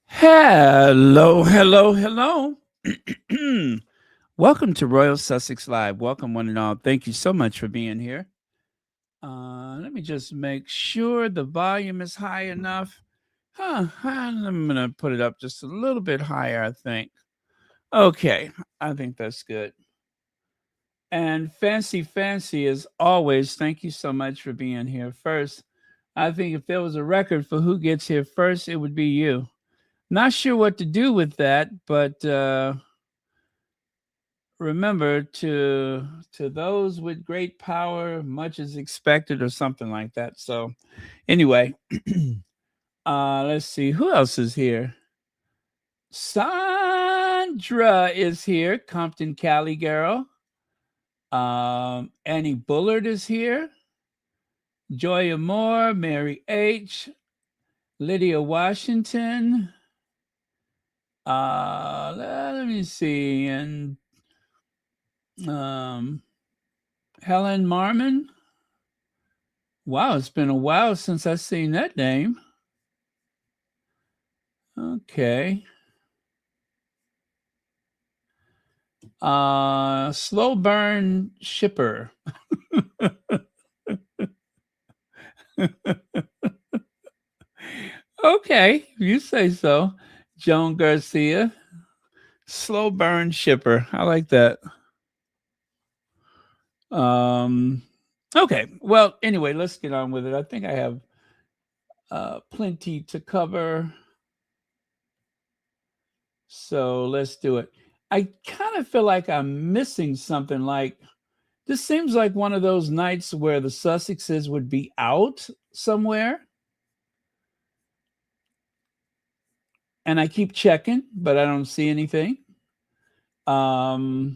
Hello, hello, hello. Welcome to Royal Sussex Live. Welcome, one and all. Thank you so much for being here. Let me just make sure the volume is high enough. I'm going to put it up just a little bit higher, I think. Okay, I think that's good. And fancy as always, thank you so much for being here first. I think if there was a record for who gets here first, it would be you. Not sure what to do with that, but remember to those with great power, much is expected, or something like that. So, anyway, let's see who else is here. Sandra is here, Compton Cali girl. Annie Bullard is here. Joya Moore, Mary H, Lydia Washington. Let me see, and Helen Marmon. Wow, it's been a while since I've seen that name. Okay. Slow burn shipper. Okay, you say so. Joan Garcia. Slow burn shipper. I like that. Okay. Well, anyway, let's get on with it. I think I have plenty to cover. So let's do it. I kind of feel like I'm missing something. Like, this seems like one of those nights where the Sussexes would be out somewhere. And I keep checking, but I don't see anything. But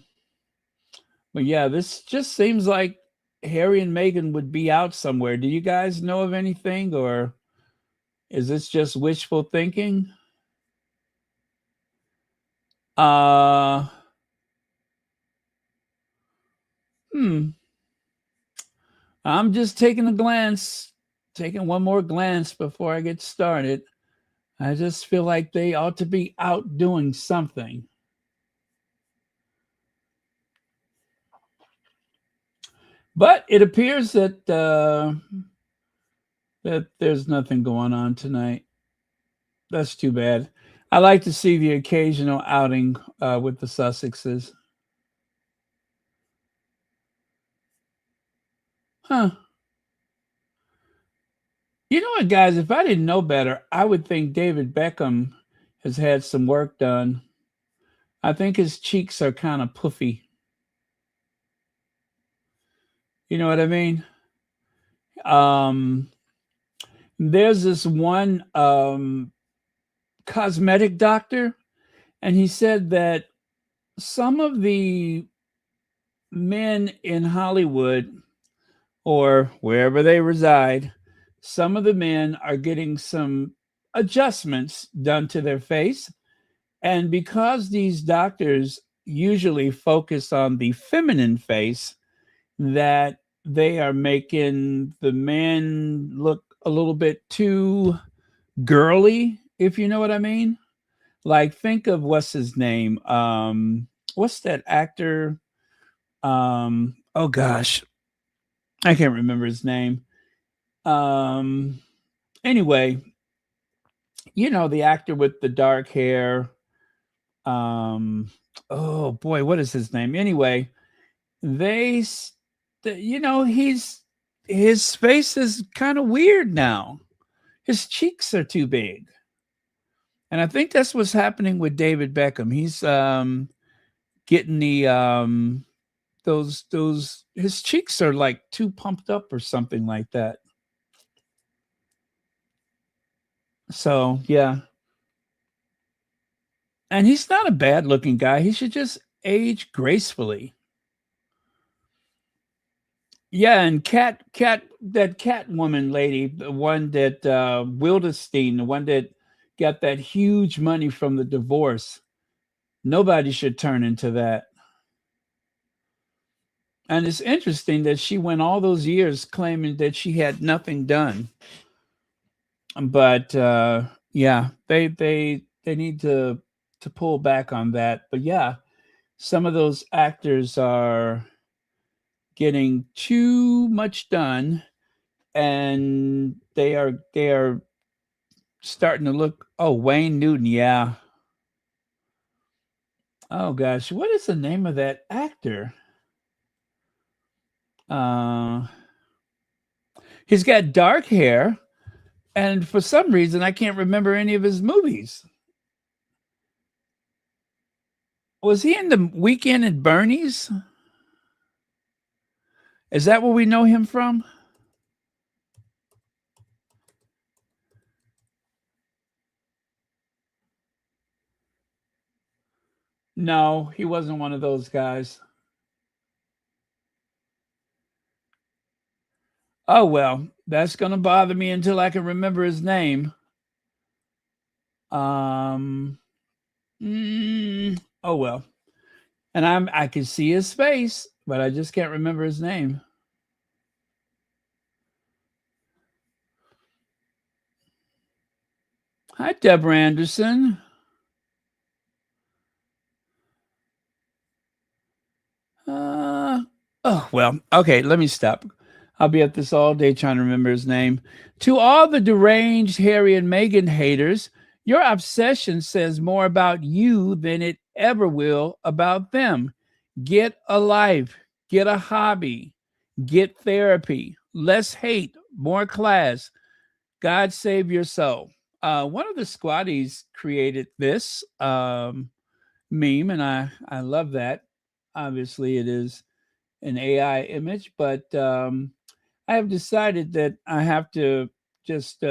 yeah, this just seems like Harry and Meghan would be out somewhere. Do you guys know of anything, or is this just wishful thinking? Uh hmm. I'm just taking a glance, taking one more glance before I get started. I just feel like they ought to be out doing something. But it appears that there's nothing going on tonight. That's too bad. I like to see the occasional outing with the Sussexes. Huh. You know what, guys? If I didn't know better, I would think David Beckham has had some work done. I think his cheeks are kind of puffy. You know what I mean? Um, there's this one cosmetic doctor, and he said that some of the men in Hollywood or wherever they reside, some of the men are getting some adjustments done to their face. And because these doctors usually focus on the feminine face, that they are making the men look a little bit too girly, if you know what I mean. Like, think of what's his name? What's that actor? Oh gosh, I can't remember his name. Um, anyway, you know, the actor with the dark hair. Um, oh boy, what is his name? Anyway, they, you know, his face is kind of weird now. His cheeks are too big, and I think that's what's happening with David Beckham. He's getting the those his cheeks are like too pumped up or something like that. So yeah, and he's not a bad looking guy. He should just age gracefully. Yeah, and that cat woman lady, the one that Wildenstein, the one that got that huge money from the divorce. Nobody should turn into that. And it's interesting that she went all those years claiming that she had nothing done. But yeah, they need to pull back on that. But yeah, some of those actors are getting too much done, and they are starting to look. Oh, Wayne Newton, yeah. Oh gosh, what is the name of that actor? Uh, he's got dark hair, and for some reason, I can't remember any of his movies. Was he in the Weekend at Bernie's? Is that where we know him from? No, he wasn't one of those guys. Oh well, that's gonna bother me until I can remember his name. Um, oh well, and I can see his face, but I just can't remember his name. Hi, Deborah Anderson. Uh, oh, well, okay, let me stop. I'll be at this all day trying to remember his name. To all the deranged Harry and Meghan haters, your obsession says more about you than it ever will about them. Get a life, get a hobby, get therapy, less hate, more class. God save your soul. One of the squatties created this meme, and I love that. Obviously, it is an AI image, but I have decided that I have to just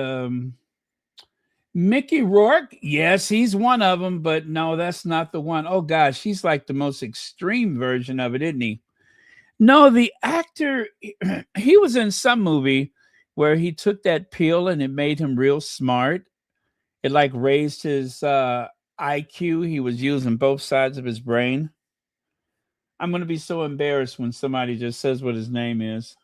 Mickey Rourke. Yes, he's one of them, but no, that's not the one. Oh gosh, he's like the most extreme version of it, isn't he? No, the actor, he was in some movie where he took that pill and it made him real smart. It like raised his IQ. He was using both sides of his brain. I'm going to be so embarrassed when somebody just says what his name is.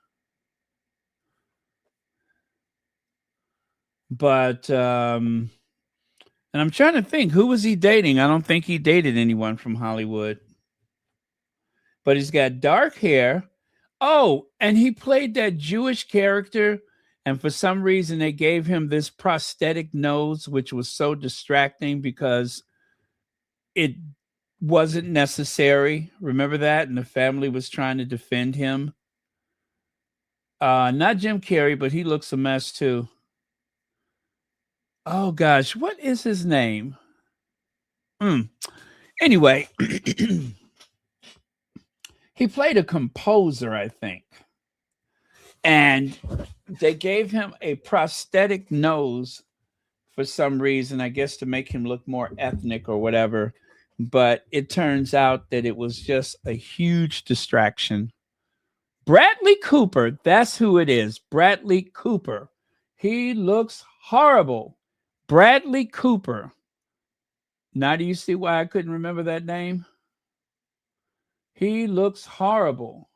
But and I'm trying to think, who was he dating? I don't think he dated anyone from Hollywood. But he's got dark hair. Oh, and he played that Jewish character, and for some reason they gave him this prosthetic nose, which was so distracting because it wasn't necessary. Remember that? And the family was trying to defend him. Not Jim Carrey, but he looks a mess too. Oh gosh, what is his name? Mm. Anyway, he played a composer, I think. And they gave him a prosthetic nose for some reason, I guess to make him look more ethnic or whatever. But it turns out that it was just a huge distraction. Bradley Cooper, that's who it is. Bradley Cooper. He looks horrible. Bradley Cooper. Now, do you see why I couldn't remember that name? He looks horrible.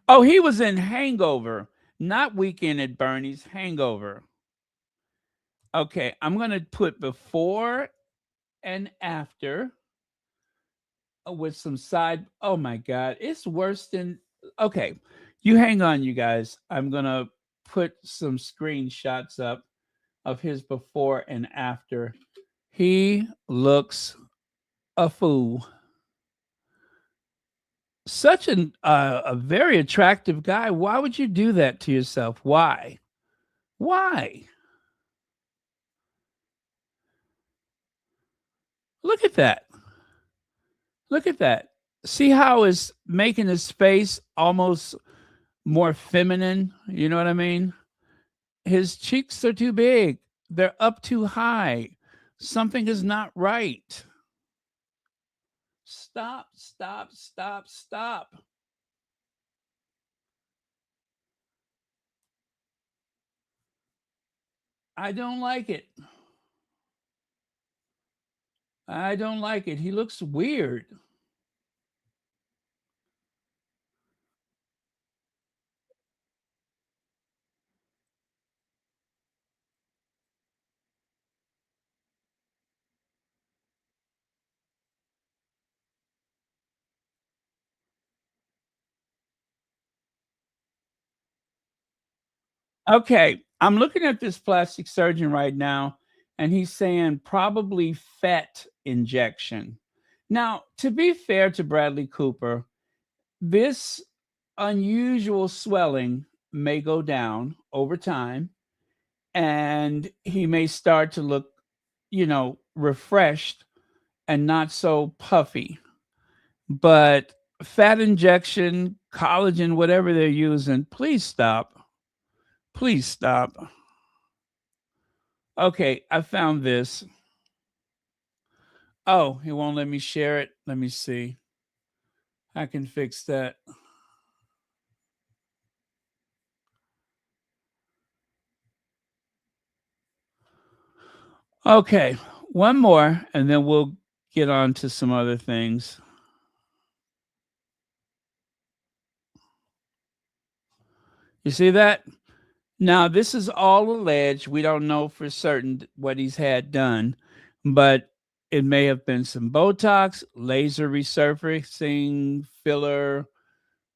Oh, he was in Hangover, not Weekend at Bernie's, Hangover. Okay, I'm going to put before and after with some side. Oh my God, it's worse than. Okay, you hang on, you guys. I'm going to put some screenshots up of his before and after. He looks a fool. Such a very attractive guy. Why would you do that to yourself? Why? Why? Look at that. Look at that. See how it's making his face almost more feminine? You know what I mean? His cheeks are too big. They're up too high. Something is not right. Stop, stop, stop, stop. I don't like it. I don't like it. He looks weird. Okay, I'm looking at this plastic surgeon right now, and he's saying probably fat injection. Now, to be fair to Bradley Cooper, this unusual swelling may go down over time, and he may start to look, refreshed and not so puffy. But fat injection, collagen, whatever they're using, please stop. Please stop. Okay, I found this. Oh, he won't let me share it. Let me see. I can fix that. Okay, one more, and then we'll get on to some other things. You see that? Now, this is all alleged. We don't know for certain what he's had done, but it may have been some Botox, laser resurfacing, filler,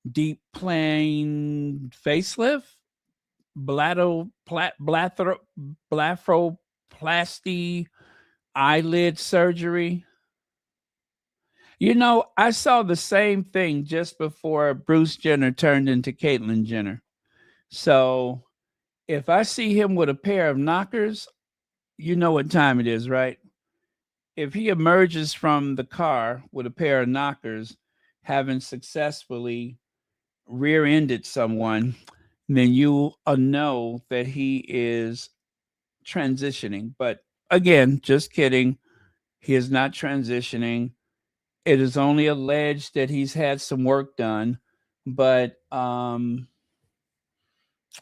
deep plane facelift, blepharoplasty, eyelid surgery. I saw the same thing just before Bruce Jenner turned into Caitlyn Jenner. So if I see him with a pair of knockers, you know what time it is, right? If he emerges from the car with a pair of knockers, having successfully rear ended someone, then you know that he is transitioning. But again, just kidding. He is not transitioning. It is only alleged that he's had some work done, but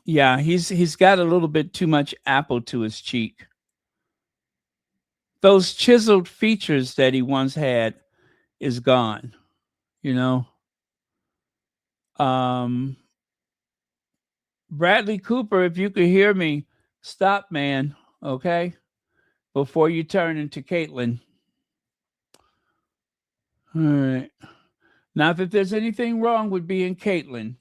yeah, he's got a little bit too much apple to his cheek. Those chiseled features that he once had is gone, you know. Um Bradley Cooper, if you could hear me, stop, man, okay? Before you turn into Caitlyn. All right. Not that there's anything wrong with being Caitlyn.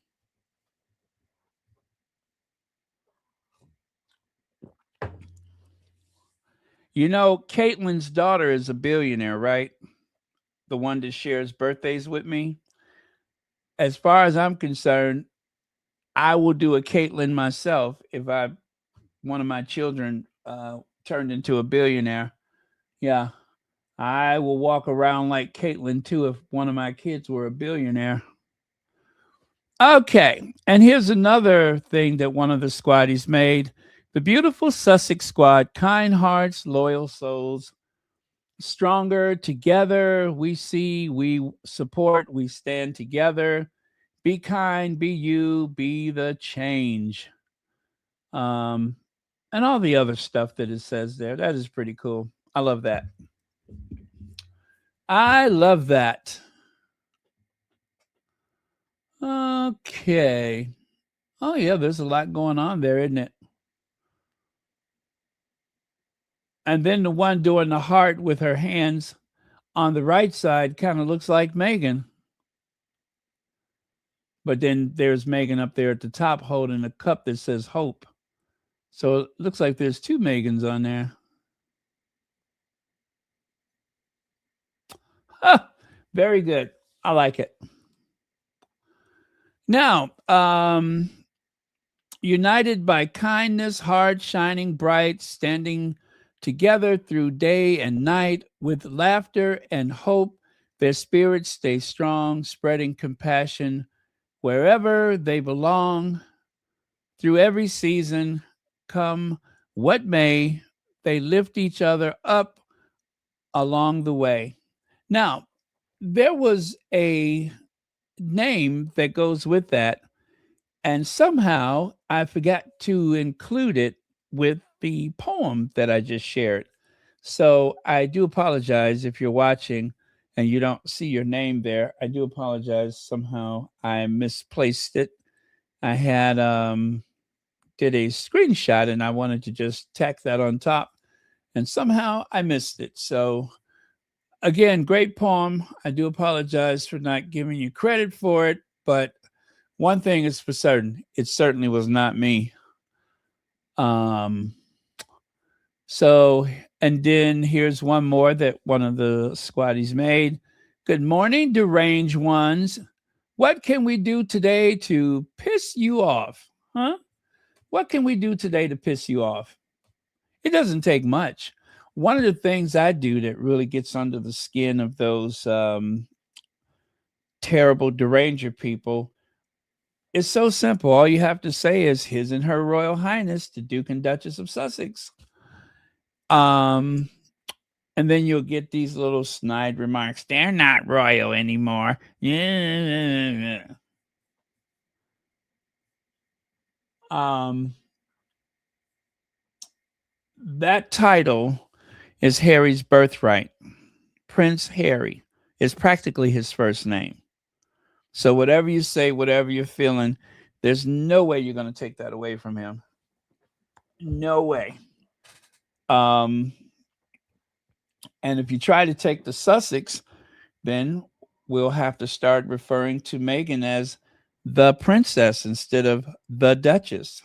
Caitlyn's daughter is a billionaire, right? The one that shares birthdays with me. As far as I'm concerned, I will do a Caitlyn myself if one of my children turned into a billionaire. Yeah, I will walk around like Caitlyn too if one of my kids were a billionaire. Okay, and here's another thing that one of the squaddies made. The beautiful Sussex squad, kind hearts, loyal souls, stronger together. We see, we support, we stand together. Be kind, be you, be the change. Um, and all the other stuff that it says there. That is pretty cool. I love that. I love that. Okay. Oh, yeah, there's a lot going on there, isn't it? And then the one doing the heart with her hands on the right side kind of looks like Meghan. But then there's Meghan up there at the top holding a cup that says hope. So it looks like there's two Megans on there. Very good. I like it. Now, united by kindness, heart shining bright, standing together through day and night with laughter and hope, their spirits stay strong, spreading compassion wherever they belong. Through every season, come what may, they lift each other up along the way. Now, there was a name that goes with that, and somehow I forgot to include it with the poem that I just shared. So I do apologize if you're watching and you don't see your name there. I do apologize. Somehow I misplaced it. I had did a screenshot and I wanted to just tack that on top, and somehow I missed it. So again, great poem. I do apologize for not giving you credit for it, but one thing is for certain, it certainly was not me. Um, so, and then here's one more that one of the squatties made. Good morning, deranged ones. What can we do today to piss you off? Huh? What can we do today to piss you off? It doesn't take much. One of the things I do that really gets under the skin of those terrible deranger people is so simple. All you have to say is His and Her Royal Highness, the Duke and Duchess of Sussex. Um, and then you'll get these little snide remarks. They're not royal anymore. Yeah. That title is Harry's birthright. Prince Harry is practically his first name. So whatever you say, whatever you're feeling, there's no way you're going to take that away from him. No way. And if you try to take the Sussex, then we'll have to start referring to Meghan as the princess instead of the Duchess.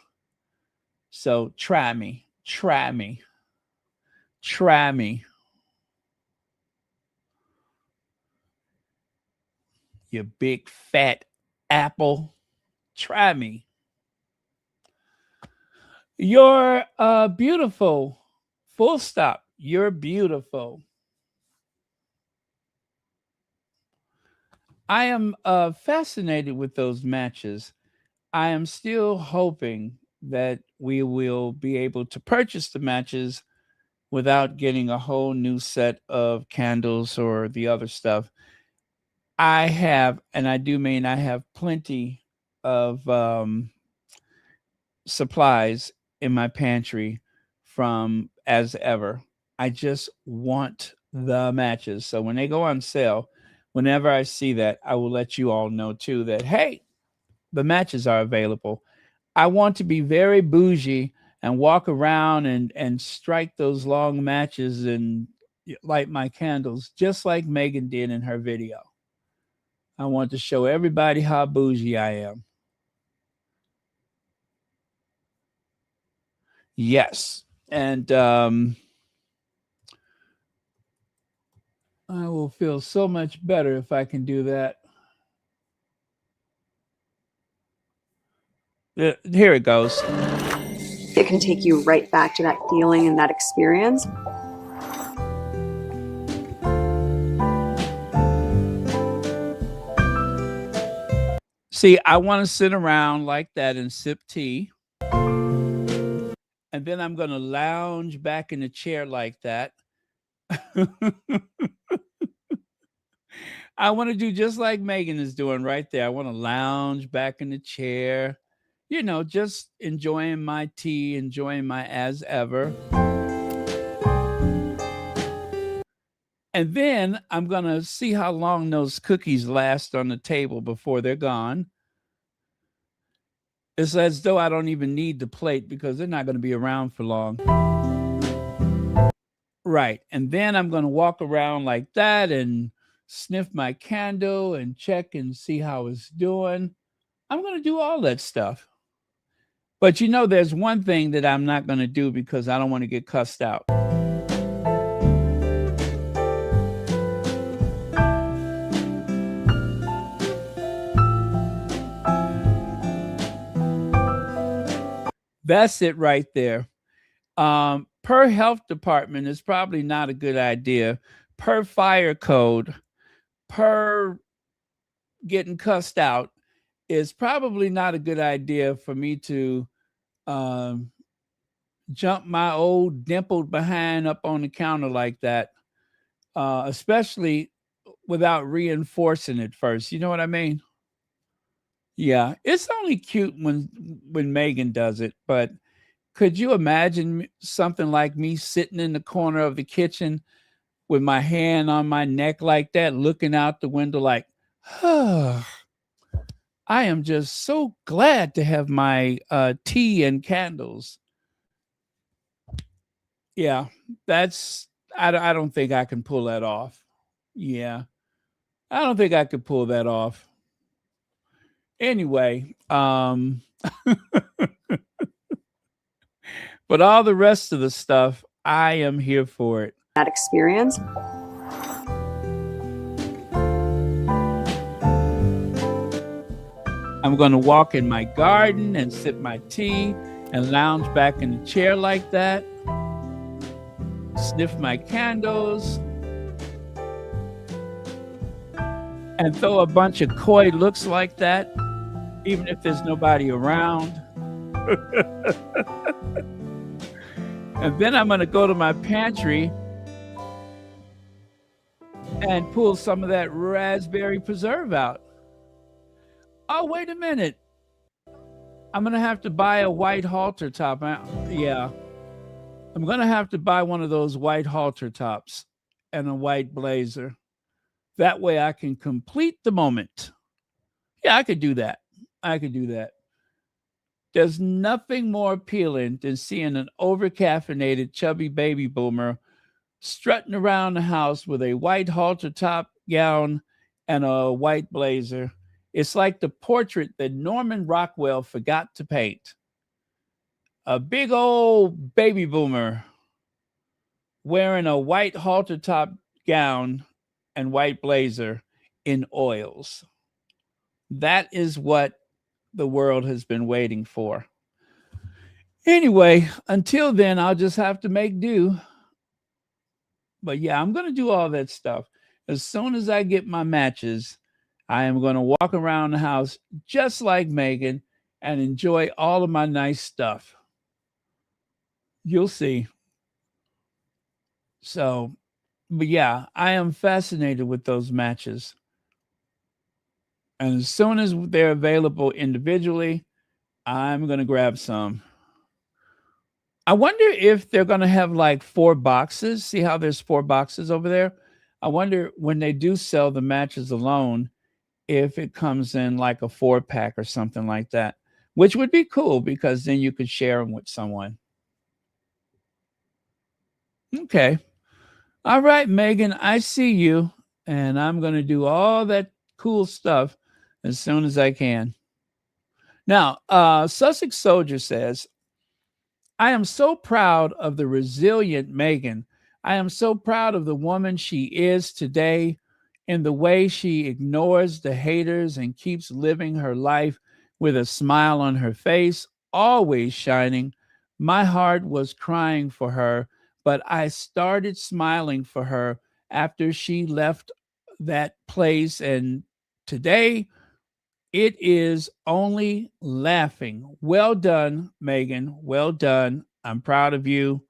So try me, try me, try me. You big fat apple. Try me. You're beautiful. Full stop. You're beautiful. I am fascinated with those matches. I am still hoping that we will be able to purchase the matches without getting a whole new set of candles or the other stuff. I have, and I do mean I have plenty of supplies in my pantry from as ever. I just want the matches. So when they go on sale, whenever I see that, I will let you all know too that, hey, the matches are available. I want to be very bougie and walk around and strike those long matches and light my candles just like Meghan did in her video. I want to show everybody how bougie I am. Yes. And I will feel so much better if I can do that. Here it goes. It can take you right back to that feeling and that experience. See, I want to sit around like that and sip tea. And then I'm going to lounge back in the chair like that. I want to do just like Meghan is doing right there. I want to lounge back in the chair, just enjoying my tea, enjoying my as ever. And then I'm going to see how long those cookies last on the table before they're gone. It's as though I don't even need the plate because they're not going to be around for long. Right. And then I'm going to walk around like that and sniff my candle and check and see how it's doing. I'm going to do all that stuff. But there's one thing that I'm not going to do because I don't want to get cussed out. That's it right there. Per health department is probably not a good idea. Per fire code, per getting cussed out is probably not a good idea for me to jump my old dimpled behind up on the counter like that, especially without reinforcing it first. You know what I mean? Yeah, it's only cute when Meghan does it, but could you imagine something like me sitting in the corner of the kitchen with my hand on my neck like that, looking out the window like, oh, I am just so glad to have my tea and candles. Yeah, I don't think I can pull that off. Yeah, I don't think I could pull that off. Anyway, But all the rest of the stuff, I am here for it. That experience. I'm going to walk in my garden and sip my tea and lounge back in the chair like that, sniff my candles, and throw a bunch of coy looks like that, even if there's nobody around. And then I'm going to go to my pantry and pull some of that raspberry preserve out. Oh, wait a minute. I'm going to have to buy a white halter top. Yeah. I'm going to have to buy one of those white halter tops and a white blazer. That way I can complete the moment. Yeah, I could do that. There's nothing more appealing than seeing an over-caffeinated, chubby baby boomer strutting around the house with a white halter top gown and a white blazer. It's like the portrait that Norman Rockwell forgot to paint. A big old baby boomer wearing a white halter top gown and white blazer in oils. That is what the world has been waiting for. Anyway, until then, I'll just have to make do. But yeah, I'm going to do all that stuff. As soon as I get my matches, I am going to walk around the house just like Meghan and enjoy all of my nice stuff. You'll see. So, but yeah, I am fascinated with those matches. And as soon as they're available individually, I'm going to grab some. I wonder if they're going to have like 4 boxes. See how there's 4 boxes over there? I wonder when they do sell the matches alone, if it comes in like a 4-pack or something like that, which would be cool because then you could share them with someone. Okay. All right, Meghan, I see you. And I'm going to do all that cool stuff as soon as I can. Now, Sussex Soldier says, I am so proud of the resilient Meghan. I am so proud of the woman she is today in the way she ignores the haters and keeps living her life with a smile on her face, always shining. My heart was crying for her, but I started smiling for her after she left that place. And today, it is only laughing. Well done, Meghan. Well done. I'm proud of you.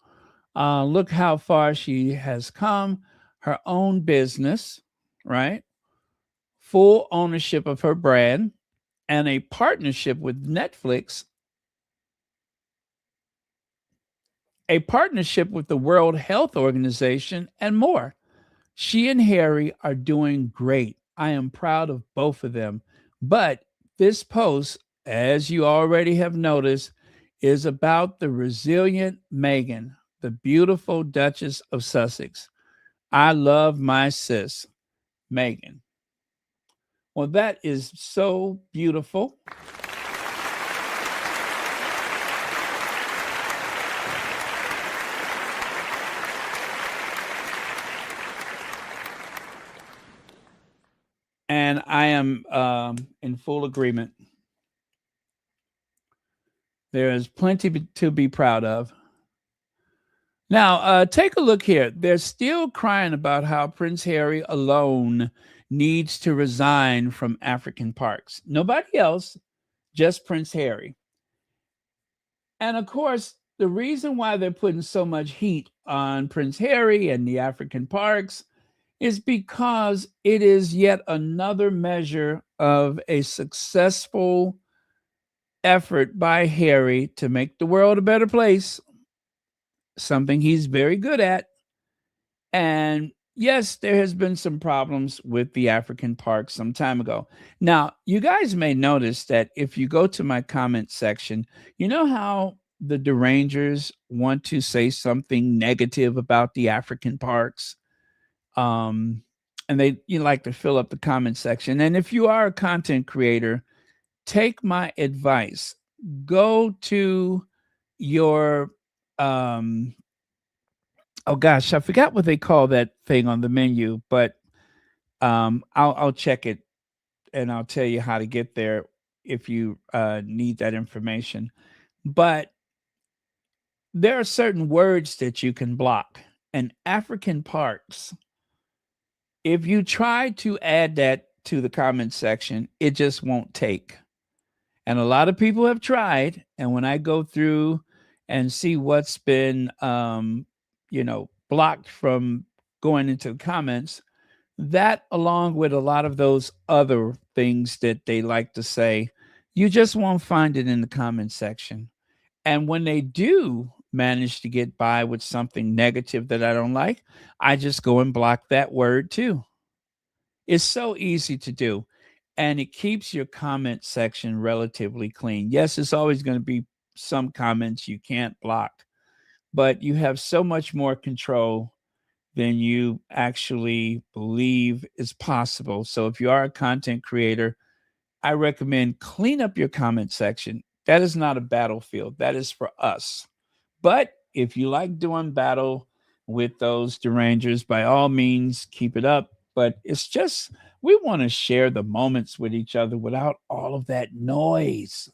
Look how far she has come. Her own business, right? Full ownership of her brand and a partnership with Netflix, a partnership with the World Health Organization, and more. She and Harry are doing great. I am proud of both of them. But this post, as you already have noticed, is about the resilient Meghan, the beautiful Duchess of Sussex. I love my sis, Meghan. Well, that is so beautiful. And I am in full agreement. There is plenty to be proud of. Now, take a look here. They're still crying about how Prince Harry alone needs to resign from African parks. Nobody else, just Prince Harry. And of course, the reason why they're putting so much heat on Prince Harry and the African parks is because it is yet another measure of a successful effort by Harry to make the world a better place, something he's very good at. And yes, there has been some problems with the African park some time ago. Now, you guys may notice that if you go to my comment section, you know how the derangers want to say something negative about the African parks? And you like to fill up the comment section. And if you are a content creator, take my advice. Go to your um oh gosh, I forgot what they call that thing on the menu, but I'll check it and I'll tell you how to get there if you need that information. But there are certain words that you can block. And African parks, if you try to add that to the comment section, it just won't take. And a lot of people have tried. And when I go through and see what's been, blocked from going into the comments, that along with a lot of those other things that they like to say, you just won't find it in the comment section. And when they do manage to get by with something negative that I don't like, I just go and block that word too. It's so easy to do. And it keeps your comment section relatively clean. Yes, it's always going to be some comments you can't block, but you have so much more control than you actually believe is possible. So if you are a content creator, I recommend clean up your comment section. That is not a battlefield. That is for us. But if you like doing battle with those derangers, by all means, keep it up. But it's just, we want to share the moments with each other without all of that noise.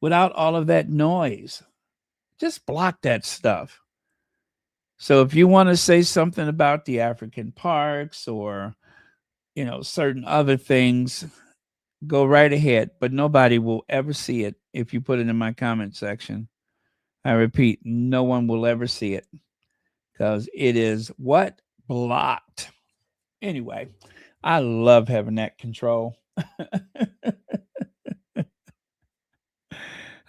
Without all of that noise. Just block that stuff. So if you want to say something about the African parks or, certain other things, go right ahead. But nobody will ever see it if you put it in my comment section. I repeat, no one will ever see it because it is what? Blocked. Anyway, I love having that control.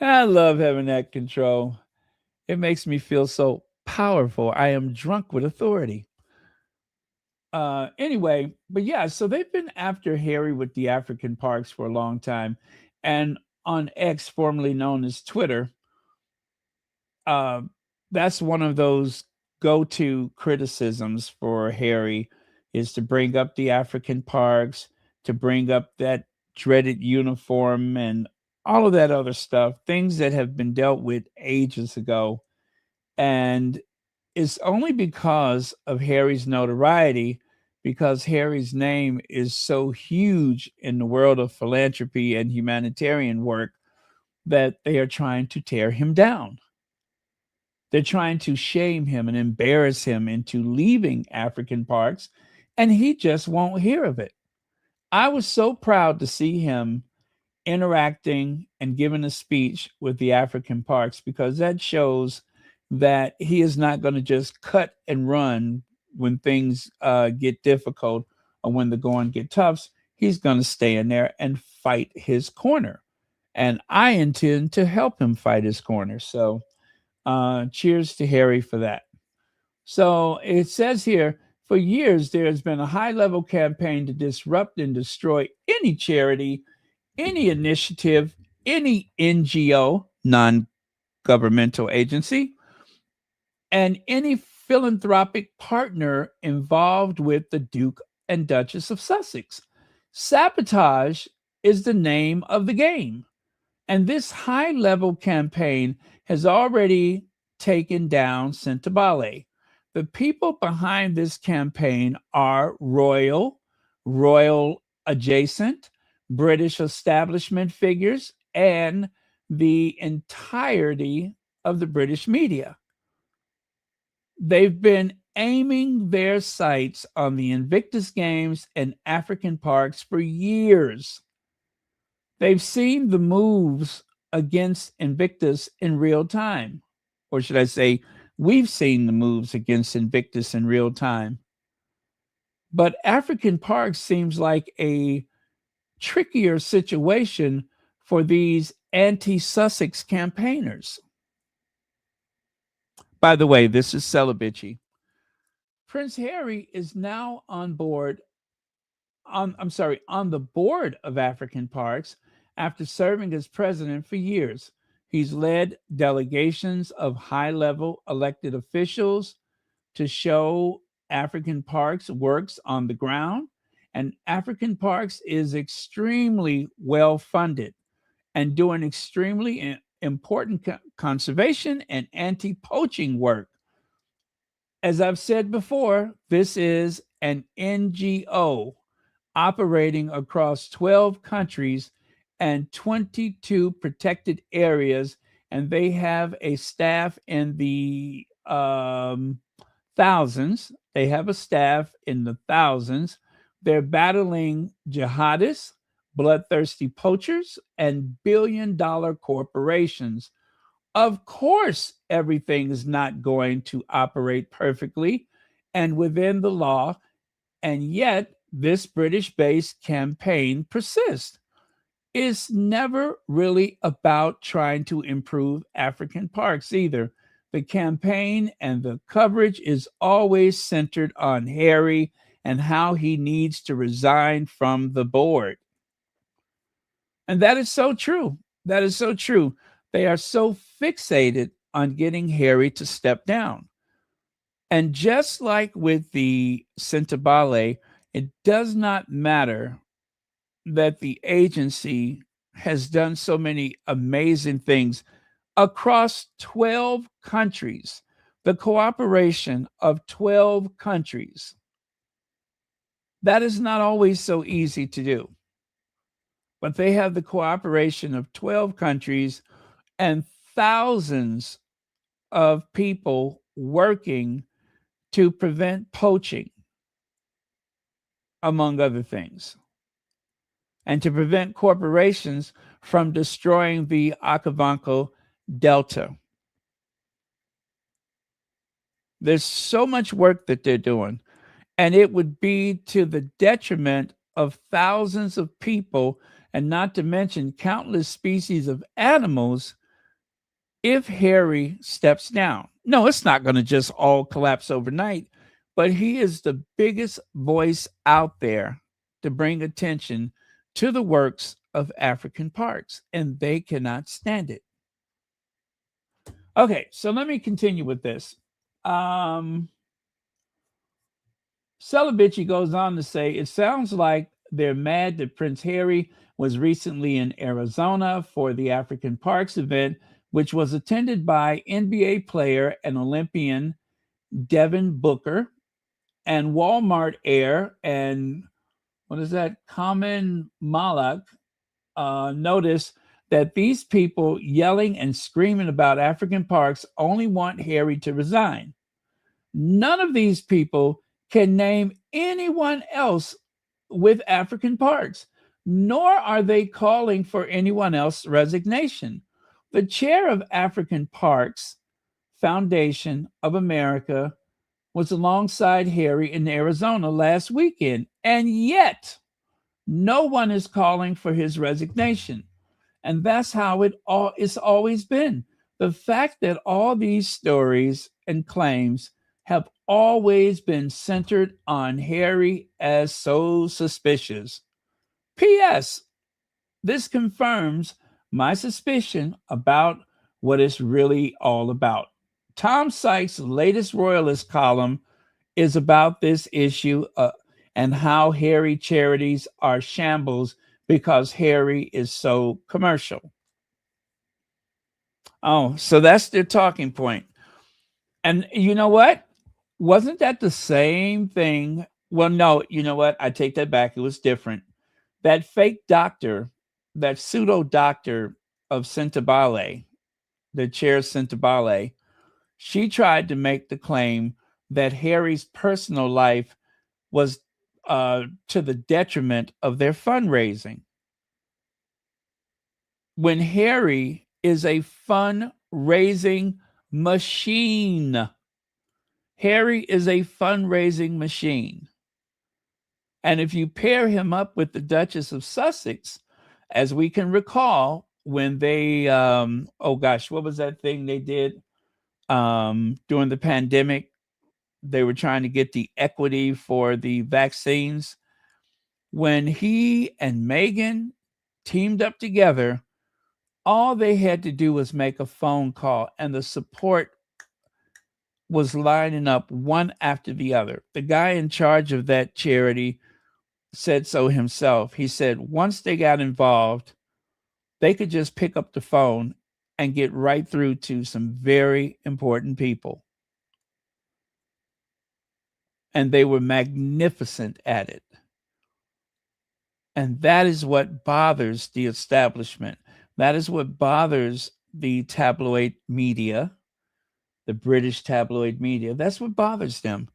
I love having that control. It makes me feel so powerful. I am drunk with authority. Anyway, but yeah, so they've been after Harry with the African parks for a long time. And on X, formerly known as Twitter, uh, that's one of those go-to criticisms for Harry is to bring up the African parks, to bring up that dreaded uniform and all of that other stuff, things that have been dealt with ages ago. And it's only because of Harry's notoriety, because Harry's name is so huge in the world of philanthropy and humanitarian work that they are trying to tear him down. They're trying to shame him and embarrass him into leaving African parks, and he just won't hear of it. I was so proud to see him interacting and giving a speech with the African parks because that shows that he is not going to just cut and run when things get difficult or when the going get tough. He's going to stay in there and fight his corner. And I intend to help him fight his corner. So cheers to Harry for that. So it says here for years, there has been a high level campaign to disrupt and destroy any charity, any initiative, any NGO, non governmental agency, and any philanthropic partner involved with the Duke and Duchess of Sussex. Sabotage is the name of the game. And this high level campaign has already taken down Sentabale. The people behind this campaign are royal adjacent, British establishment figures, and the entirety of the British media. They've been aiming their sights on the Invictus Games and African parks for years. They've seen the moves against Invictus in real time. Or should I say, we've seen the moves against Invictus in real time. But African Park seems like a trickier situation for these anti Sussex campaigners. By the way, this is Celibici. Prince Harry is now on board on the board of African Parks after serving as president for years. He's led delegations of high level elected officials to show African Parks works on the ground. And African Parks is extremely well funded and doing extremely important conservation and anti-poaching work. As I've said before, this is an NGO operating across 12 countries and 22 protected areas, and they have a staff in the thousands. They have a staff in the thousands. They're battling jihadists, bloodthirsty poachers, and billion-dollar corporations. Of course, everything is not going to operate perfectly and within the law, and yet this British-based campaign persists. It's never really about trying to improve African parks either. The campaign and the coverage is always centered on Harry and how he needs to resign from the board. And that is so true. That is so true. They are so fixated on getting Harry to step down. And just like with the Centibale, it does not matter that the agency has done so many amazing things across 12 countries, the cooperation of 12 countries. That is not always so easy to do. But they have the cooperation of 12 countries and thousands of people working to prevent poaching, among other things, and to prevent corporations from destroying the Okavango Delta. There's so much work that they're doing, and it would be to the detriment of thousands of people, and not to mention countless species of animals, if Harry steps down. No, it's not going to just all collapse overnight, but he is the biggest voice out there to bring attention to the works of African parks, and they cannot stand it. Okay, so let me continue with this. Celebici goes on to say, it sounds like they're mad that Prince Harry was recently in Arizona for the African Parks event, which was attended by NBA player and Olympian Devin Booker and Walmart heir and Common Malak. Notice that these people yelling and screaming about African parks only want Harry to resign. None of these people can name anyone else with African parks, nor are they calling for anyone else's resignation. The chair of African Parks Foundation of America was alongside Harry in Arizona last weekend, and yet no one is calling for his resignation. And that's how it's always been. The fact that all these stories and claims have always been centered on Harry as so suspicious. P.S. This confirms my suspicion about what it's really all about. Tom Sykes' latest Royalist column is about this issue and how Harry charities are shambles because Harry is so commercial. Oh, so that's their talking point. And you know what? Wasn't that the same thing? Well, no, you know what? I take that back. It was different. That fake doctor, that pseudo doctor of Centibale, the chair Centibale, she tried to make the claim that Harry's personal life was to the detriment of their fundraising. When Harry is a fundraising machine. Harry is a fundraising machine. And if you pair him up with the Duchess of Sussex, as we can recall, when they, what was that thing they did during the pandemic? They were trying to get the equity for the vaccines. When he and Meghan teamed up together, all they had to do was make a phone call, and the support was lining up one after the other. The guy in charge of that charity said so himself. He said once they got involved, they could just pick up the phone and get right through to some very important people. And they were magnificent at it. And that is what bothers the establishment. That is what bothers the tabloid media, the British tabloid media. That's what bothers them,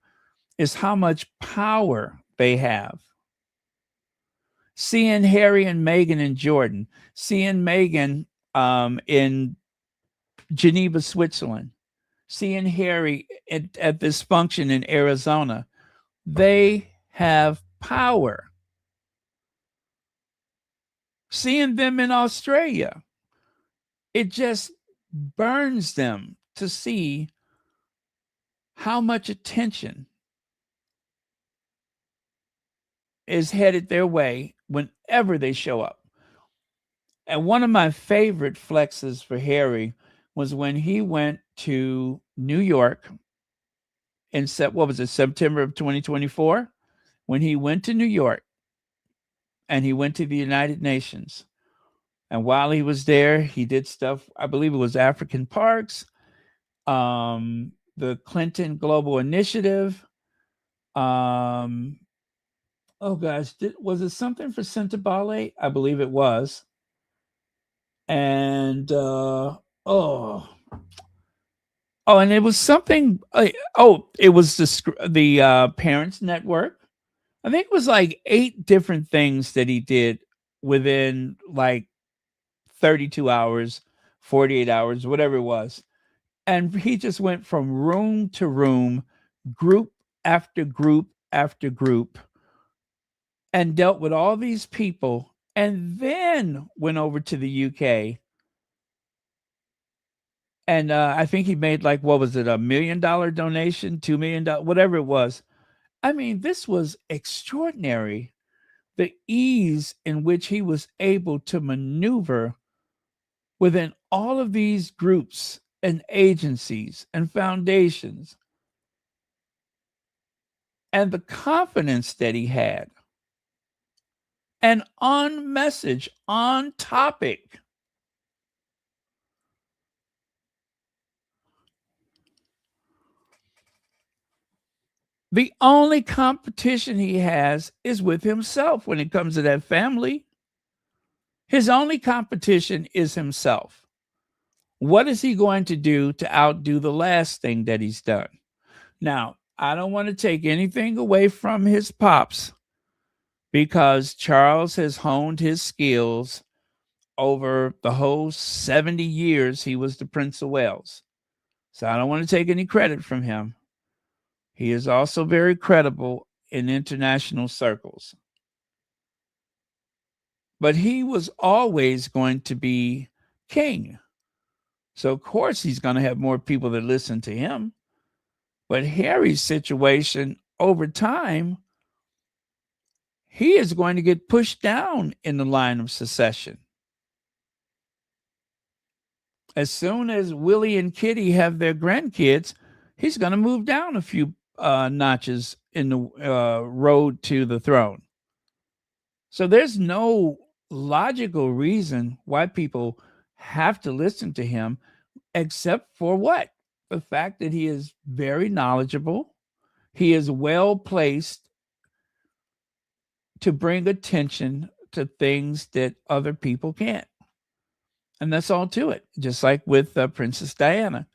is how much power they have. Seeing Harry and Meghan in Jordan, seeing Meghan in Geneva, Switzerland, seeing Harry at this function in Arizona, they have power. Seeing them in Australia, it just burns them to see how much attention is headed their way whenever they show up. And one of my favorite flexes for Harry was when he went to New York in September of 2024, when he went to New York and he went to the United Nations. And while he was there, he did stuff, I believe it was African Parks, the Clinton Global Initiative. Oh gosh, was it something for Centabale? I believe it was. And and it was something. It was the Parents Network. I think it was like 8 different things that he did within like 32 hours, 48 hours, whatever it was. And he just went from room to room, group after group after group, and dealt with all these people, and then went over to the UK. And I think he made like, what was it, $1 million donation, $2 million, whatever it was. I mean, this was extraordinary. The ease in which he was able to maneuver within all of these groups and agencies and foundations, and the confidence that he had, and on message, on topic. The only competition he has is with himself when it comes to that family. His only competition is himself. What is he going to do to outdo the last thing that he's done? Now, I don't want to take anything away from his pops, because Charles has honed his skills over the whole 70 years he was the Prince of Wales. So I don't want to take any credit from him. He is also very credible in international circles. But he was always going to be king. So, of course, he's going to have more people that listen to him. But Harry's situation over time, he is going to get pushed down in the line of succession. As soon as Willie and Kitty have their grandkids, he's going to move down a few notches in the road to the throne. So there's no logical reason why people have to listen to him, except for what? The fact that he is very knowledgeable. He is well placed to bring attention to things that other people can't. And that's all to it. Just like with Princess Diana.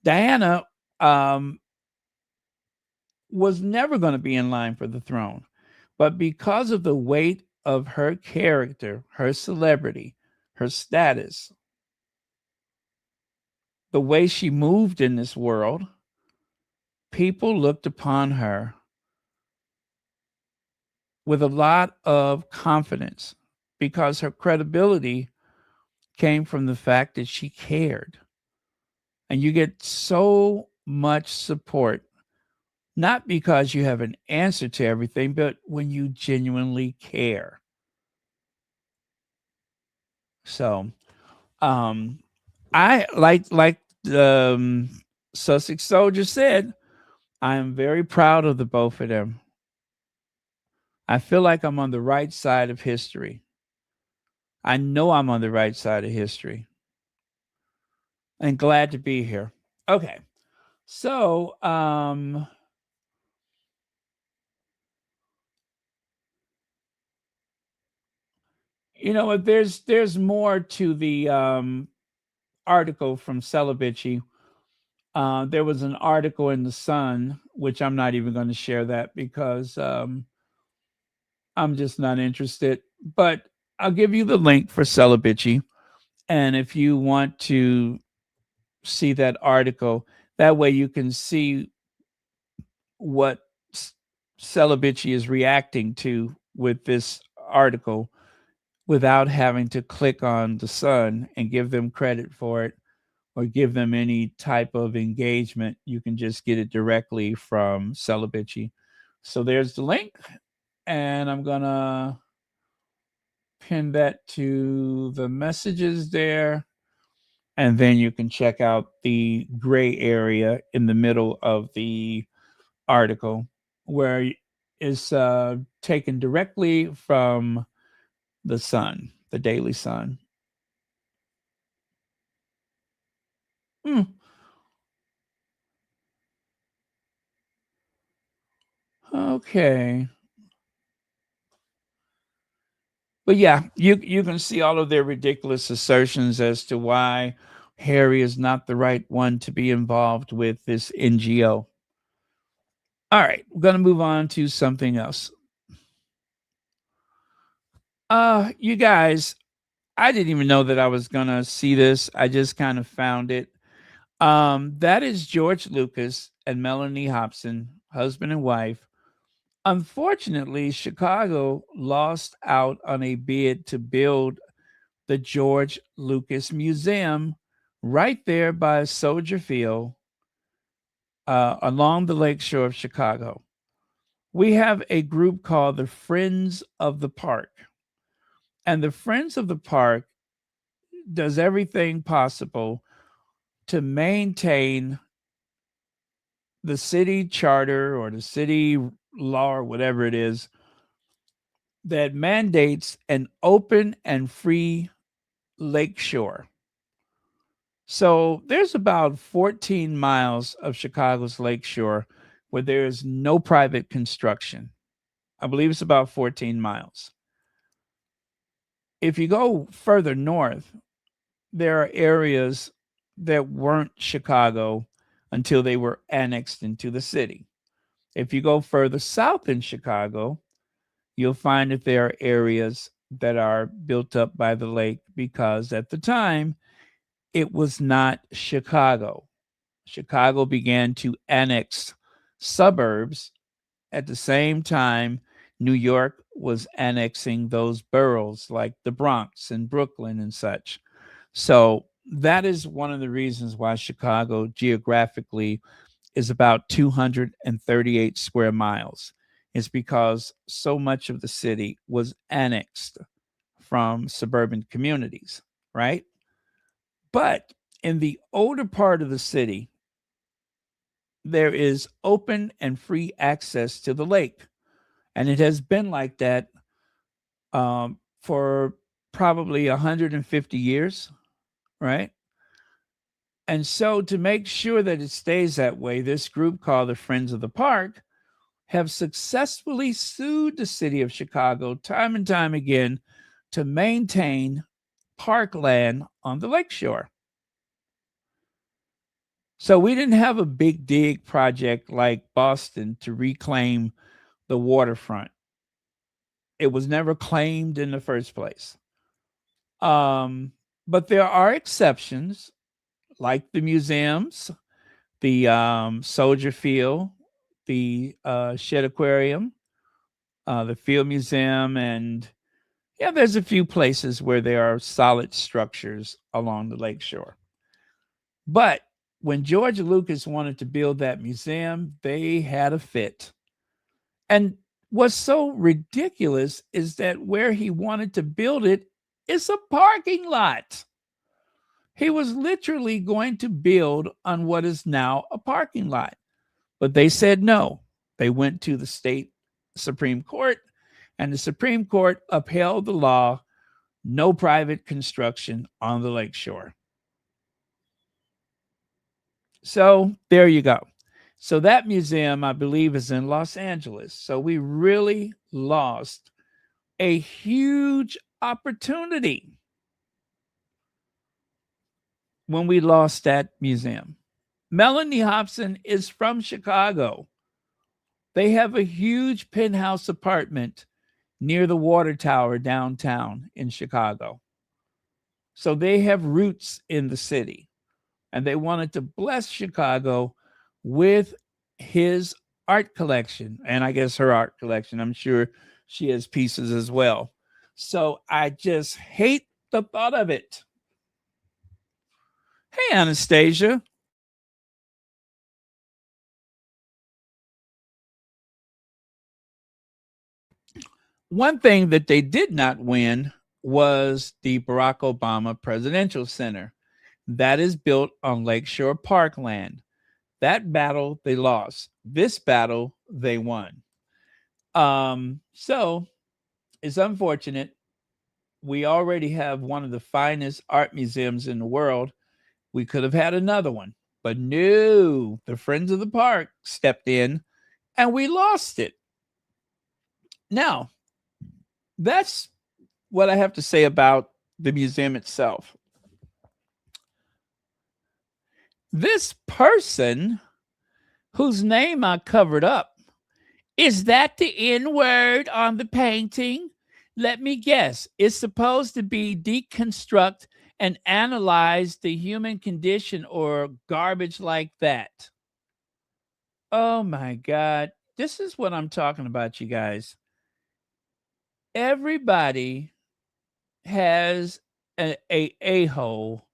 Diana was never going to be in line for the throne. But because of the weight of her character, her celebrity, her status, the way she moved in this world, people looked upon her with a lot of confidence, because her credibility came from the fact that she cared. And you get so much support, not because you have an answer to everything, but when you genuinely care. So, I like Sussex Soldier said, I am very proud of the both of them. I feel like I'm on the right side of history. I know I'm on the right side of history. and glad to be here. Okay. So, you know what? There's more to the article from Celibacy. There was an article in the Sun, which I'm not even going to share that because I'm just not interested. But I'll give you the link for Celibacy, and if you want to see that article, that way you can see what Celibacy is reacting to with this article without having to click on the Sun and give them credit for it or give them any type of engagement. You can just get it directly from Celibacy. So there's the link, and I'm gonna pin that to the messages there, and then you can check out the gray area in the middle of the article where it's taken directly from the Sun, the Daily Sun. Hmm. Okay. But yeah, you can see all of their ridiculous assertions as to why Harry is not the right one to be involved with this NGO. All right, we're going to move on to something else. You guys, I didn't even know that I was going to see this. I just kind of found it. That is George Lucas and Melanie Hobson, husband and wife. Unfortunately, Chicago lost out on a bid to build the George Lucas Museum right there by Soldier Field along the lakeshore of Chicago. We have a group called the Friends of the Park. And the Friends of the Park does everything possible to maintain the city charter or the city law or whatever it is that mandates an open and free lakeshore. So there's about 14 miles of Chicago's lakeshore where there is no private construction. I believe it's about 14 miles. If you go further north, there are areas that weren't Chicago until they were annexed into the city. If you go further south in Chicago, you'll find that there are areas that are built up by the lake because at the time it was not Chicago. Chicago began to annex suburbs at the same time New York was annexing those boroughs like the Bronx and Brooklyn and such. So that is one of the reasons why Chicago geographically is about 238 square miles. It's because so much of the city was annexed from suburban communities, right? But in the older part of the city, there is open and free access to the lake. And it has been like that for probably 150 years, right? And so, to make sure that it stays that way, this group called the Friends of the Park have successfully sued the city of Chicago time and time again to maintain parkland on the lakeshore. So, we didn't have a big dig project like Boston to reclaim the waterfront. It was never claimed in the first place. Um, but there are exceptions, like the museums, the Soldier Field, the Shed Aquarium, the Field Museum, and yeah, there's a few places where there are solid structures along the lakeshore. But when George Lucas wanted to build that museum, they had a fit. And what's so ridiculous is that where he wanted to build it is a parking lot. He was literally going to build on what is now a parking lot. But they said no. They went to the state Supreme Court, and the Supreme Court upheld the law, no private construction on the lakeshore. So there you go. So that museum, I believe, is in Los Angeles. So we really lost a huge opportunity when we lost that museum. Melanie Hobson is from Chicago. They have a huge penthouse apartment near the water tower downtown in Chicago. So they have roots in the city, and they wanted to bless Chicago with his art collection, and I guess her art collection. I'm sure she has pieces as well. So I just hate the thought of it. Hey, Anastasia. One thing that they did not win was the Barack Obama Presidential Center. That is built on Lakeshore Parkland. That battle they lost. This battle they won. So it's unfortunate. We already have one of the finest art museums in the world. We could have had another one, but no, the Friends of the Park stepped in and we lost it. Now, that's what I have to say about the museum itself. This person whose name I covered up, is that the N word on the painting? Let me guess. It's supposed to be deconstruct and analyze the human condition or garbage like that. Oh my God. This is what I'm talking about, you guys. Everybody has a hole,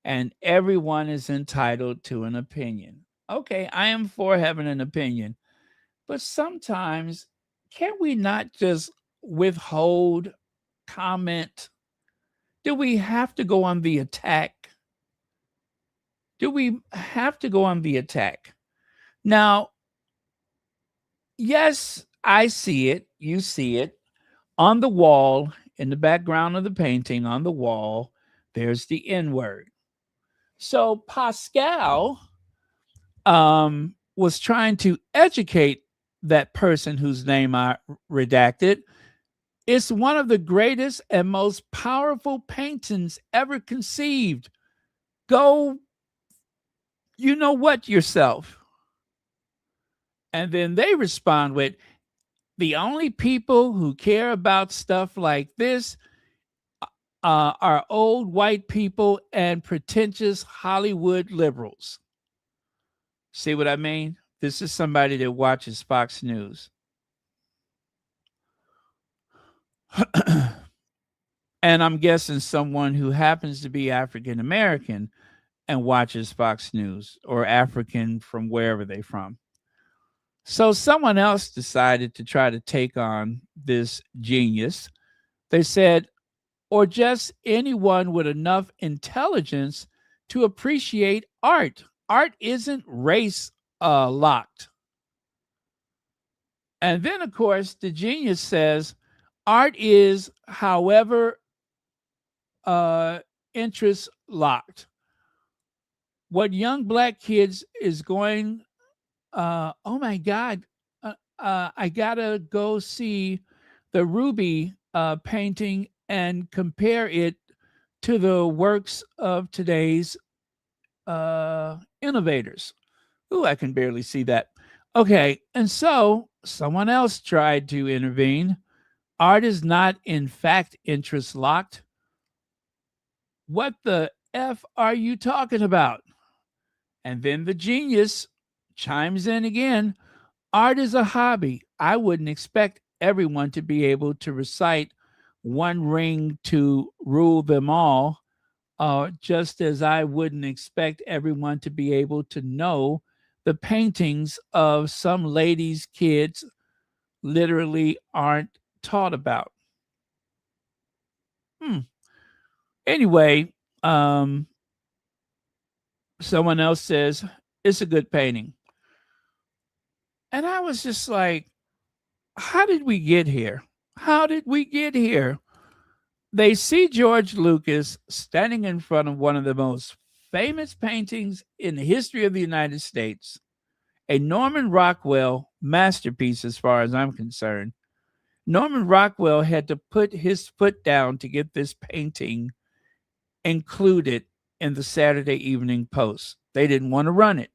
and everyone is entitled to an opinion. Okay, I am for having an opinion, but sometimes can we not just withhold comment? Do we have to go on the attack? Do we have to go on the attack? Now, yes, I see it. You see it on the wall in the background of the painting on the wall. There's the N word. So Pascal was trying to educate that person whose name I redacted. It's one of the greatest and most powerful paintings ever conceived. Go, you know what, yourself. And then they respond with, the only people who care about stuff like this are old white people and pretentious Hollywood liberals. See what I mean? This is somebody that watches Fox News. And I'm guessing someone who happens to be African American and watches Fox News, or African from wherever they're from. So someone else decided to try to take on this genius. They said, or just anyone with enough intelligence to appreciate art. Art isn't race locked. And then, of course, the genius says art is, however, interest locked. What young black kids is going, oh my God, I gotta go see the Ruby painting and compare it to the works of today's innovators. Ooh, I can barely see that. Okay, and so someone else tried to intervene. Art is not, in fact, interest locked. What the F are you talking about? And then the genius chimes in again. Art is a hobby. I wouldn't expect everyone to be able to recite one ring to rule them all, just as I wouldn't expect everyone to be able to know the paintings of some ladies' kids literally aren't taught about. Anyway, someone else says it's a good painting. And I was just like, how did we get here? How did we get here? They see George Lucas standing in front of one of the most famous paintings in the history of the United States, a Norman Rockwell masterpiece, as far as I'm concerned. Norman Rockwell had to put his foot down to get this painting included in the Saturday Evening Post. They didn't want to run it,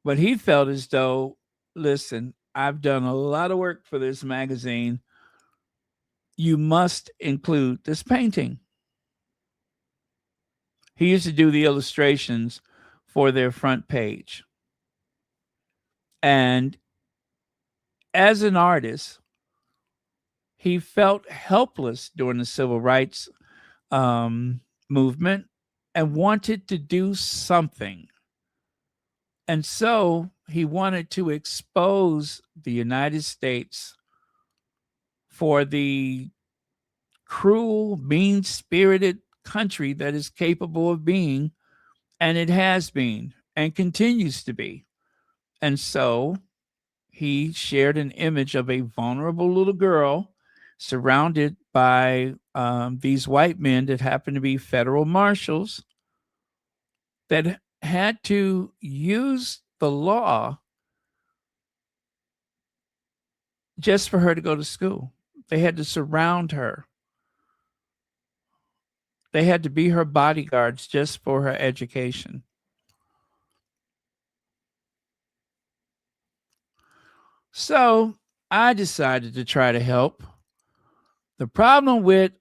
but he felt as though, listen, I've done a lot of work for this magazine. You must include this painting. He used to do the illustrations for their front page. And as an artist, he felt helpless during the civil rights movement and wanted to do something. And so he wanted to expose the United States for the cruel, mean spirited country that is capable of being, and it has been and continues to be. And so he shared an image of a vulnerable little girl surrounded by these white men that happened to be federal marshals that had to use the law just for her to go to school. They had to surround her. They had to be her bodyguards just for her education. So I decided to try to help. The problem with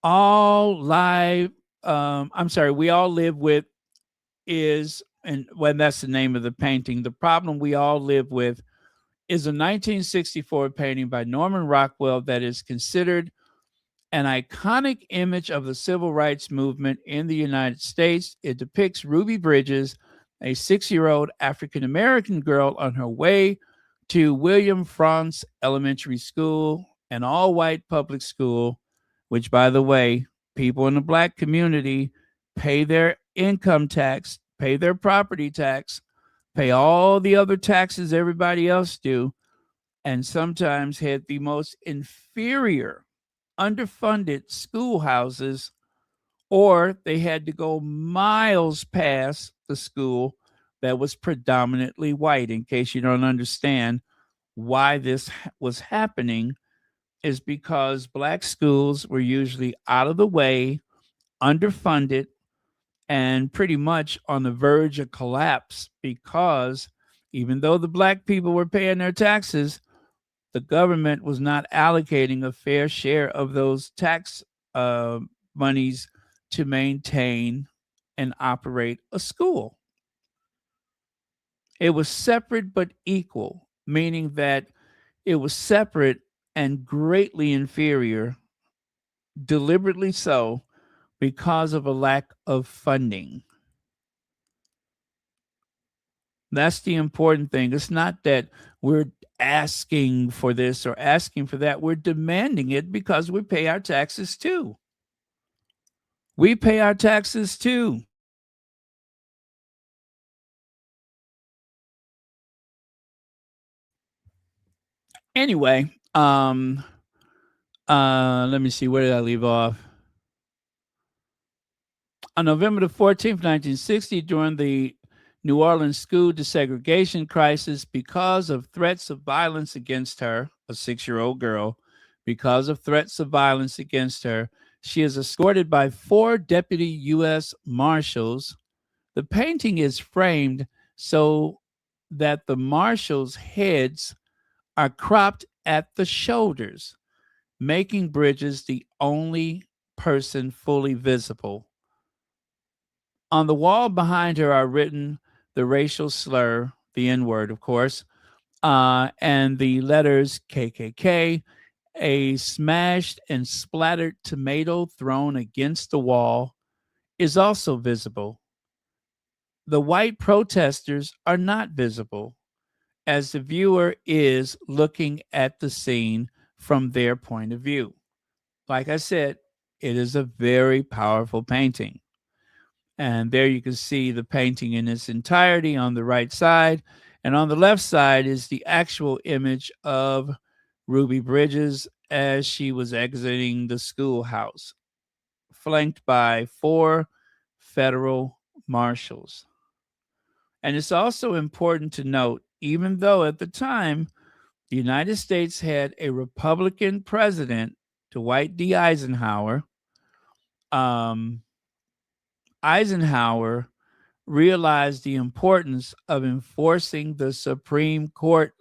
all live, we all live with is, and when that's the name of the painting, the problem we all live with is a 1964 painting by Norman Rockwell that is considered an iconic image of the civil rights movement in the United States. It depicts Ruby Bridges, a 6-year-old African American girl on her way to William Frantz Elementary School, an all-white public school, which, by the way, people in the Black community pay their income tax, pay their property tax, pay all the other taxes everybody else do, and sometimes had the most inferior, underfunded schoolhouses, or they had to go miles past the school that was predominantly white. In case you don't understand why this was happening, is because Black schools were usually out of the way, underfunded, and pretty much on the verge of collapse, because even though the Black people were paying their taxes, the government was not allocating a fair share of those tax monies to maintain and operate a school. It was separate but equal, meaning that it was separate and greatly inferior, deliberately so, because of a lack of funding. That's the important thing. It's not that we're asking for this or asking for that. We're demanding it because we pay our taxes too. We pay our taxes too. Anyway, let me see, where did I leave off? On November the 14th, 1960, during the New Orleans school desegregation crisis, because of threats of violence against her, a 6-year-old girl, because of threats of violence against her, she is escorted by 4 deputy U.S. Marshals. The painting is framed so that the marshals' heads are cropped at the shoulders, making Bridges the only person fully visible. On the wall behind her are written the racial slur, the N-word, of course, and the letters KKK. A smashed and splattered tomato thrown against the wall is also visible. The white protesters are not visible, as the viewer is looking at the scene from their point of view. Like I said, it is a very powerful painting. And there you can see the painting in its entirety on the right side. And on the left side is the actual image of Ruby Bridges as she was exiting the schoolhouse, flanked by 4 federal marshals. And it's also important to note, even though at the time the United States had a Republican president, Dwight D. Eisenhower, um, Eisenhower realized the importance of enforcing the Supreme Court,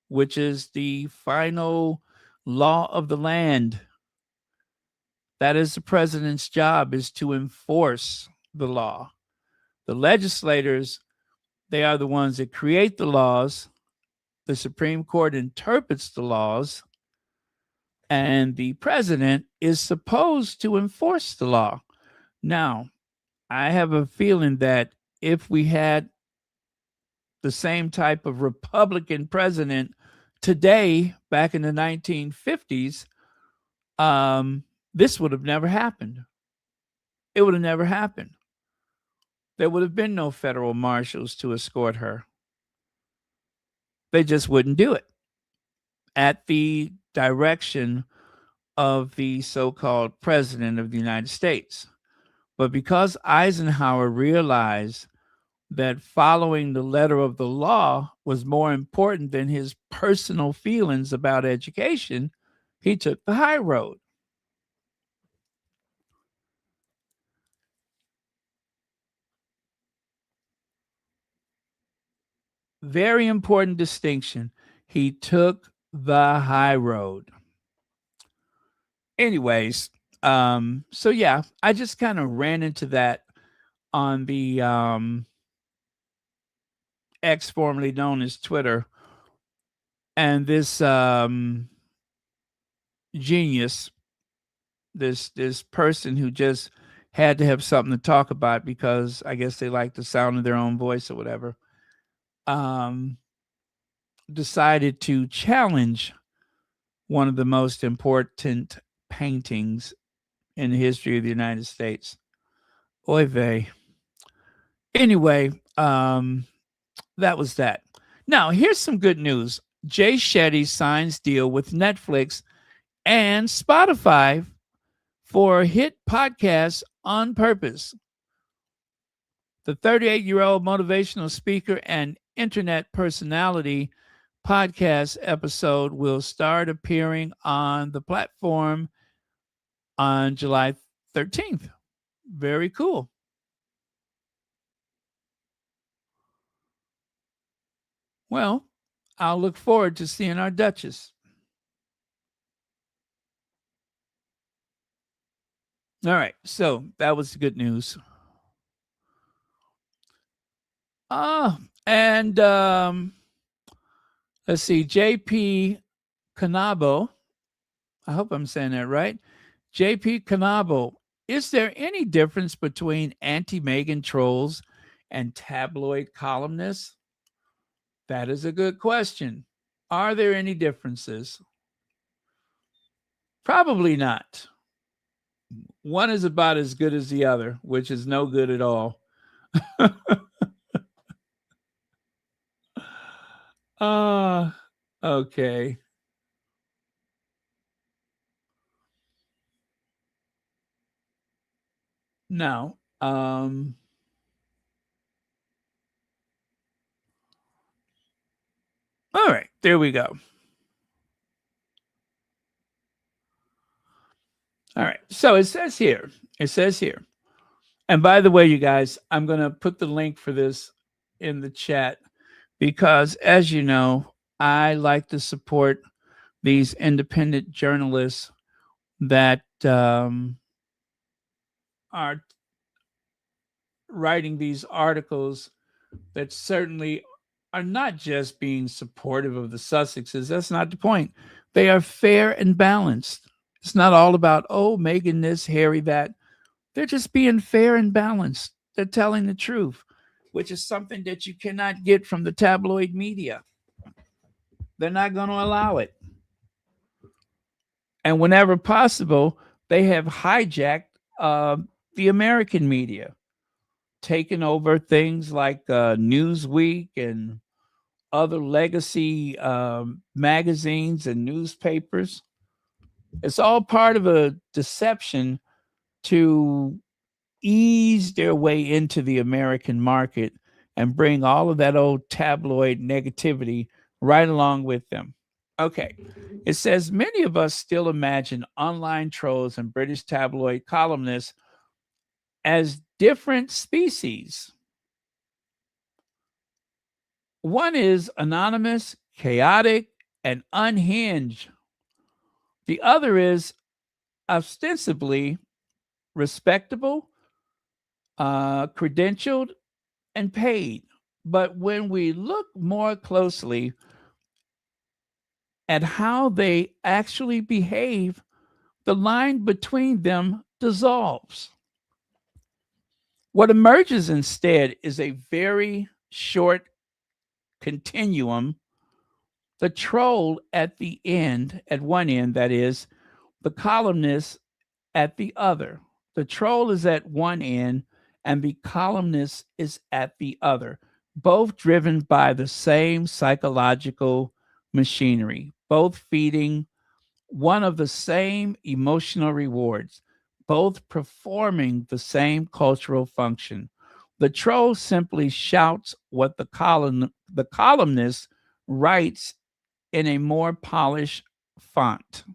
which is the final law of the land. That is the president's job, is to enforce the law. The legislators, they are the ones that create the laws. The Supreme Court interprets the laws, and the president is supposed to enforce the law. Now, I have a feeling that if we had the same type of Republican president today, back in the 1950s, this would have never happened. It would have never happened. There would have been no federal marshals to escort her. They just wouldn't do it at the direction of the so-called president of the United States. But because Eisenhower realized that following the letter of the law was more important than his personal feelings about education, he took the high road. Very important distinction. He took the high road. Anyways, so yeah, I just kind of ran into that on the X, formerly known as Twitter, and this genius, this person who just had to have something to talk about because I guess they like the sound of their own voice or whatever, decided to challenge one of the most important paintings in the history of the United States. Oy vey. Anyway, that was that. Now, here's some good news. Jay Shetty signs deal with Netflix and Spotify for hit podcast On Purpose. The 38-year-old motivational speaker and internet personality podcast episode will start appearing on the platform on July 13th. Very cool. Well, I'll look forward to seeing our Duchess. All right, so that was good news. And let's see, JP Canabo. I hope I'm saying that right. JP Canabo. Is there any difference between anti-Meghan trolls and tabloid columnists? That is a good question. Are there any differences? Probably not. One is about as good as the other, which is no good at all. Okay. Now, all right, there we go. All right, so it says here, and by the way, you guys, I'm going to put the link for this in the chat because, as you know, I like to support these independent journalists that are writing these articles that certainly are not just being supportive of the Sussexes. That's not the point. They are fair and balanced. It's not all about, oh, Meghan this, Harry that. They're just being fair and balanced. They're telling the truth, which is something that you cannot get from the tabloid media. They're not going to allow it. And whenever possible, they have hijacked the American media, taken over things like Newsweek and other legacy magazines and newspapers. It's all part of a deception to ease their way into the American market and bring all of that old tabloid negativity right along with them. Okay. It says many of us still imagine online trolls and British tabloid columnists as different species. One is anonymous, chaotic, and unhinged. The other is ostensibly respectable, credentialed, and paid. But when we look more closely at how they actually behave, the line between them dissolves. What emerges instead is a very short continuum. The troll at the end, at one end, that is, the columnist at the other. The troll is at one end and the columnist is at the other, both driven by the same psychological machinery, both feeding one of the same emotional rewards, both performing the same cultural function. The troll simply shouts what the columnist writes in a more polished font.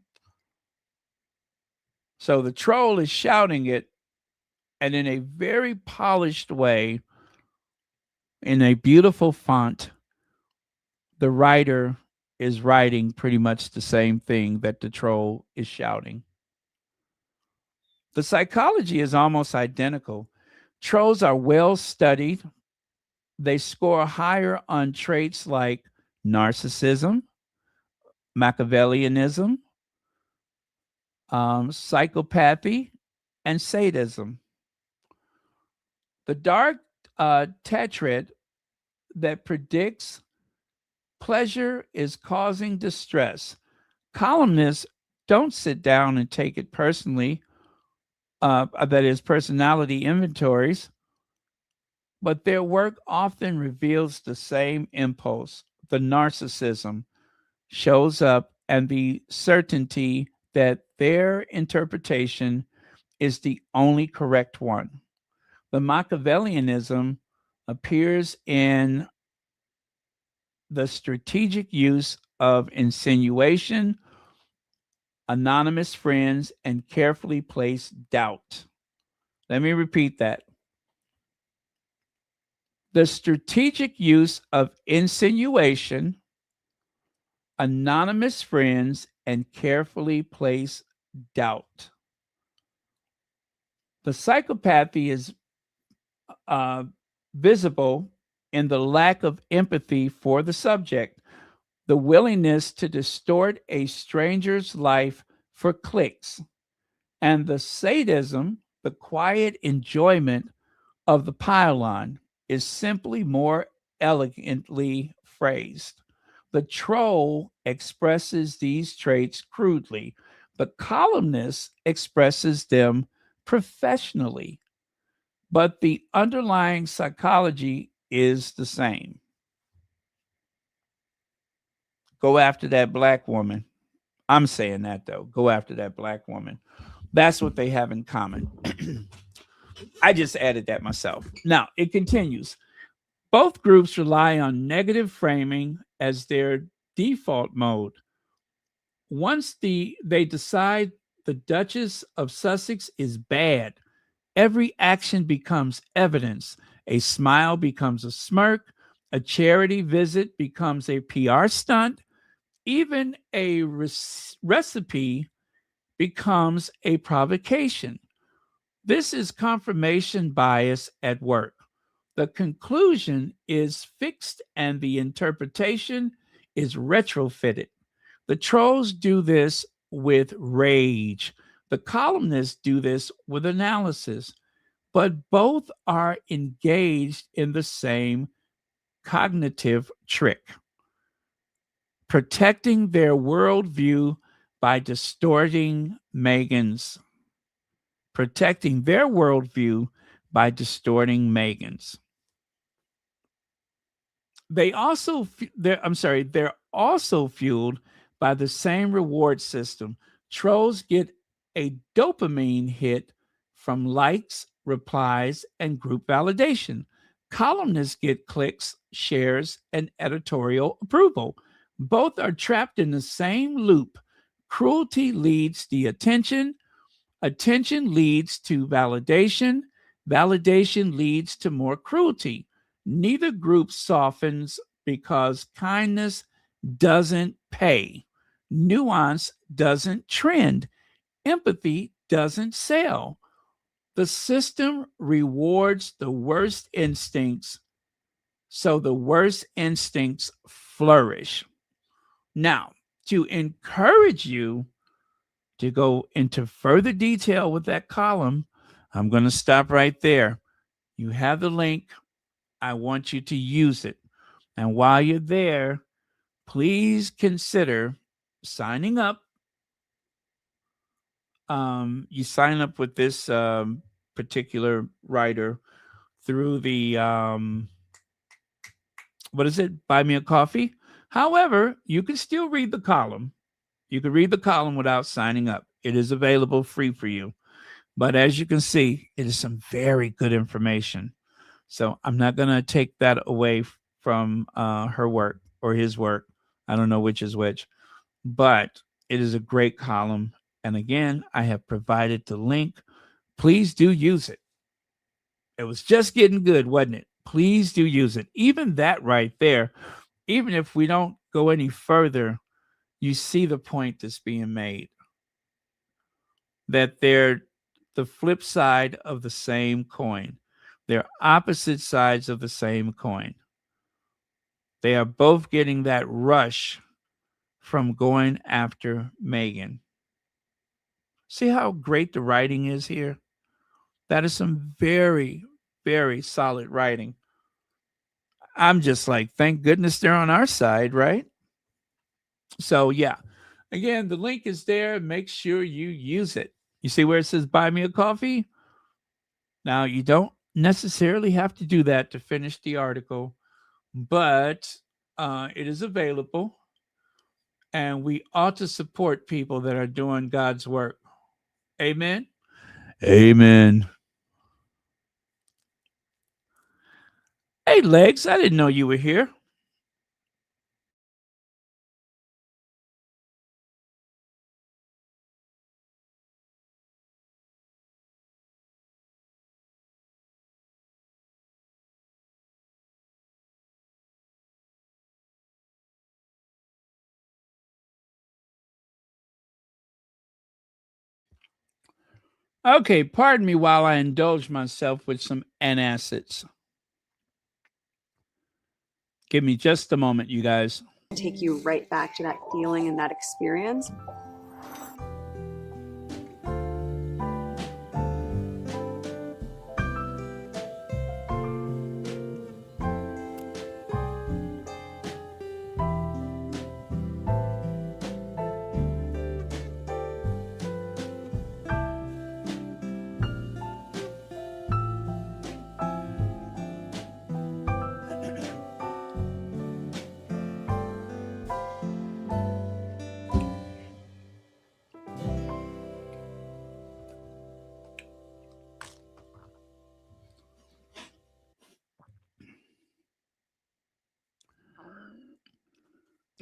So the troll is shouting it, and in a very polished way, in a beautiful font, the writer is writing pretty much the same thing that the troll is shouting. The psychology is almost identical. Trolls are well studied. They score higher on traits like narcissism, Machiavellianism, psychopathy, and sadism. The dark tetrad that predicts pleasure is causing distress. Columnists don't sit down and take it personally, that is, personality inventories, but their work often reveals the same impulse. The narcissism shows up, and the certainty that their interpretation is the only correct one. The Machiavellianism appears in the strategic use of insinuation, anonymous friends, and carefully placed doubt. Let me repeat that. The strategic use of insinuation, anonymous friends, and carefully placed doubt. The psychopathy is uh, visible in the lack of empathy for the subject, the willingness to distort a stranger's life for clicks, and the sadism, the quiet enjoyment of the pylon, is simply more elegantly phrased. The troll expresses these traits crudely. The columnist expresses them professionally, but the underlying psychology is the same. Go after that black woman. I'm saying that though. Go after that black woman. That's what they have in common. I just added that myself. Now, it continues. Both groups rely on negative framing as their default mode. Once they decide the Duchess of Sussex is bad, every action becomes evidence. A smile becomes a smirk, a charity visit becomes a PR stunt, even a recipe becomes a provocation. This is confirmation bias at work. The conclusion is fixed and the interpretation is retrofitted. The trolls do this with rage. The columnists do this with analysis, but both are engaged in the same cognitive trick, protecting their worldview by distorting Meghan's. Protecting their worldview by distorting Meghan's. They're also fueled by the same reward system. Trolls get a dopamine hit from likes replies, and group validation. Columnists get clicks, shares, and editorial approval. Both are trapped in the same loop. Cruelty leads the attention, attention leads to validation, validation leads to more cruelty. Neither group softens because kindness doesn't pay, nuance doesn't trend, empathy doesn't sell. The system rewards the worst instincts, so the worst instincts flourish. Now, to encourage you to go into further detail with that column, I'm going to stop right there. You have the link. I want you to use it. And while you're there, please consider signing up. You sign up with this particular writer through the what is it? Buy Me a Coffee. However, you can still read the column. You can read the column without signing up. It is available free for you. But as you can see, it is some very good information. So I'm not going to take that away from her work or his work. I don't know which is which, but it is a great column. And again, I have provided the link. Please do use it. It was just getting good, wasn't it? Please do use it. Even that right there, even if we don't go any further, you see the point that's being made. That they're the flip side of the same coin. They're opposite sides of the same coin. They are both getting that rush from going after Meghan. See how great the writing is here? That is some very, very solid writing. I'm just like, thank goodness they're on our side, right? So, yeah. Again, the link is there. Make sure you use it. You see where it says buy me a coffee? Now, you don't necessarily have to do that to finish the article, but it is available. And we ought to support people that are doing God's work. Amen. Amen. Hey, Legs, I didn't know you were here. Okay, pardon me while I indulge myself with some antacids. Give me just a moment, you guys. Take you right back to that feeling and that experience.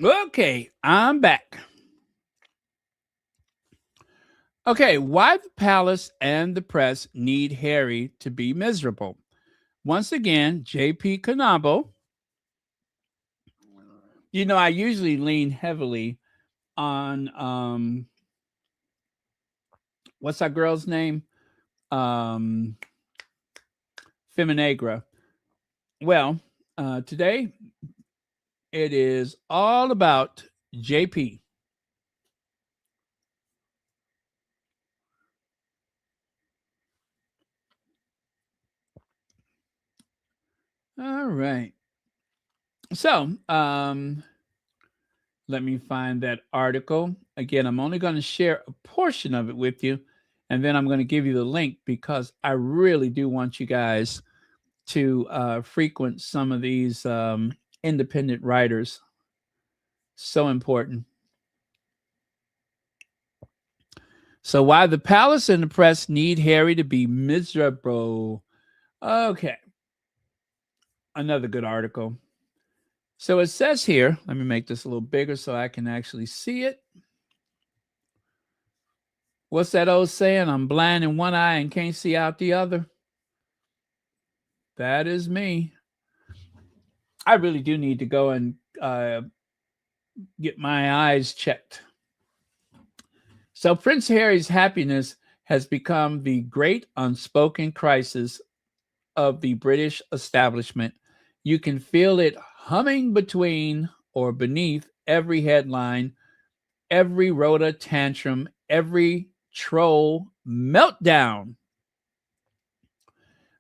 Okay, I'm back. Okay, why the palace and the press need Harry to be miserable. Once again, J.P. Canabo. You know, I usually lean heavily on what's that girl's name? Feminagra. Well, today it is all about JP. All right. So, let me find that article. Again, I'm only going to share a portion of it with you, and then I'm going to give you the link because I really do want you guys to frequent some of these independent writers. So important. So why the palace and the press need Harry to be miserable. Okay. Another good article. So it says here, let me make this a little bigger so I can actually see it. What's that old saying? I'm blind in one eye and can't see out the other. That is me. I really do need to go and get my eyes checked. So Prince Harry's happiness has become the great unspoken crisis of the British establishment. You can feel it humming between or beneath every headline, every rota tantrum, every troll meltdown.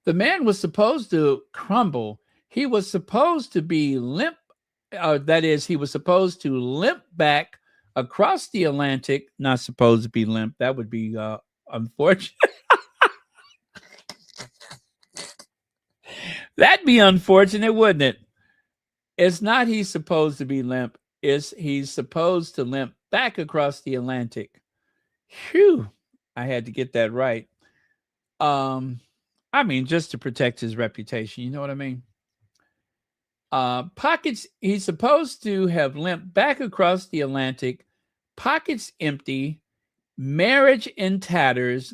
The man was supposed to crumble. He was supposed to be limp. That is, he was supposed to limp back across the Atlantic. Not supposed to be limp. That would be unfortunate. That'd be unfortunate, wouldn't it? It's not he's supposed to be limp. It's he's supposed to limp back across the Atlantic. Phew. I had to get that right. I mean, just to protect his reputation. You know what I mean? Pockets, he's supposed to have limped back across the Atlantic, pockets empty, marriage in tatters,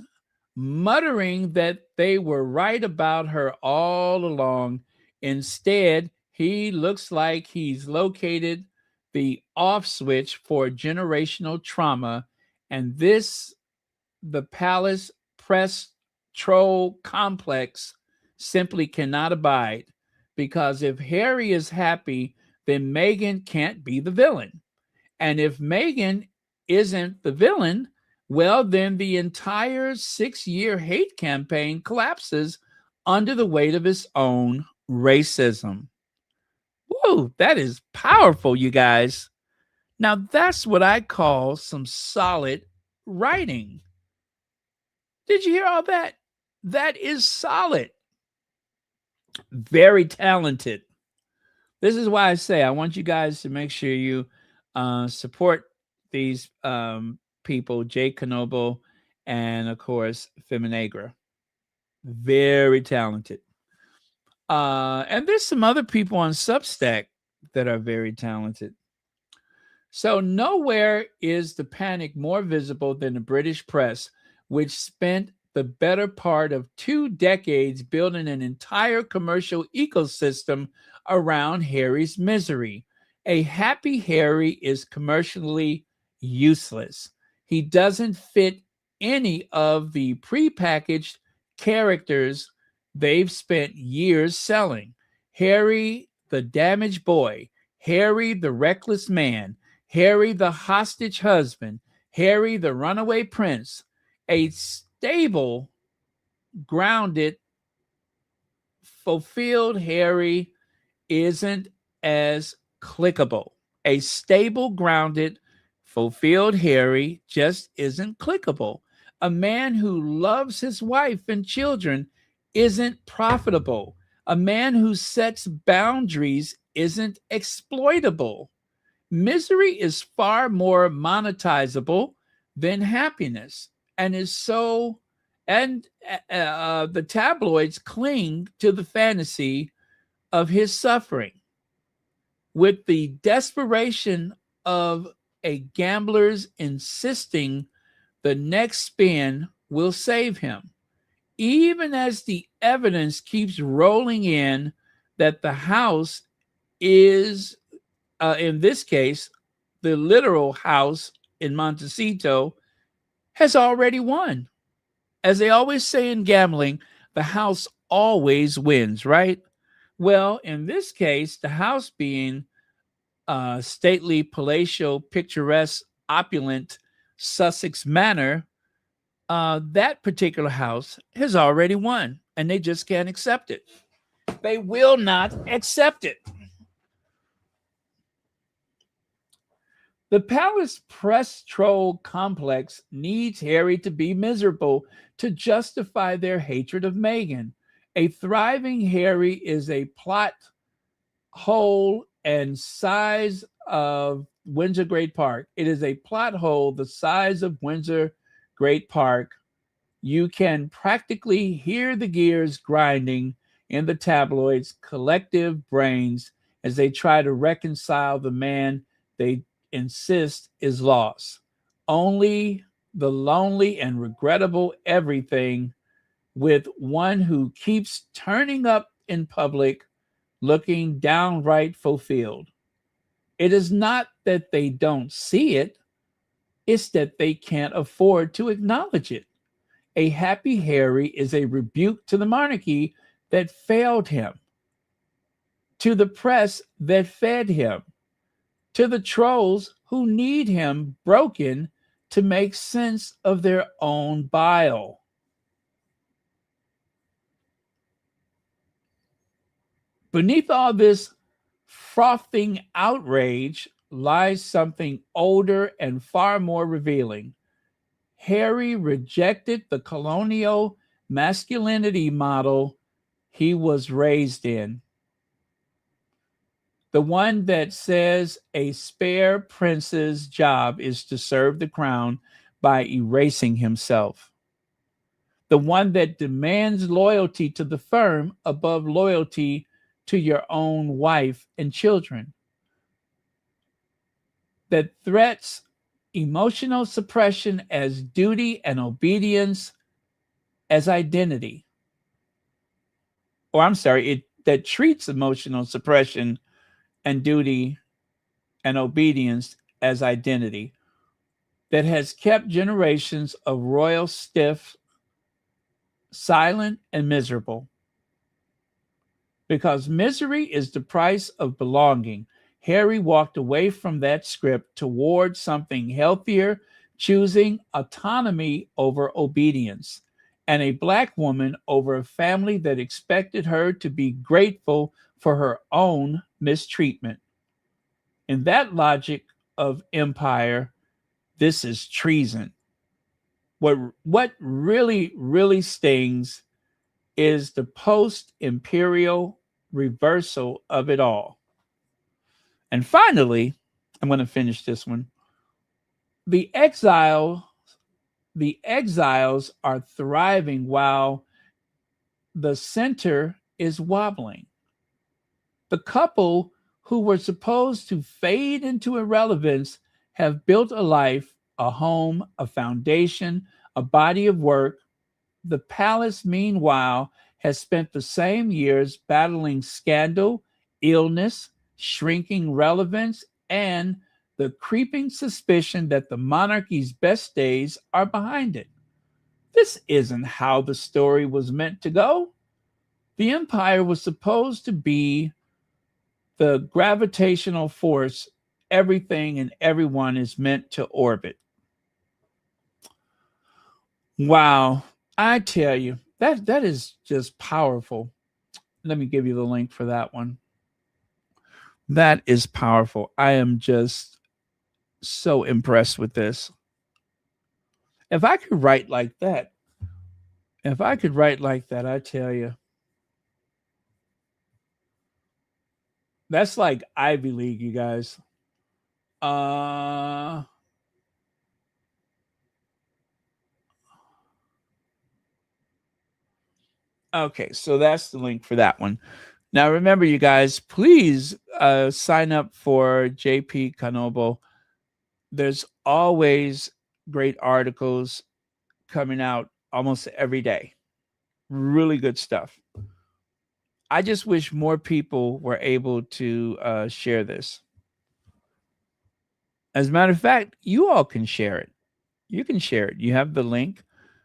muttering that they were right about her all along. Instead, he looks like he's located the off switch for generational trauma, and this, the palace press troll complex, simply cannot abide. Because if Harry is happy, then Meghan can't be the villain. And if Meghan isn't the villain, well, then the entire 6-year hate campaign collapses under the weight of its own racism. Whoa, that is powerful, you guys. Now, that's what I call some solid writing. Did you hear all that? That is solid. Very talented. This is why I say I want you guys to make sure you support these people, Jay Knoble and, of course, Feminagra. Very talented. And there's some other people on Substack that are very talented. So nowhere is the panic more visible than the British press, which spent the better part of 2 decades building an entire commercial ecosystem around Harry's misery. A happy Harry is commercially useless. He doesn't fit any of the prepackaged characters they've spent years selling. Harry, the damaged boy, Harry, the reckless man, Harry, the hostage husband, Harry, the runaway prince. A stable, grounded, fulfilled Harry isn't as clickable. A stable, grounded, fulfilled Harry just isn't clickable. A man who loves his wife and children isn't profitable. A man who sets boundaries isn't exploitable. Misery is far more monetizable than happiness, and is so. And the tabloids cling to the fantasy of his suffering with the desperation of a gambler's insisting the next spin will save him, even as the evidence keeps rolling in that the house is, in this case, the literal house in Montecito, has already won. As they always say in gambling, the house always wins, right? Well, in this case, the house being stately, palatial, picturesque, opulent Sussex Manor, that particular house has already won, and they just can't accept it. They will not accept it. The palace press troll complex needs Harry to be miserable to justify their hatred of Meghan. A thriving Harry is a plot hole and size of Windsor Great Park. It is a plot hole the size of Windsor great park, you can practically hear the gears grinding in the tabloids' collective brains as they try to reconcile the man they insist is lost. Only the lonely and regrettable everything with one who keeps turning up in public looking downright fulfilled. It is not that they don't see it, it's that they can't afford to acknowledge it. A happy Harry is a rebuke to the monarchy that failed him, to the press that fed him, to the trolls who need him broken to make sense of their own bile. Beneath all this frothing outrage lies something older and far more revealing. Harry rejected the colonial masculinity model he was raised in, the one that says a spare prince's job is to serve the crown by erasing himself, the one that demands loyalty to the firm above loyalty to your own wife and children, that threats emotional suppression as duty and obedience as identity. Or I'm sorry, it that treats emotional suppression and duty and obedience as identity, that has kept generations of royal stiff, silent, and miserable. Because misery is the price of belonging, Harry walked away from that script toward something healthier, choosing autonomy over obedience, and a Black woman over a family that expected her to be grateful for her own mistreatment. In that logic of empire, this is treason. What really stings is the post-imperial reversal of it all. And finally, I'm going to finish this one. The exile, the exiles are thriving while the center is wobbling. The couple who were supposed to fade into irrelevance have built a life, a home, a foundation, a body of work. The palace, meanwhile, has spent the same years battling scandal, illness, shrinking relevance, and the creeping suspicion that the monarchy's best days are behind it. This isn't how the story was meant to go. The empire was supposed to be the gravitational force everything and everyone is meant to orbit. Wow, I tell you, that is just powerful. Let me give you the link for that one. That is powerful. I am just so impressed with this. If I could write like that, if I could write like that, I tell you, that's like Ivy League, you guys. Uh okay, so that's the link for that one. Now remember, you guys, please sign up for JP Kanobo. There's always great articles coming out almost every day. Really good stuff. I just wish more people were able to share this. As a matter of fact, you all can share it. You can share it. You have the link.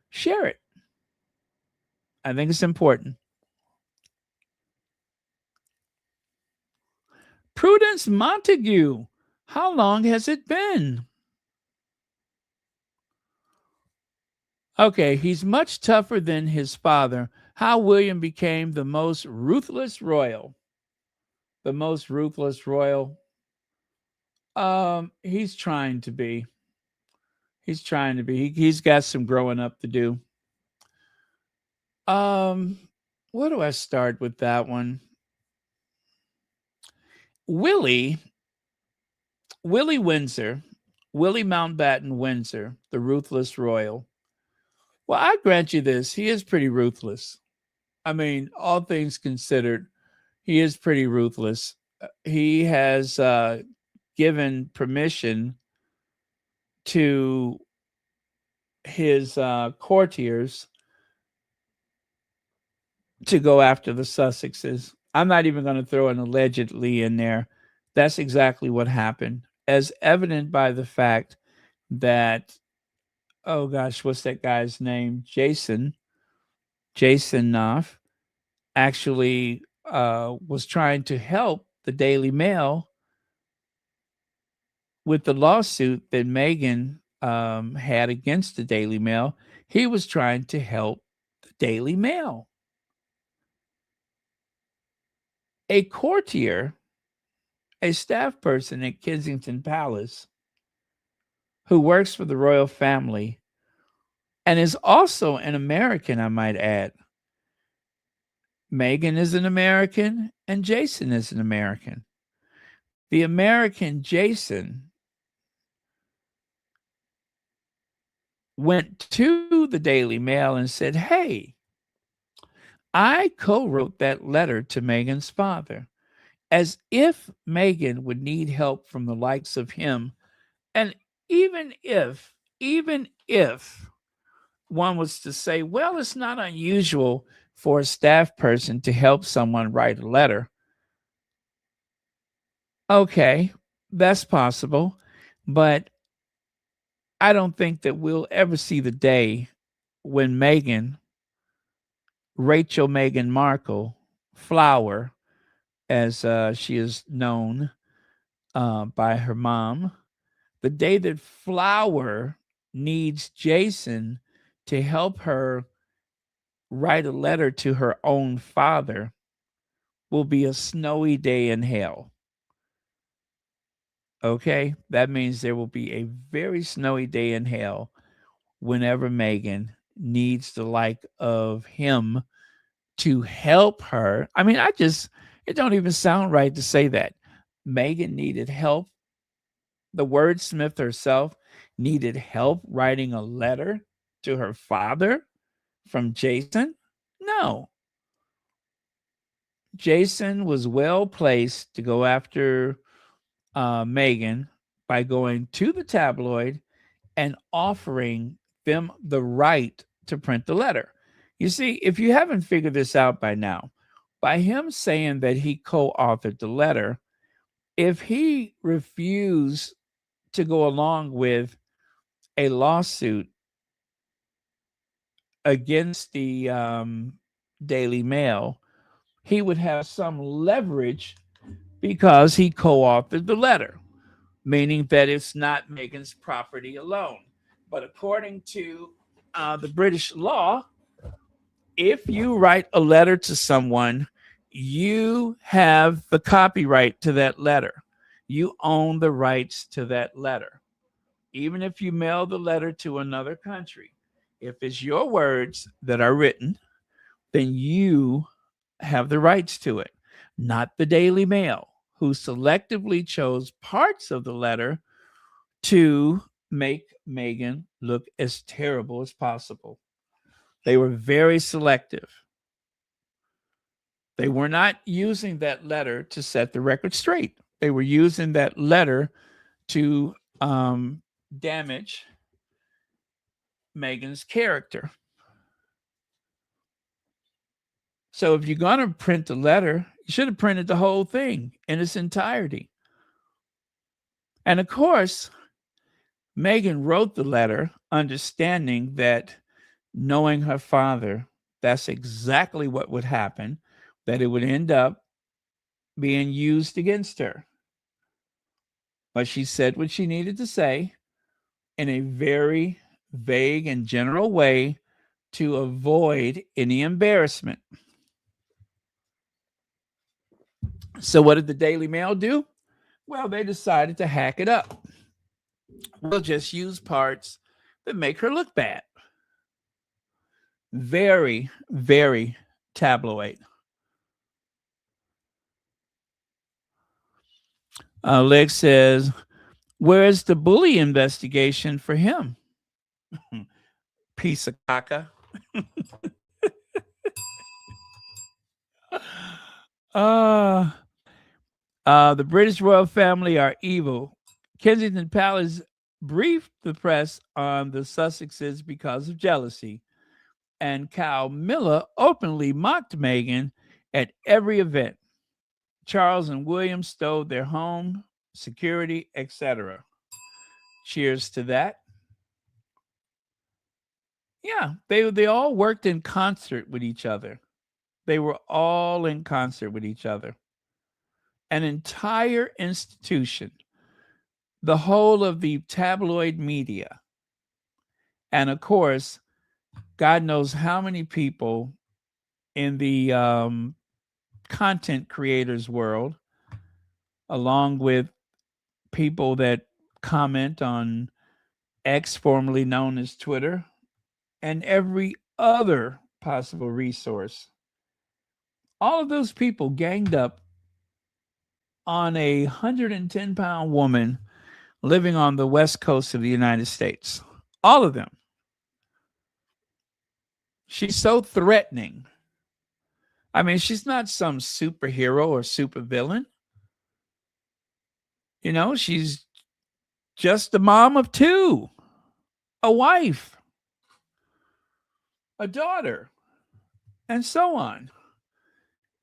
Share it. I think it's important. Prudence Montague. How long has it been? Okay, he's much tougher than his father. How William became the most ruthless royal. The most ruthless royal. He's trying to be. He's trying to be. He's got some growing up to do. Um, where do I start with that one? Willie, Willie Windsor, Willie Mountbatten Windsor, the ruthless royal. Well, I grant you this. He is pretty ruthless. I mean, all things considered, he is pretty ruthless. He has given permission to his courtiers to go after the Sussexes. I'm not even going to throw an allegedly in there. That's exactly what happened, as evident by the fact that, oh gosh, what's that guy's name? Jason Knopf actually was trying to help the Daily Mail with the lawsuit that Meghan had against the Daily Mail. He was trying to help the Daily Mail. A courtier, a staff person at Kensington Palace, who works for the royal family and is also an American, I might add. Meghan is an American and Jason is an American. The American Jason went to the Daily Mail and said, "Hey, I co wrote that letter to Meghan's father," as if Meghan would need help from the likes of him. And even if one was to say, well, it's not unusual for a staff person to help someone write a letter. Okay, that's possible. But I don't think that we'll ever see the day when Rachel Meghan Markle, Flower, as she is known by her mom, the day that Flower needs Jason to help her write a letter to her own father will be a snowy day in hell. Okay? That means there will be a very snowy day in hell whenever Meghan needs the like of him to help her. I mean, it don't even sound right to say that. Meghan needed help. The wordsmith herself needed help writing a letter to her father from Jason. No. Jason was well placed to go after Meghan by going to the tabloid and offering them the right to print the letter. You see, if you haven't figured this out by now, by him saying that he co authored the letter, if he refused to go along with a lawsuit against the Daily Mail, he would have some leverage because he co authored the letter, meaning that it's not Meghan's property alone. But according to the British law, if you write a letter to someone, you have the copyright to that letter. You own the rights to that letter. Even if you mail the letter to another country, if it's your words that are written, then you have the rights to it, not the Daily Mail, who selectively chose parts of the letter to make Meghan look as terrible as possible. They were very selective. They were not using that letter to set the record straight. They were using that letter to damage Meghan's character. So if you're going to print the letter, you should have printed the whole thing in its entirety. And of course, Meghan wrote the letter understanding that, knowing her father, that's exactly what would happen, that it would end up being used against her. But she said what she needed to say in a very vague and general way to avoid any embarrassment. So what did the Daily Mail do? Well, they decided to hack it up. We'll just use parts that make her look bad. Very, very tabloid. Lex says, where's the bully investigation for him? Piece of caca. uh, the British royal family are evil. Kensington Palace briefed the press on the Sussexes because of jealousy, and Cal Miller openly mocked Meghan at every event. Charles and William stole their home, security, etc. Cheers to that. Yeah, they all worked in concert with each other. They were all in concert with each other. An entire institution, the whole of the tabloid media, and of course, God knows how many people in the content creators world, along with people that comment on X, formerly known as Twitter, and every other possible resource. All of those people ganged up on a 110-pound woman living on the west coast of the United States. All of them. She's so threatening. I mean, she's not some superhero or supervillain. You know, she's just a mom of two, a wife, a daughter, and so on.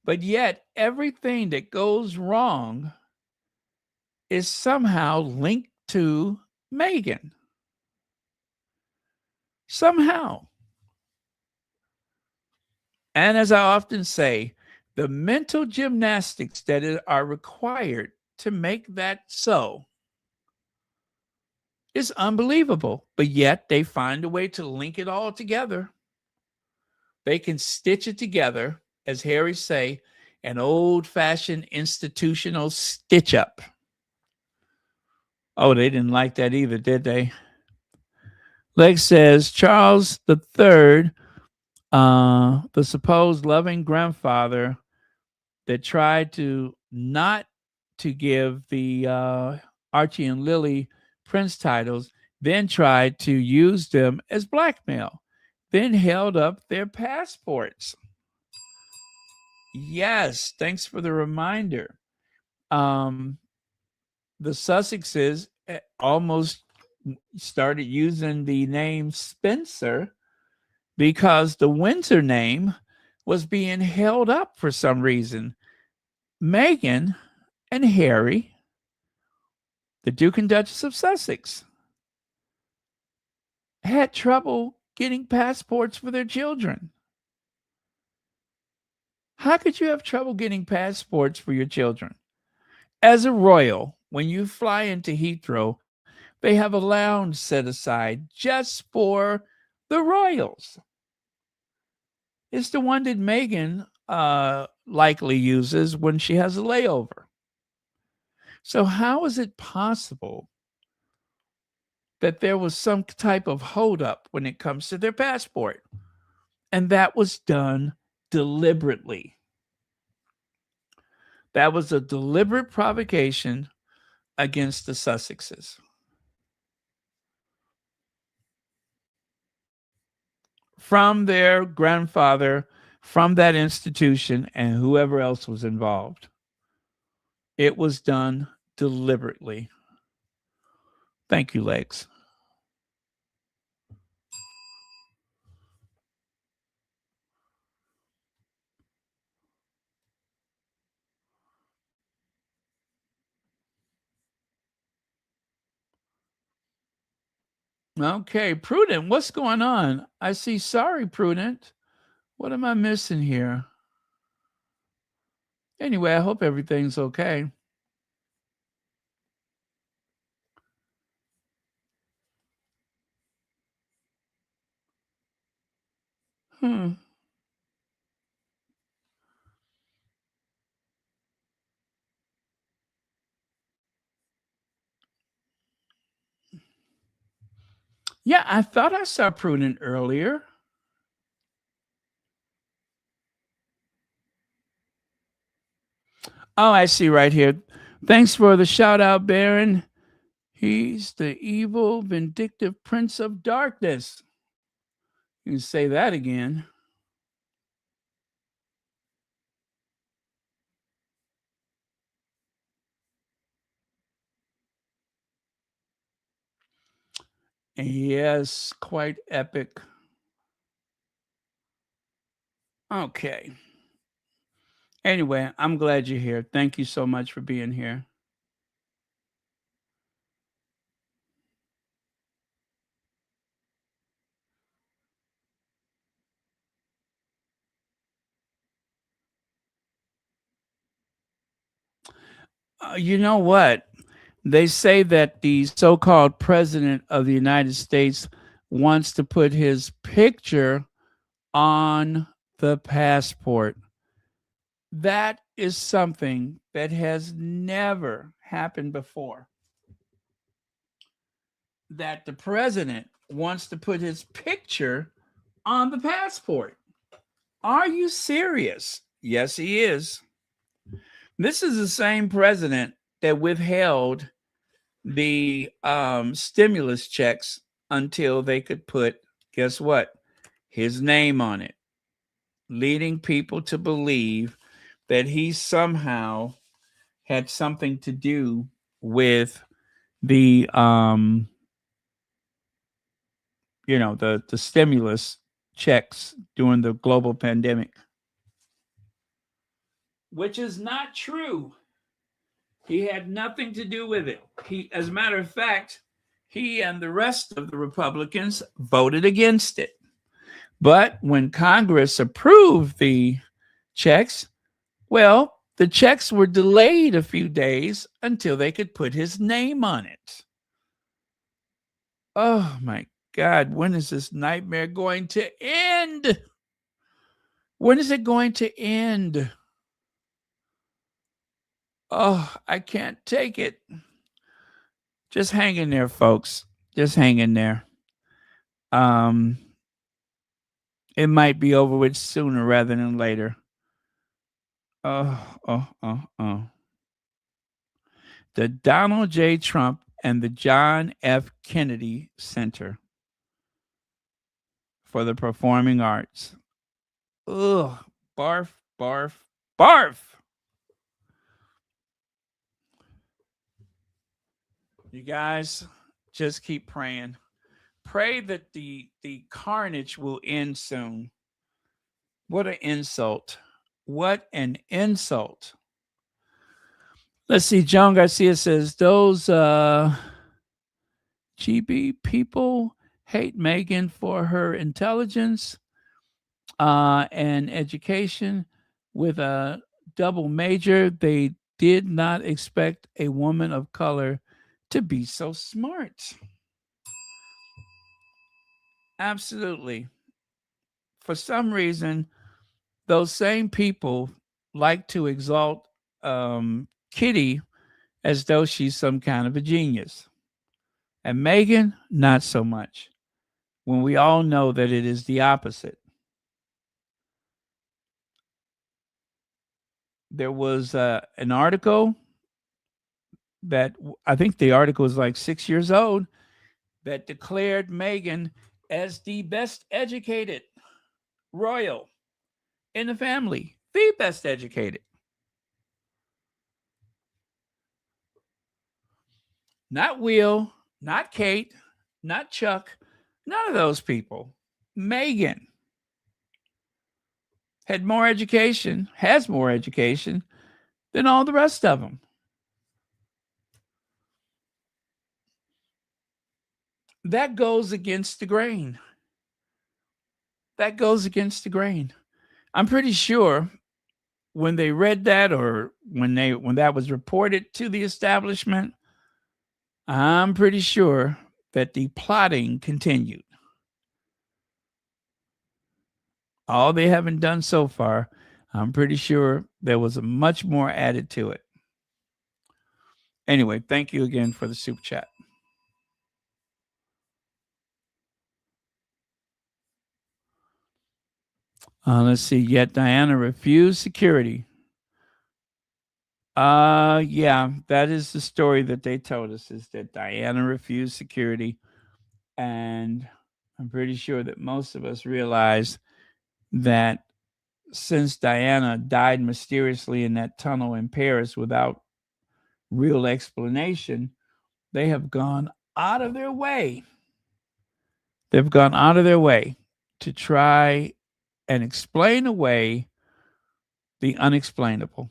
But yet, everything that goes wrong is somehow linked to Meghan. Somehow. And as I often say, the mental gymnastics that are required to make that so is unbelievable. But yet they find a way to link it all together. They can stitch it together, as Harry say, an old-fashioned institutional stitch up. Oh, they didn't like that either, did they? Lex says Charles III, the supposed loving grandfather that tried to not to give the Archie and Lily prince titles, then tried to use them as blackmail, then held up their passports. Yes, thanks for the reminder. The Sussexes almost started using the name Spencer because the Windsor name was being held up for some reason. Meghan and Harry, the Duke and Duchess of Sussex, had trouble getting passports for their children. How could you have trouble getting passports for your children? As a royal, when you fly into Heathrow, they have a lounge set aside just for the royals. It's the one that Meghan likely uses when she has a layover. So how is it possible that there was some type of holdup when it comes to their passport? And that was done deliberately. That was a deliberate provocation against the Sussexes. From their grandfather, from that institution, and whoever else was involved. It was done deliberately. Thank you, Legs. Okay, Prudent, what's going on? I see. Sorry, Prudent. What am I missing here? Anyway, I hope everything's okay. Yeah, I thought I saw Prudent earlier. Oh, I see right here. Thanks for the shout out, Baron. He's the evil, vindictive prince of darkness. You can say that again. Yes, quite epic. Okay. Anyway, I'm glad you're here. Thank you so much for being here. You know what? They say that the so called president of the United States wants to put his picture on the passport. That is something that has never happened before. That the president wants to put his picture on the passport. Are you serious? Yes, he is. This is the same president that withheld the stimulus checks until they could put, guess what, his name on it, leading people to believe that he somehow had something to do with the the stimulus checks during the global pandemic, which is not true. He had nothing to do with it. As a matter of fact, he and the rest of the Republicans voted against it. But when Congress approved the checks, well, the checks were delayed a few days until they could put his name on it. Oh my God, when is this nightmare going to end? When is it going to end? Oh, I can't take it. Just hang in there, folks. Just hang in there. Um, it might be over with sooner rather than later. Oh. The Donald J. Trump and the John F. Kennedy Center for the Performing Arts. Ugh, barf, barf, barf. You guys just keep praying. Pray that the carnage will end soon. What an insult. What an insult. Let's see. John Garcia says those GB people hate Meghan for her intelligence and education with a double major. They did not expect a woman of color to be so smart. Absolutely. For some reason, those same people like to exalt Kitty as though she's some kind of a genius. And Meghan, not so much, when we all know that it is the opposite. There was an article that I think the article is like 6 years old that declared Meghan as the best educated royal in the family, the best educated. Not Will, not Kate, not Chuck, none of those people. Meghan had more education, has more education than all the rest of them. That goes against the grain. That goes against the grain. I'm pretty sure when they read that or when that was reported to the establishment, I'm pretty sure that the plotting continued. All they haven't done so far, I'm pretty sure there was a much more added to it. Anyway, thank you again for the super chat. Let's see. Yet Diana refused security. Yeah, that is the story that they told us, is that Diana refused security. And I'm pretty sure that most of us realize that since Diana died mysteriously in that tunnel in Paris without real explanation, they have gone out of their way. They've gone out of their way to try and explain away the unexplainable.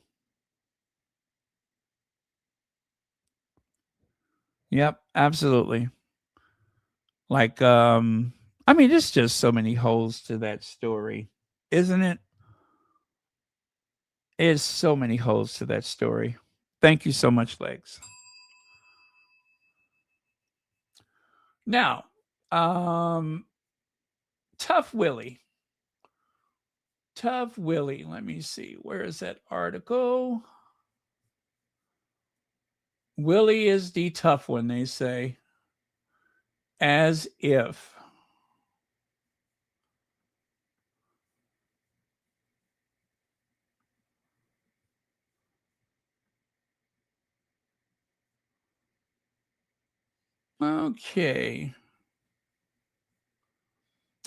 Yep, absolutely. Like, I mean, there's just so many holes to that story, isn't it? There's so many holes to that story. Thank you so much, Legs. Now, um, Tough Willie. Tough Willie. Let me see. Where is that article? Willie is the tough one, they say. As if. Okay.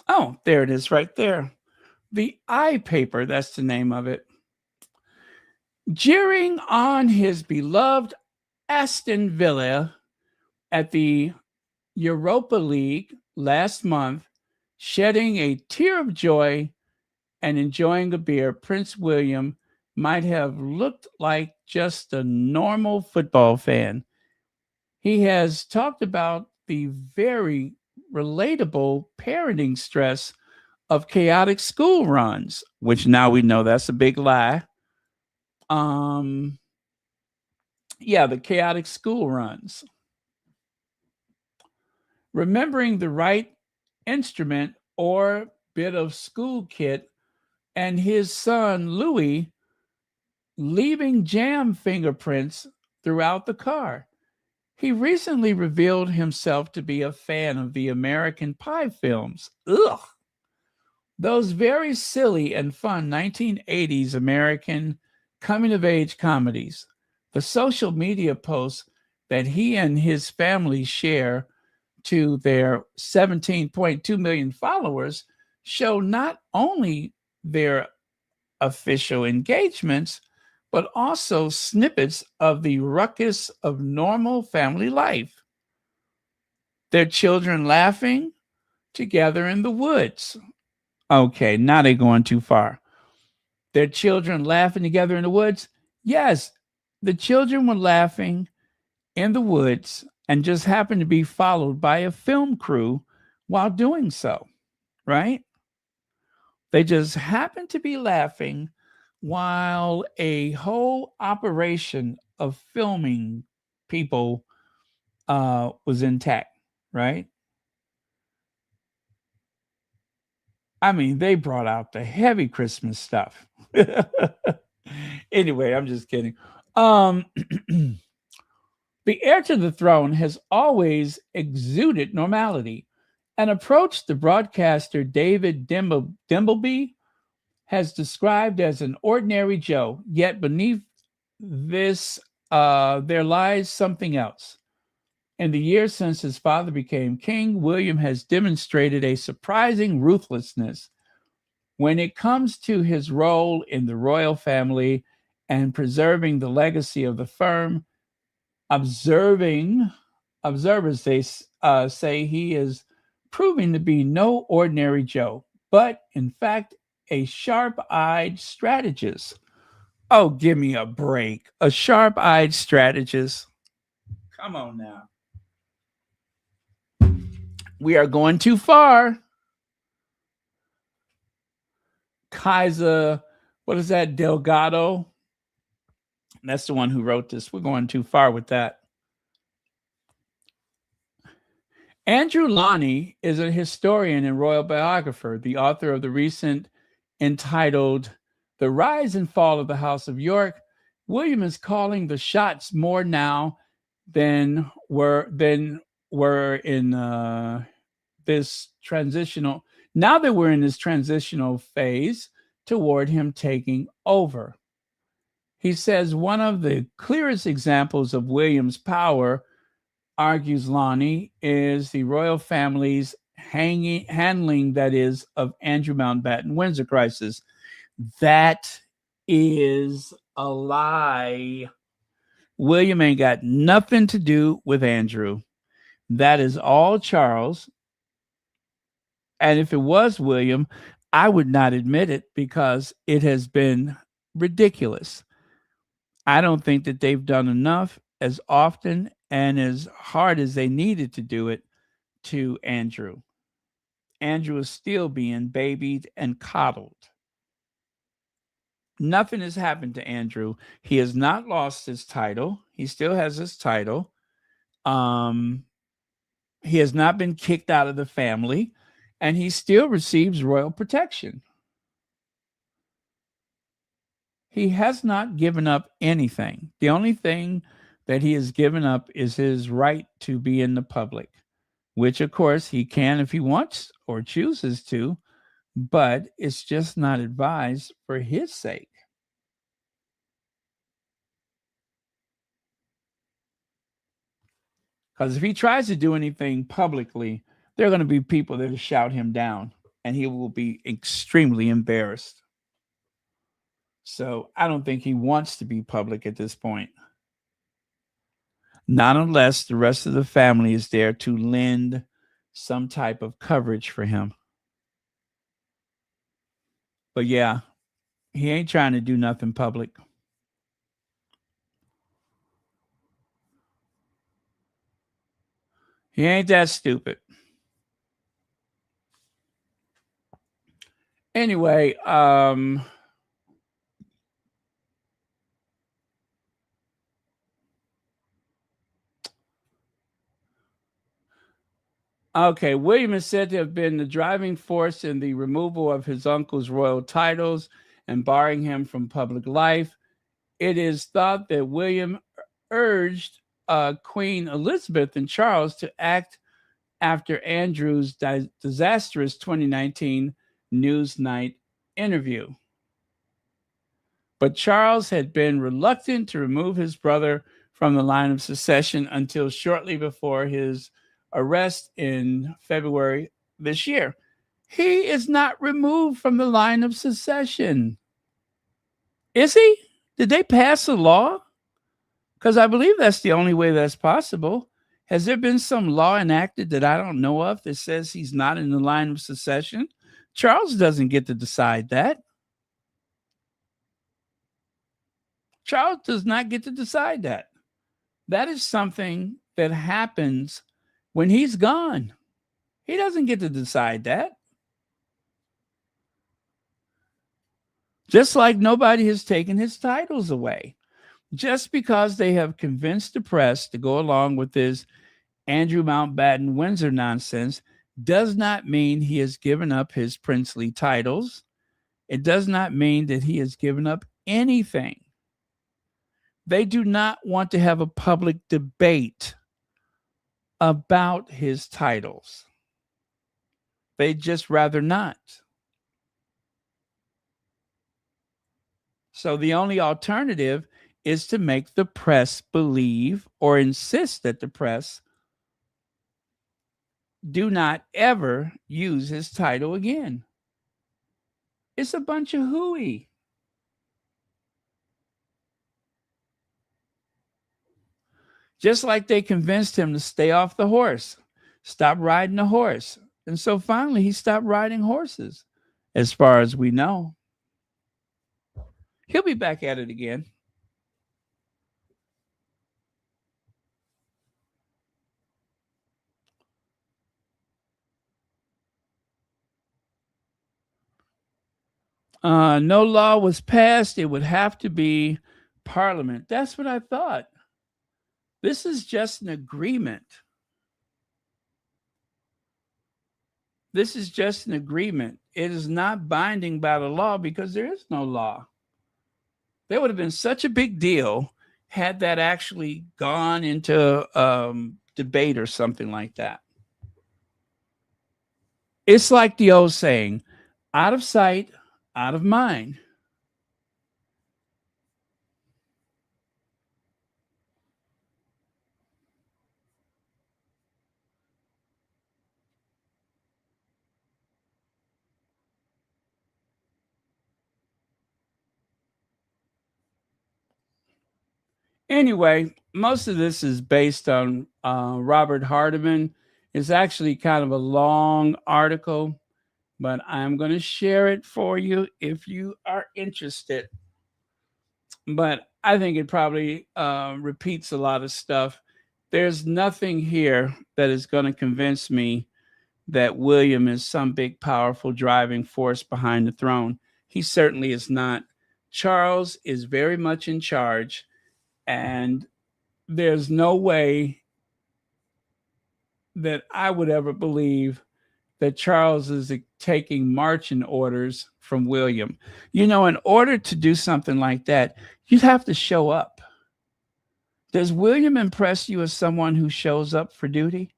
Oh, there it is right there. The Eye Paper, that's the name of it. Jeering on his beloved Aston Villa at the Europa League last month, shedding a tear of joy and enjoying a beer, Prince William might have looked like just a normal football fan. He has talked about the very relatable parenting stress of chaotic school runs, which now we know that's a big lie. Yeah, the chaotic school runs. Remembering the right instrument or bit of school kit, and his son Louis leaving jam fingerprints throughout the car. He recently revealed himself to be a fan of the American Pie films. Ugh. Those very silly and fun 1980s American coming of age comedies. The social media posts that he and his family share to their 17.2 million followers show not only their official engagements, but also snippets of the ruckus of normal family life. Their children laughing together in the woods. Okay, now they're going too far. Their children laughing together in the woods. Yes, the children were laughing in the woods and just happened to be followed by a film crew while doing so, right? They just happened to be laughing while a whole operation of filming people was intact, right? I mean, they brought out the heavy Christmas stuff. Anyway, I'm just kidding. The heir to the throne has always exuded normality and approached the broadcaster David Dimbleby has described as an ordinary Joe, yet beneath this, there lies something else. In the years since his father became king, William has demonstrated a surprising ruthlessness when it comes to his role in the royal family and preserving the legacy of the firm. Observers they say he is proving to be no ordinary Joe, but in fact a sharp-eyed strategist. Oh, give me a break. A sharp-eyed strategist. Come on now. We are going too far. Kaiser, what is that? Delgado. That's the one who wrote this. We're going too far with that. Andrew Lonnie is a historian and royal biographer, the author of the recent entitled The Rise and Fall of the House of York. William is calling the shots more now than were in this transitional. Now that we're in this transitional phase toward him taking over. He says one of the clearest examples of William's power, argues Lonnie, is the royal family's handling, that is, of Andrew Mountbatten-Windsor crisis. That is a lie. William ain't got nothing to do with Andrew. That is all Charles. And if it was William, I would not admit it because it has been ridiculous. I don't think that they've done enough as often and as hard as they needed to do it to Andrew. Andrew is still being babied and coddled. Nothing has happened to Andrew. He has not lost his title. He still has his title. Um, he has not been kicked out of the family, and he still receives royal protection. He has not given up anything. The only thing that he has given up is his right to be in the public, which, of course, he can if he wants or chooses to, but it's just not advised for his sake. Because if he tries to do anything publicly, there are going to be people that will shout him down, and he will be extremely embarrassed. So I don't think he wants to be public at this point. Not unless the rest of the family is there to lend some type of coverage for him. But yeah, he ain't trying to do nothing public. He ain't that stupid. Anyway, okay, William is said to have been the driving force in the removal of his uncle's royal titles and barring him from public life. It is thought that William urged Queen Elizabeth and Charles to act after Andrew's disastrous 2019 Newsnight interview. But Charles had been reluctant to remove his brother from the line of succession until shortly before his arrest in February this year. He is not removed from the line of succession. Is he? Did they pass a law? Because I believe that's the only way that's possible. Has there been some law enacted that I don't know of that says he's not in the line of succession? Charles doesn't get to decide that. Charles does not get to decide that. That is something that happens when he's gone. He doesn't get to decide that. Just like nobody has taken his titles away. Just because they have convinced the press to go along with this Andrew Mountbatten-Windsor nonsense does not mean he has given up his princely titles. It does not mean that he has given up anything. They do not want to have a public debate about his titles. They'd just rather not. So the only alternative is to make the press believe or insist that the press do not ever use his title again. It's a bunch of hooey. Just like they convinced him to stay off the horse, stop riding the horse. And so finally he stopped riding horses, as far as we know. He'll be back at it again. No law was passed. It would have to be Parliament. That's what I thought. This is just an agreement. This is just an agreement. It is not binding by the law because there is no law. That would have been such a big deal had that actually gone into debate or something like that. It's like the old saying, out of sight, out of mind. Anyway, most of this is based on Robert Hardiman. It's actually kind of a long article, but I'm going to share it for you if you are interested. But I think it probably repeats a lot of stuff. There's nothing here that is going to convince me that William is some big, powerful driving force behind the throne. He certainly is not. Charles is very much in charge, and there's no way that I would ever believe that Charles is taking marching orders from William. You know, in order to do something like that, you'd have to show up. Does William impress you as someone who shows up for duty?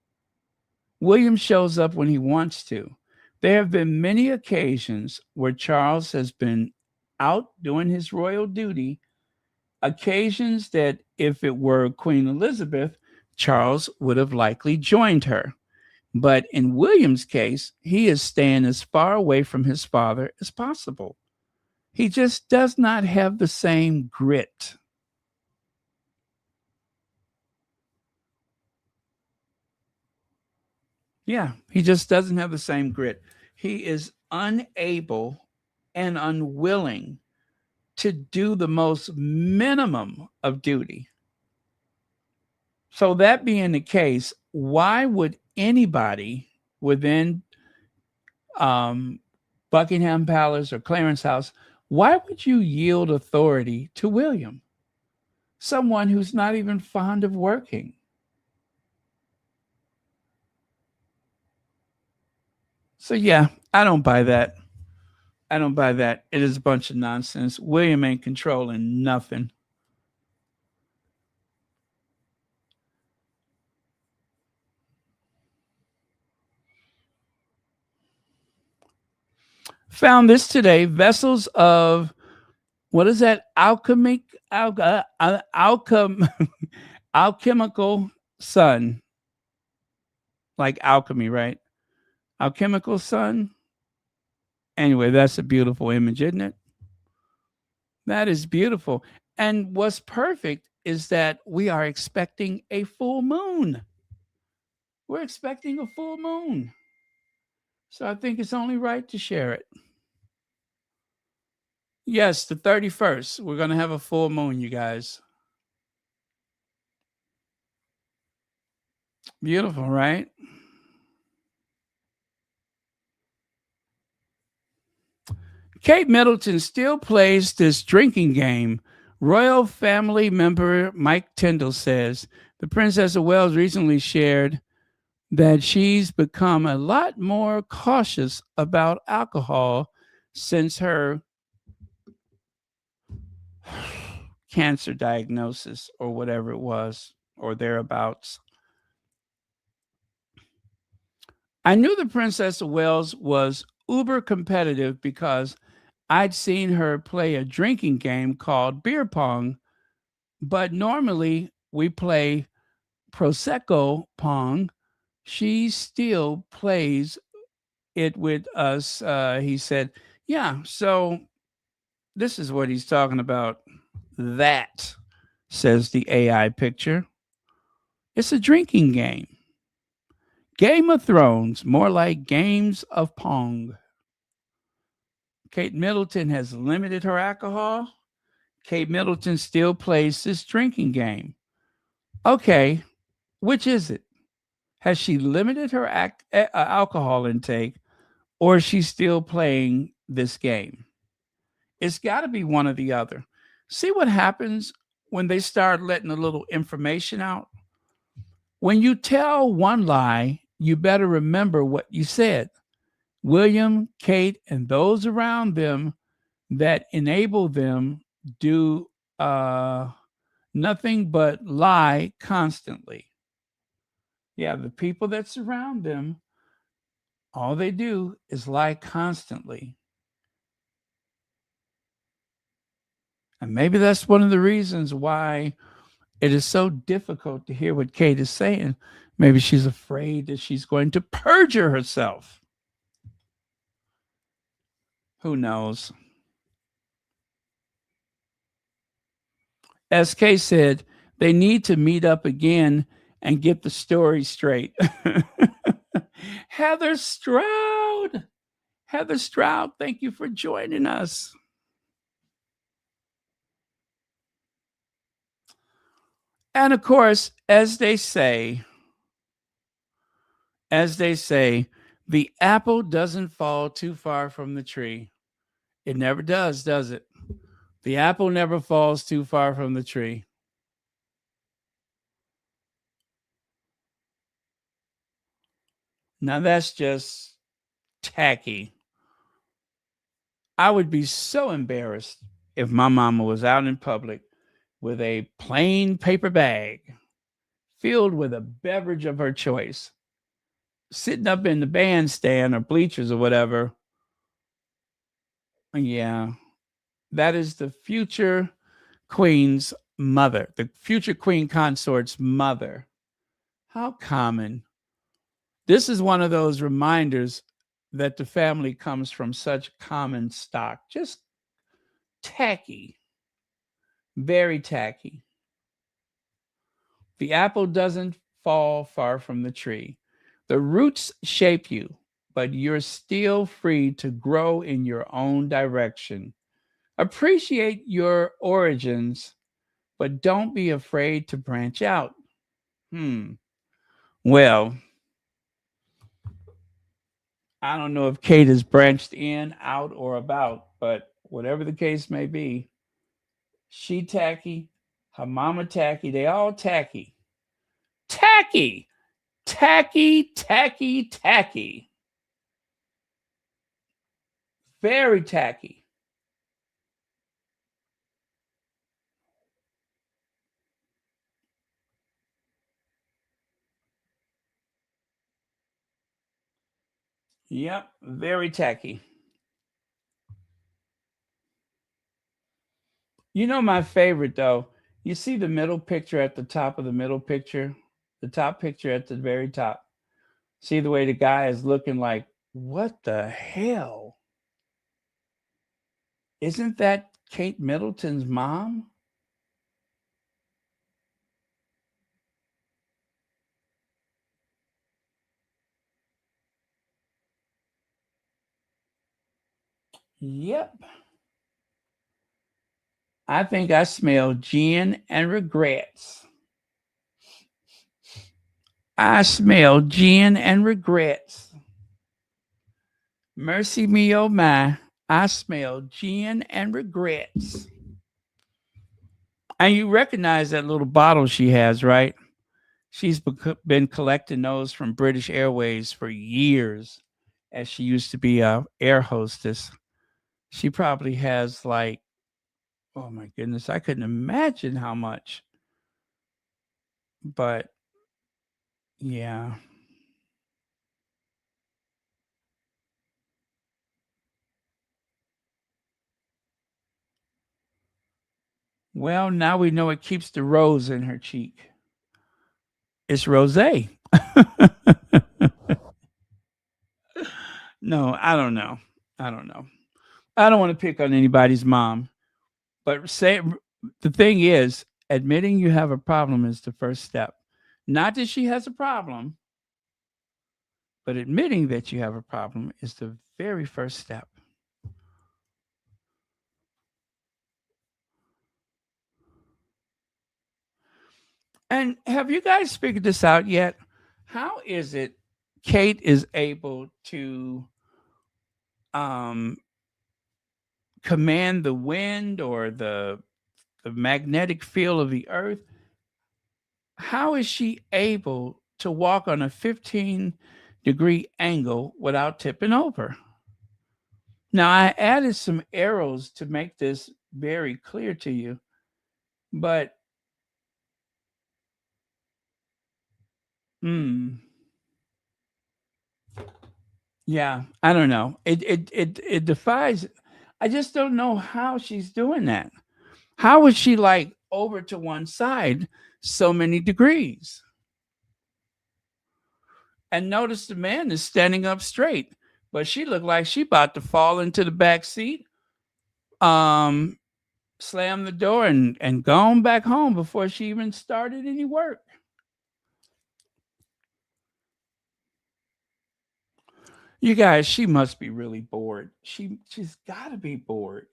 William shows up when he wants to. There have been many occasions where Charles has been out doing his royal duty, occasions that if it were Queen Elizabeth, Charles would have likely joined her. But in William's case, he is staying as far away from his father as possible. He just does not have the same grit. Yeah, he just doesn't have the same grit. He is unable and unwilling to do the most minimum of duty. So, that being the case, why would anybody within um, Buckingham Palace or Clarence House, why would you yield authority to William, someone who's not even fond of working? So, yeah, I don't buy that. I don't buy that. It is a bunch of nonsense. William ain't controlling nothing. Found this today. Vessels of what is that? Alchem, alchemical sun, like alchemy, right? Alchemical sun. Anyway, that's a beautiful image, isn't it? That is beautiful. And what's perfect is that we are expecting a full moon. We're expecting a full moon. So I think it's only right to share it. Yes, the 31st. We're going to have a full moon, you guys. Beautiful, right? Kate Middleton still plays this drinking game. Royal family member Mike Tyndall says the Princess of Wales recently shared that she's become a lot more cautious about alcohol since her cancer diagnosis or whatever it was or thereabouts. I knew the Princess of Wales was uber competitive because I'd seen her play a drinking game called beer pong, but normally we play Prosecco Pong. She still plays it with us. He said, yeah, so this is what he's talking about. That, says the AI picture. It's a drinking game. Game of Thrones, more like games of Pong. Kate Middleton has limited her alcohol. Kate Middleton still plays this drinking game. Okay, which is it? Has she limited her alcohol intake, or is she still playing this game? It's got to be one or the other. See what happens when they start letting a little information out? When you tell one lie, you better remember what you said. William, Kate, and those around them that enable them do nothing but lie constantly. Yeah, the people that surround them, all they do is lie constantly. And maybe that's one of the reasons why it is so difficult to hear what Kate is saying. Maybe she's afraid that she's going to perjure herself. Who knows? SK said, They need to meet up again and get the story straight. Heather Stroud. Heather Stroud, thank you for joining us. And of course, as they say, the apple doesn't fall too far from the tree. It never does it? The apple never falls too far from the tree. Now that's just tacky. I would be so embarrassed if my mama was out in public with a plain paper bag filled with a beverage of her choice, sitting up in the bandstand or bleachers or whatever. Yeah, that is the future queen's mother, the future queen consort's mother. How common. This is one of those reminders that the family comes from such common stock. Just tacky, very tacky. The apple doesn't fall far from the tree. The roots shape you, but you're still free to grow in your own direction. Appreciate your origins, but don't be afraid to branch out. Well, I don't know if Kate is branched in, out, or about, but whatever the case may be, she tacky, her mama tacky, they all tacky. Tacky, tacky, tacky, tacky. Very tacky. Yep, very tacky. You know my favorite though. You see the middle picture at the top of the middle picture? The top picture at the very top. See the way the guy is looking like, what the hell? Isn't that Kate Middleton's mom? Yep. I think I smell gin and regrets. I smell gin and regrets. Mercy me, oh my. I smell gin and regrets. And you recognize that little bottle she has, right? She's been collecting those from British Airways for years, as she used to be a air hostess. She probably has like, oh my goodness, I couldn't imagine how much. But yeah. Well, now we know it keeps the rose in her cheek. It's rosé. No, I don't know. I don't know. I don't want to pick on anybody's mom, but the thing is, admitting you have a problem is the first step. Not that she has a problem, but admitting that you have a problem is the very first step. And have you guys figured this out yet? How is it Kate is able to um, command the wind or the magnetic field of the earth? How is she able to walk on a 15-degree angle without tipping over? Now, I added some arrows to make this very clear to you, but yeah, I don't know. It defies. I just don't know how she's doing that. How is she like over to one side so many degrees? And notice the man is standing up straight, but she looked like she about to fall into the back seat, slammed the door and gone back home before she even started any work. You guys, she must be really bored. She's got to be bored.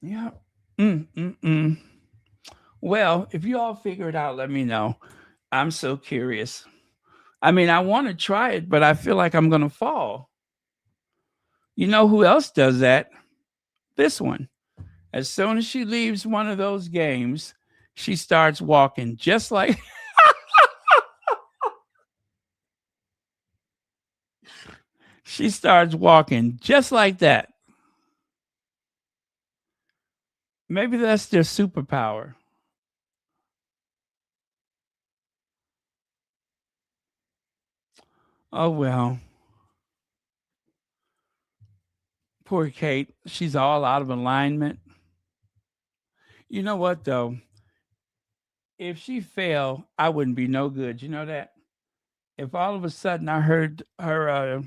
Yeah. Mm. Well, if you all figure it out, let me know. I'm so curious. I mean, I want to try it, but I feel like I'm going to fall. You know who else does that? This one. As soon as she leaves one of those games, she starts walking just like she starts walking just like that. Maybe that's their superpower. Oh well, poor Kate. She's all out of alignment. You know what though? If she failed, I wouldn't be no good. You know that? If all of a sudden I heard her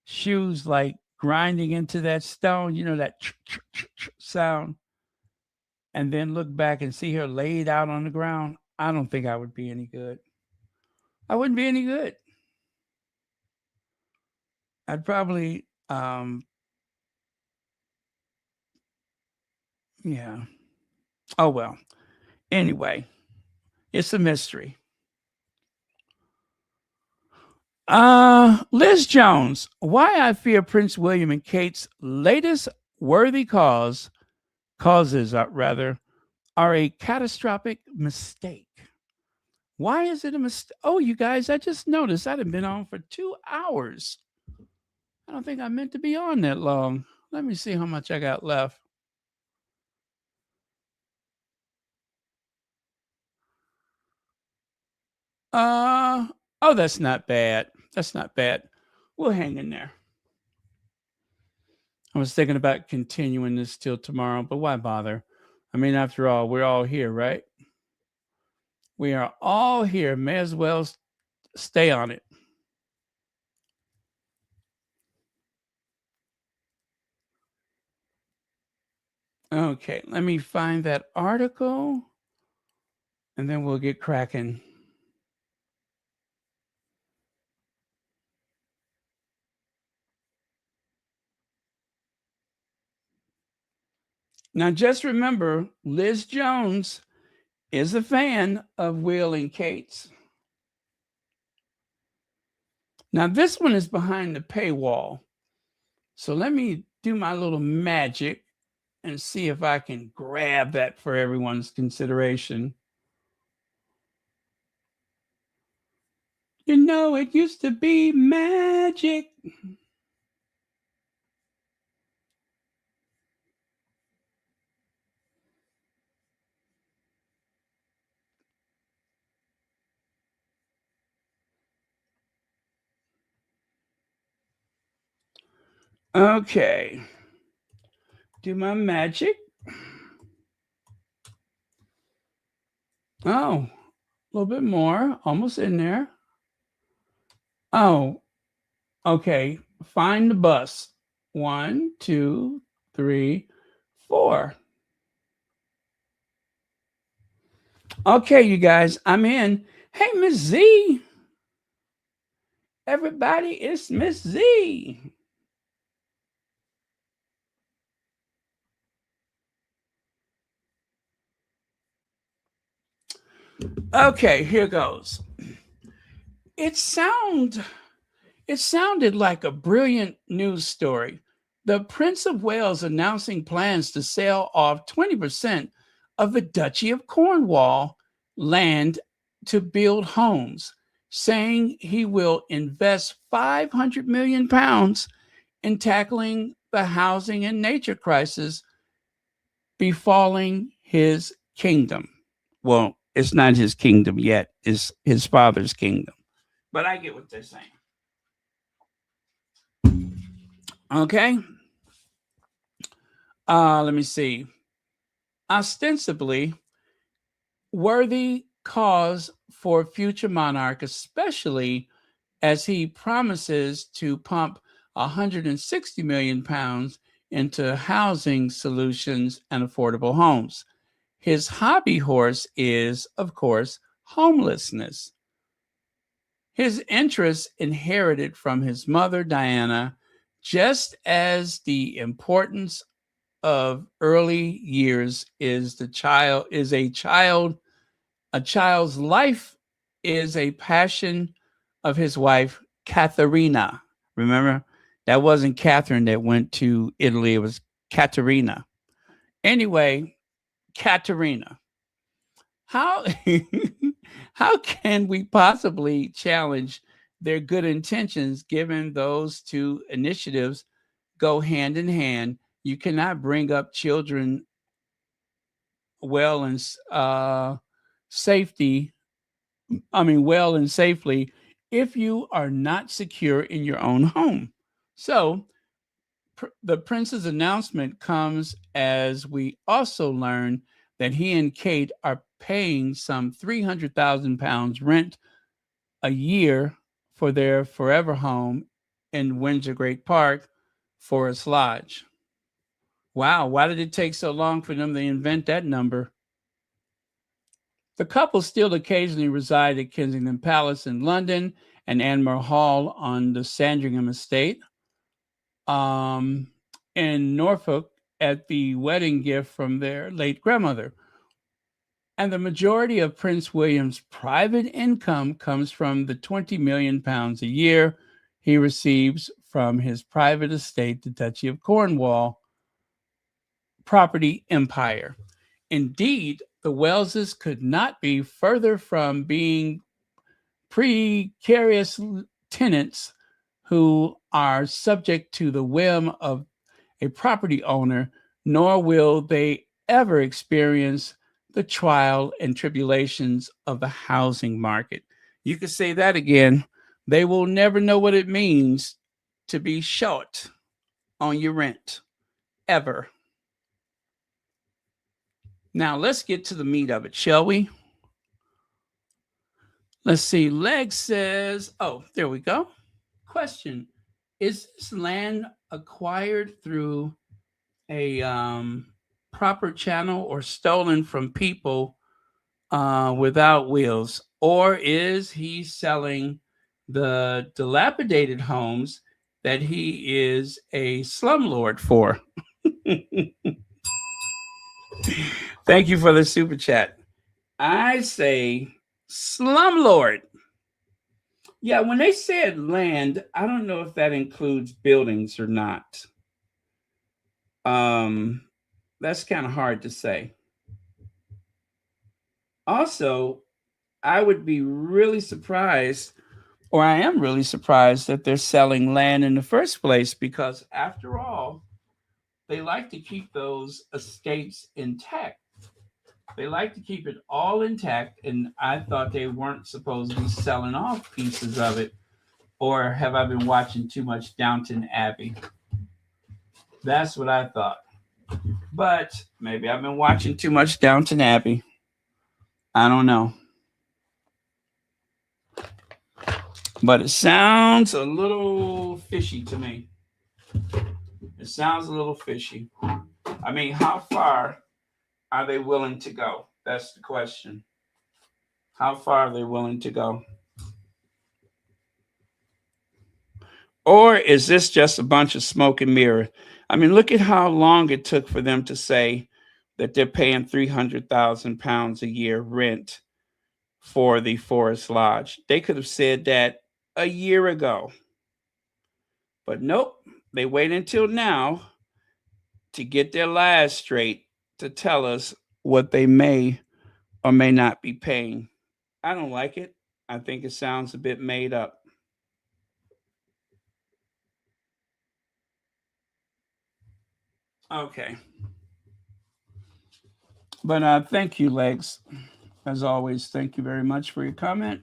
shoes like grinding into that stone, you know that sound, and then look back and see her laid out on the ground, I don't think I would be any good. I wouldn't be any good. I'd probably, yeah. Oh well. Anyway, it's a mystery. Liz Jones, why I fear Prince William and Kate's latest worthy causes rather are a catastrophic mistake. Why is it a mistake? Oh, you guys, I just noticed I'd have been on for 2 hours. I don't think I meant to be on that long. Let me see how much I got left. Uh oh, that's not bad. That's not bad. We'll hang in there. I was thinking about continuing this till tomorrow, but why bother? I mean, after all, we're all here, right? We are all here. May as well stay on it. Okay, let me find that article and then we'll get cracking. Now, just remember, Liz Jones is a fan of Will and Kate's. Now, this one is behind the paywall. So let me do my little magic and see if I can grab that for everyone's consideration. You know, it used to be magic. Okay. Do my magic. Oh, a little bit more. Almost in there. Oh, okay. Find the bus. 1, 2, 3, 4. Okay, you guys, I'm in. Hey, Miss Z. Everybody, it's Miss Z. Okay, here goes. It sound it sounded like a brilliant news story. The Prince of Wales announcing plans to sell off 20% of the Duchy of Cornwall land to build homes, saying he will invest 500 million pounds in tackling the housing and nature crisis befalling his kingdom. Well, it's not his kingdom yet, it's his father's kingdom. But I get what they're saying. Okay. Let me see. Ostensibly, worthy cause for future monarch, especially as he promises to pump 160 million pounds into housing solutions and affordable homes. His hobby horse is, of course, homelessness. His interests inherited from his mother, Diana, just as the importance of early years is a child's life is a passion of his wife, Katharina. Remember, that wasn't Catherine that went to Italy, it was Katerina. Anyway, Katerina. How how can we possibly challenge their good intentions given those two initiatives go hand in hand? You cannot bring up children well and safety. Well and safely if you are not secure in your own home. So the prince's announcement comes as we also learn that he and Kate are paying some £300,000 rent a year for their forever home in Windsor Great Park, Forest Lodge. Wow, why did it take so long for them to invent that number? The couple still occasionally reside at Kensington Palace in London and Anmore Hall on the Sandringham estate. In Norfolk at the wedding gift from their late grandmother. And the majority of Prince William's private income comes from the 20 million pounds a year he receives from his private estate, the Duchy of Cornwall property empire. Indeed, the Welleses could not be further from being precarious tenants who are subject to the whim of a property owner, nor will they ever experience the trial and tribulations of the housing market. You could say that again. They will never know what it means to be short on your rent, ever. Now, let's get to the meat of it, shall we? Let's see. Leg says, oh, there we go. Question: is this land acquired through a proper channel or stolen from people without wheels? Or is he selling the dilapidated homes that he is a slumlord for? Thank you for the super chat. I say slumlord. Yeah, when they said land, I don't know if that includes buildings or not. That's kind of hard to say. Also, I would be really surprised, or I am really surprised, that they're selling land in the first place because, after all, they like to keep those estates intact. They like to keep it all intact, and I thought they weren't supposed to be selling off pieces of it. Or have I been watching too much Downton Abbey? That's what I thought. But maybe I've been watching too much Downton Abbey. I don't know. But it sounds a little fishy to me. It sounds a little fishy. I mean, how far are they willing to go? That's the question. How far are they willing to go? Or is this just a bunch of smoke and mirror? I mean, look at how long it took for them to say that they're paying £300,000 a year rent for the Forest Lodge. They could have said that a year ago. But nope, they wait until now to get their lies straight to tell us what they may or may not be paying. I don't like it. I think it sounds a bit made up. Okay. But thank you, Legs. As always, thank you very much for your comment.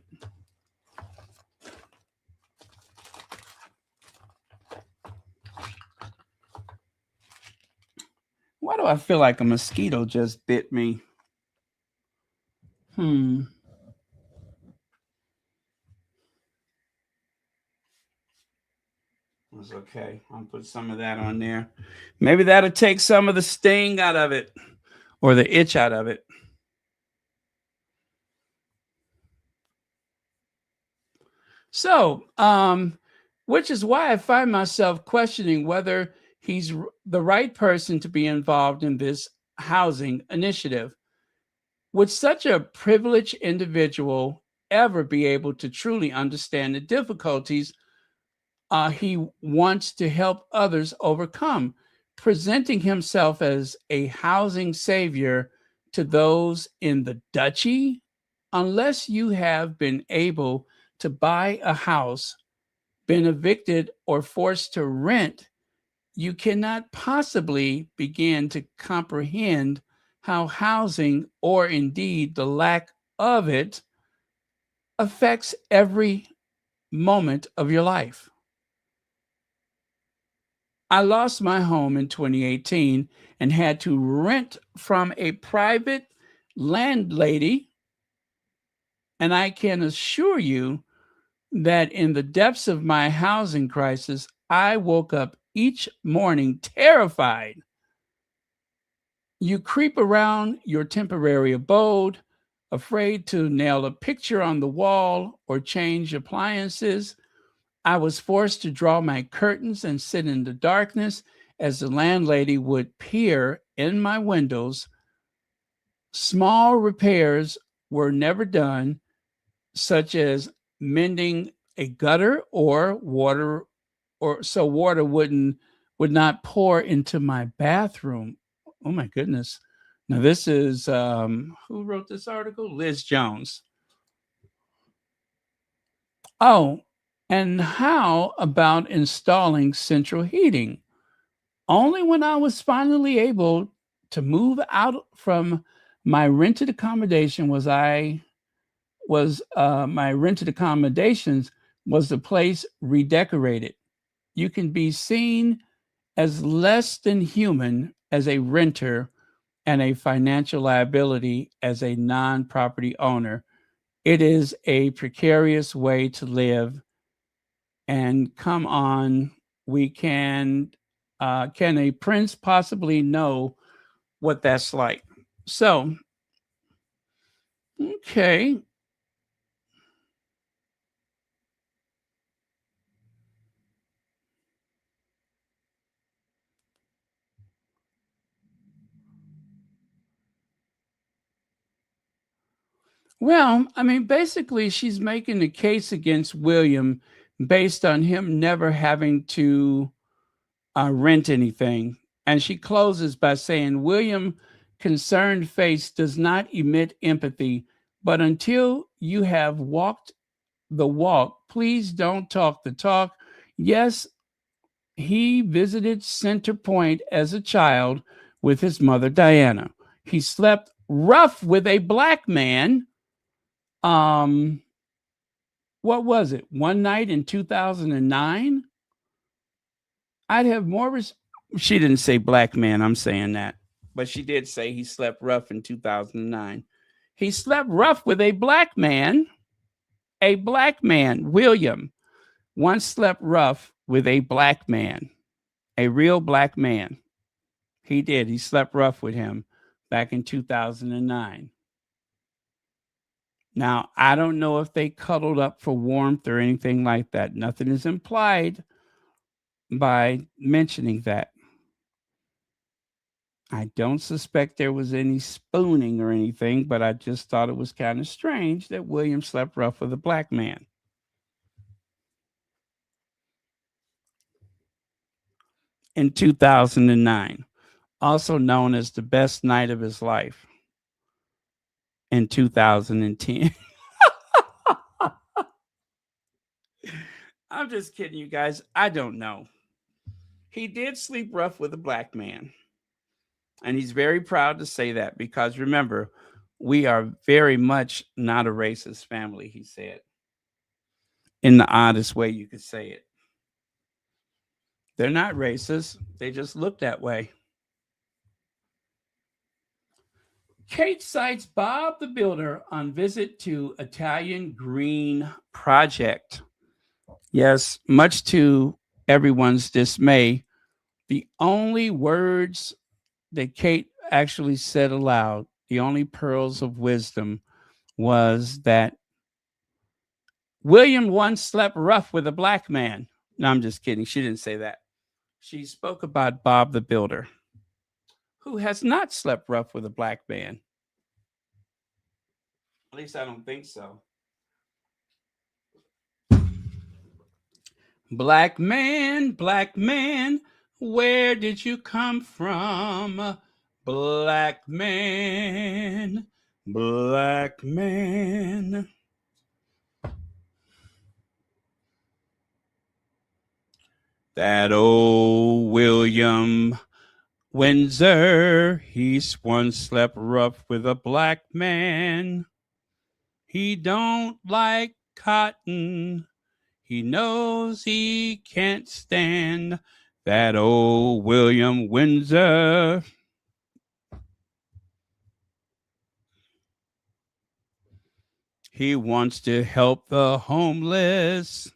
Why do I feel like a mosquito just bit me? It was okay. I'll put some of that on there. Maybe that'll take some of the sting out of it or the itch out of it. So, which is why I find myself questioning whether he's the right person to be involved in this housing initiative. Would such a privileged individual ever be able to truly understand the difficulties he wants to help others overcome, presenting himself as a housing savior to those in the duchy? Unless you have been able to buy a house, been evicted, or forced to rent, you cannot possibly begin to comprehend how housing, or indeed the lack of it, affects every moment of your life. I lost my home in 2018 and had to rent from a private landlady. And I can assure you that in the depths of my housing crisis, I woke up each morning terrified. You creep around your temporary abode, afraid to nail a picture on the wall or change appliances. I was forced to draw my curtains and sit in the darkness as the landlady would peer in my windows. Small repairs were never done, such as mending a gutter or water, or so water would not pour into my bathroom. Oh my goodness. Now this is who wrote this article? Liz Jones. Oh, and how about installing central heating? Only when I was finally able to move out from my rented accommodation was my rented accommodations was the place redecorated. You can be seen as less than human as a renter and a financial liability as a non-property owner. It is a precarious way to live. And come on, we can a prince possibly know what that's like? So, okay. Well, I mean, basically, she's making the case against William based on him never having to rent anything. And she closes by saying, William, concerned face does not emit empathy, but until you have walked the walk, please don't talk the talk. Yes, he visited Center Point as a child with his mother, Diana. He slept rough with a black man. Um, what was it? One night in 2009? I'd have more. She didn't say black man. I'm saying that. But she did say he slept rough in 2009. He slept rough with a black man. A black man, William, once slept rough with a black man, a real black man. He did. He slept rough with him back in 2009. Now, I don't know if they cuddled up for warmth or anything like that. Nothing is implied by mentioning that. I don't suspect there was any spooning or anything, but I just thought it was kind of strange that William slept rough with a black man. In 2009, also known as the best night of his life in 2010. I'm just kidding, you guys. I don't know. He did sleep rough with a black man. And he's very proud to say that because remember, we are very much not a racist family, he said, in the oddest way you could say it. They're not racist, they just look that way. Kate cites Bob the Builder on visit to Italian Green Project. Yes, much to everyone's dismay, the only words that Kate actually said aloud, the only pearls of wisdom, was that William once slept rough with a black man. No, I'm just kidding. She didn't say that. She spoke about Bob the Builder, who has not slept rough with a black man. At least I don't think so. Black man, where did you come from? Black man, black man. That old William Windsor, he's once slept rough with a black man. He don't like cotton. He knows he can't stand that old William Windsor. He wants to help the homeless,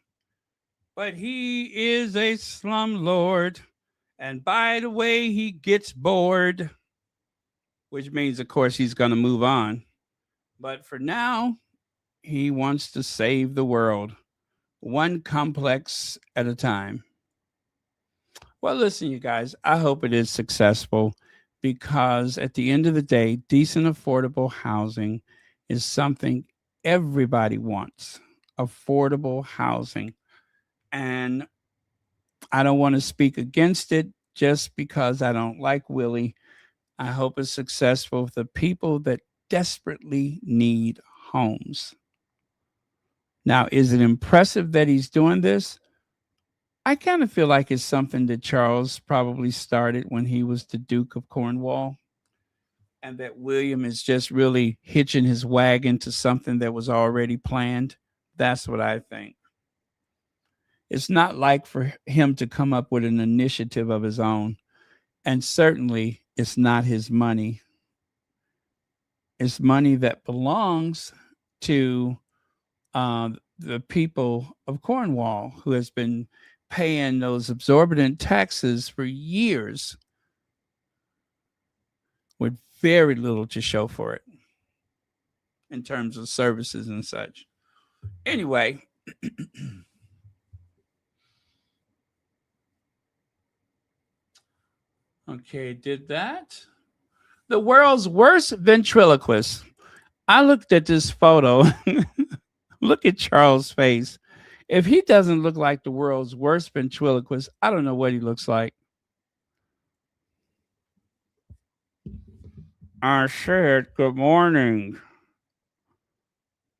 but he is a slumlord. And by the way, he gets bored, which means, of course, he's going to move on. But for now, he wants to save the world, one complex at a time. Well, listen, you guys, I hope it is successful because at the end of the day, decent, affordable housing is something everybody wants. Affordable housing. And I don't want to speak against it just because I don't like Willie. I hope it's successful for the people that desperately need homes. Now, is it impressive that he's doing this? I kind of feel like it's something that Charles probably started when he was the Duke of Cornwall, and that William is just really hitching his wagon to something that was already planned. That's what I think. It's not like for him to come up with an initiative of his own. And certainly it's not his money. It's money that belongs to the people of Cornwall, who has been paying those exorbitant taxes for years with very little to show for it in terms of services and such. Anyway, okay, did that. The world's worst ventriloquist. I looked at this photo. Look at Charles' face. If he doesn't look like the world's worst ventriloquist, I don't know what he looks like. I said, good morning.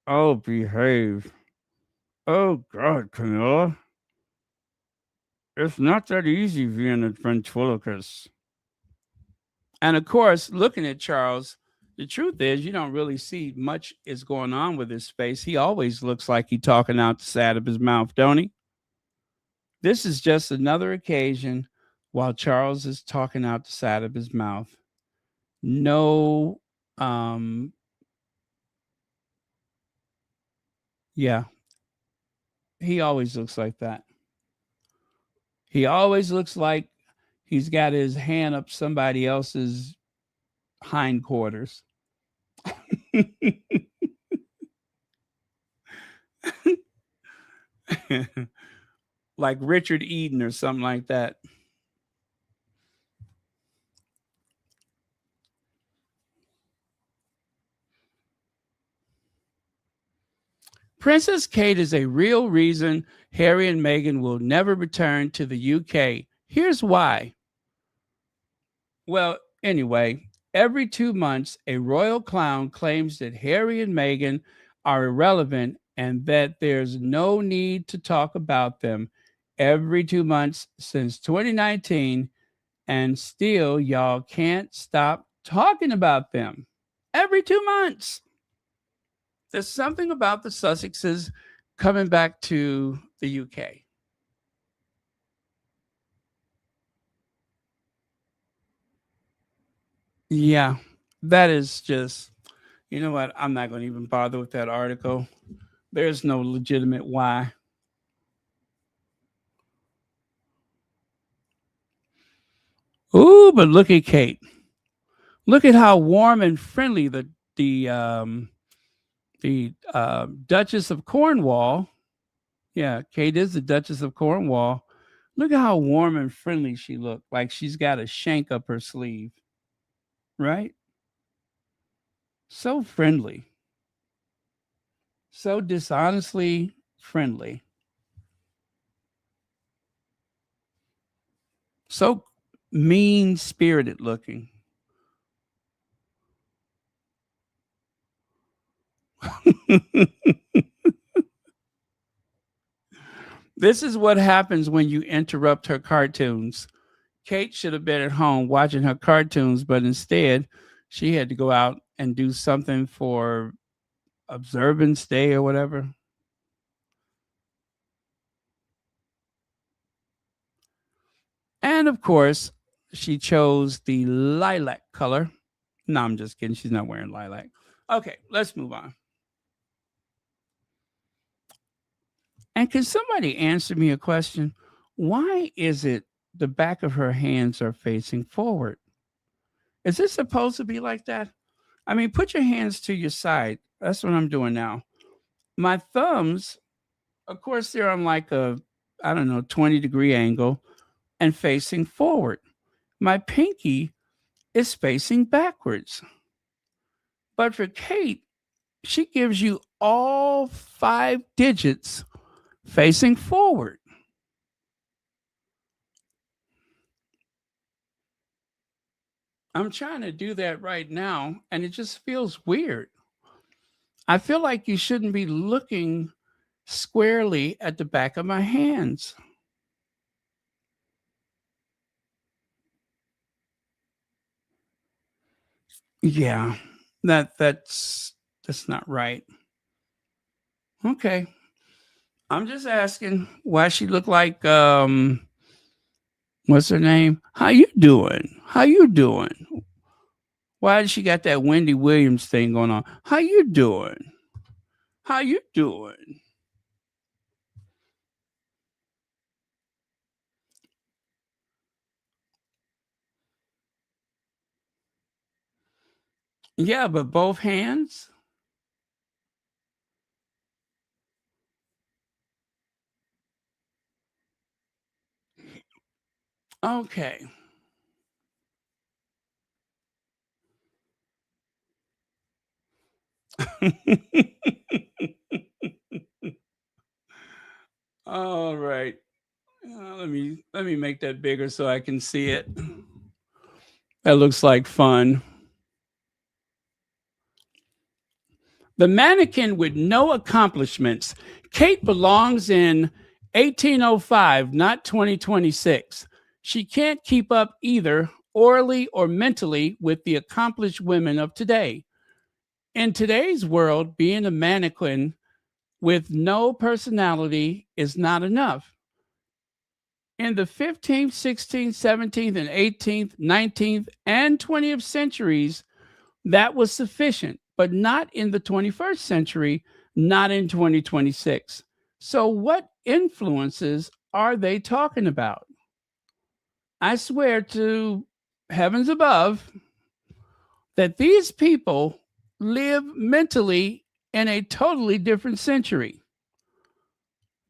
Oh, behave. Oh, God, Camilla. It's not that easy being a ventriloquist. And of course, looking at Charles, the truth is you don't really see much is going on with his face. He always looks like he's talking out the side of his mouth, don't he? This is just another occasion while Charles is talking out the side of his mouth. No, um, yeah, he always looks like that. He always looks like he's got his hand up somebody else's hindquarters. Like Richard Eden or something like that. Princess Kate is a real reason Harry and Meghan will never return to the UK. Here's why. Well, anyway, every 2 months, a royal clown claims that Harry and Meghan are irrelevant and that there's no need to talk about them every 2 months since 2019, and still y'all can't stop talking about them every 2 months. There's something about the Sussexes coming back to the UK. Yeah, that is just, you know what? I'm not going to even bother with that article. There's no legitimate why. Ooh, but look at Kate. Look at how warm and friendly the Duchess of Cornwall. Yeah, Kate is the Duchess of Cornwall. Look at how warm and friendly she looked, like she's got a shank up her sleeve, right? So friendly, so dishonestly friendly, so mean spirited looking. This is what happens when you interrupt her cartoons. Kate should have been at home watching her cartoons, but instead, she had to go out and do something for Observance Day or whatever. And of course, she chose the lilac color. No, I'm just kidding. She's not wearing lilac. Okay, let's move on. And can somebody answer me a question? Why is it the back of her hands are facing forward? Is this supposed to be like that? I mean, put your hands to your side. That's what I'm doing now. My thumbs, of course, they're on like a, I don't know, 20-degree angle and facing forward. My pinky is facing backwards. But for Kate, she gives you all 5 digits facing forward. I'm trying to do that right now, and it just feels weird. I feel like you shouldn't be looking squarely at the back of my hands. Yeah, that's not right. Okay, I'm just asking why she looked like what's her name? How you doing? How you doing? Why does she got that Wendy Williams thing going on? How you doing? How you doing? Yeah, but both hands? Okay. All right. Let me make that bigger so I can see it. That looks like fun. The mannequin with no accomplishments. Kate belongs in 1805, not 2026. She can't keep up either orally or mentally with the accomplished women of today. In today's world, being a mannequin with no personality is not enough. In the 15th, 16th, 17th, and 18th, 19th, and 20th centuries, that was sufficient, but not in the 21st century, not in 2026. So, what influences are they talking about? I swear to heavens above that these people live mentally in a totally different century.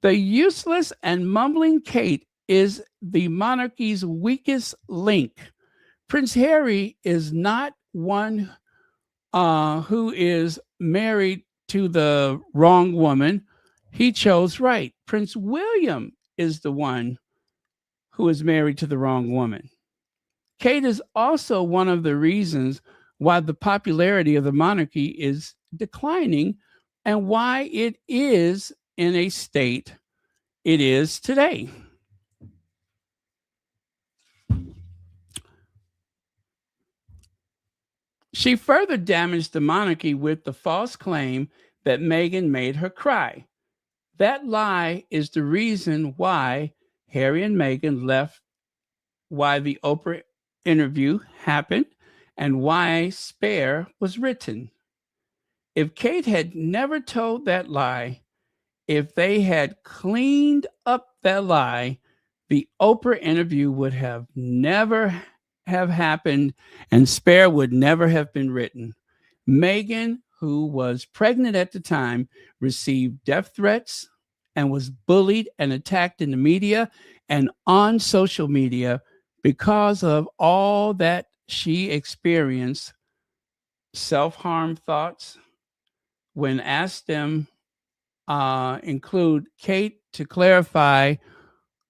The useless and mumbling Kate is the monarchy's weakest link. Prince Harry is not one who is married to the wrong woman. He chose right. Prince William is the one who is married to the wrong woman. Kate is also one of the reasons why the popularity of the monarchy is declining and why it is in a state it is today. She further damaged the monarchy with the false claim that Meghan made her cry. That lie is the reason why Harry and Meghan left, why the Oprah interview happened, and why Spare was written. If Kate had never told that lie, if they had cleaned up that lie, the Oprah interview would have never have happened, and Spare would never have been written. Meghan, who was pregnant at the time, received death threats and was bullied and attacked in the media and on social media because of all that she experienced. Self harm thoughts, when asked them, include Kate to clarify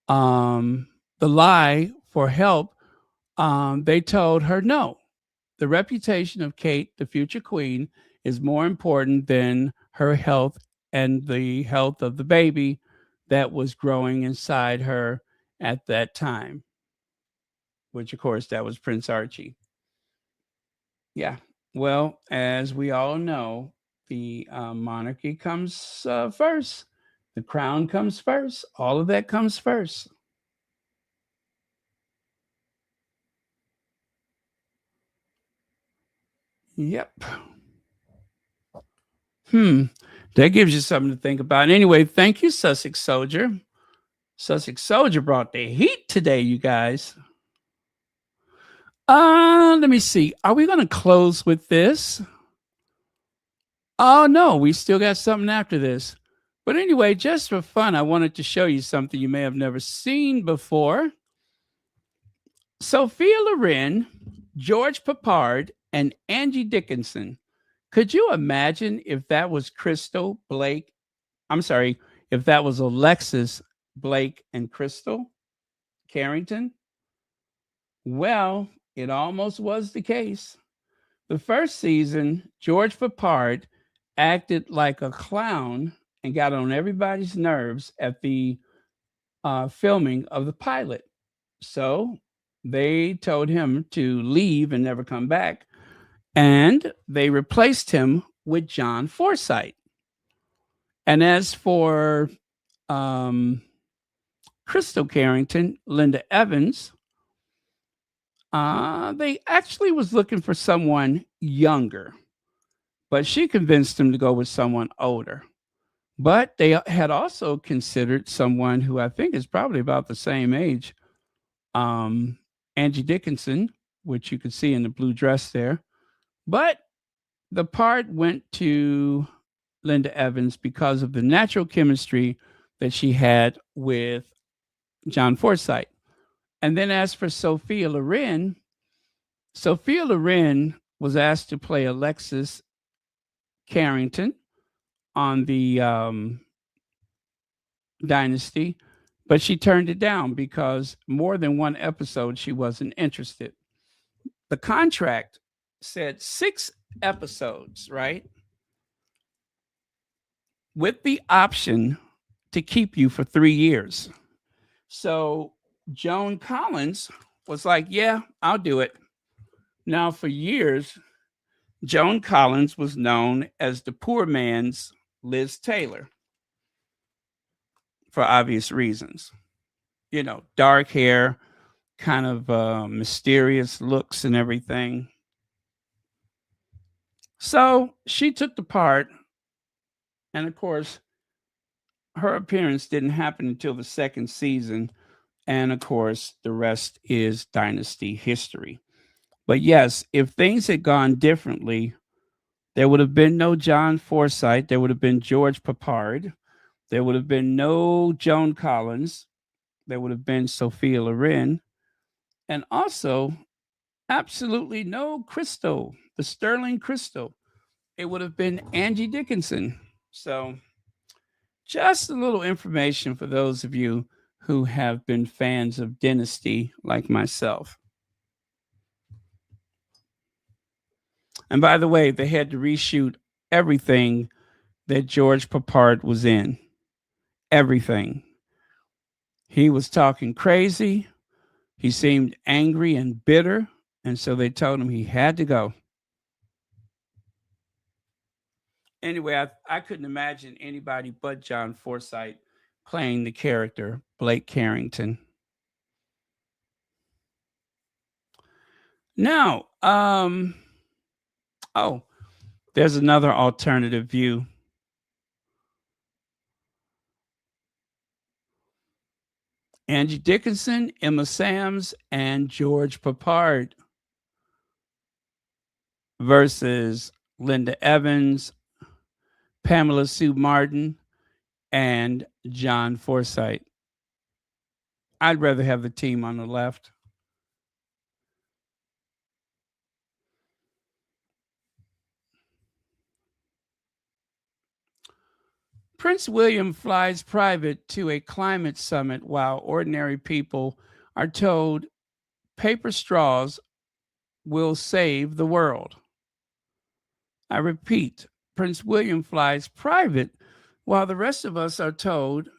the lie for help. They told her no. The reputation of Kate, the future queen, is more important than her health and the health of the baby that was growing inside her at that time, which, of course, that was Prince Archie. Yeah. Well, as we all know, the monarchy comes first. The crown comes first. All of that comes first. Yep. That gives you something to think about. Anyway, thank you, Sussex Soldier. Sussex Soldier brought the heat today, you guys. Let me see. Are we going to close with this? Oh, no, we still got something after this. But anyway, just for fun, I wanted to show you something you may have never seen before. Sophia Loren, George Papard, and Angie Dickinson. Could you imagine if that was Crystal, Blake? I'm sorry, if that was Alexis, Blake, and Crystal Carrington? Well, it almost was the case. The first season, George Papard acted like a clown and got on everybody's nerves at the filming of the pilot. So they told him to leave and never come back. And they replaced him with John Forsythe. And as for Crystal Carrington, Linda Evans, they actually was looking for someone younger, but she convinced them to go with someone older. But they had also considered someone who I think is probably about the same age, Angie Dickinson, which you can see in the blue dress there. But the part went to Linda Evans because of the natural chemistry that she had with John Forsythe. And then as for Sophia Loren was asked to play Alexis Carrington on the Dynasty, but she turned it down because more than one episode she wasn't interested. The contract said 6 episodes, right? With the option to keep you for 3 years. So Joan Collins was like, yeah, I'll do it. Now, for years, Joan Collins was known as the poor man's Liz Taylor for obvious reasons. You know, dark hair, kind of mysterious looks and everything. So she took the part. And of course, her appearance didn't happen until the second season. And of course, the rest is Dynasty history. But yes, if things had gone differently, there would have been no John Forsythe. There would have been George Papard. There would have been no Joan Collins. There would have been Sophia Loren. And also, absolutely no Crystal, the Sterling Crystal. It would have been Angie Dickinson. So, just a little information for those of you who have been fans of Dynasty like myself. And by the way, they had to reshoot everything that George Papard was in. Everything. He was talking crazy. He seemed angry and bitter. And so they told him he had to go. Anyway, I couldn't imagine anybody but John Forsythe playing the character Blake Carrington. Now, there's another alternative view. Angie Dickinson, Emma Sams, and George Papard versus Linda Evans, Pamela Sue Martin, and John Forsythe. I'd rather have the team on the left. Prince William flies private to a climate summit while ordinary people are told paper straws will save the world. I repeat, Prince William flies private while the rest of us are told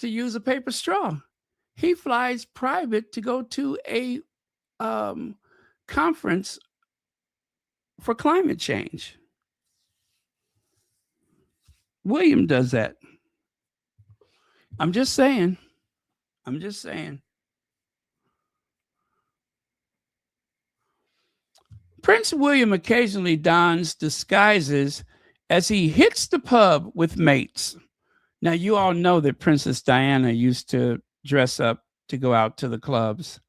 to use a paper straw. He flies private to go to a um, conference for climate change. William does that. I'm just saying. I'm just saying. Prince William occasionally dons disguises as he hits the pub with mates. Now, you all know that Princess Diana used to dress up to go out to the clubs.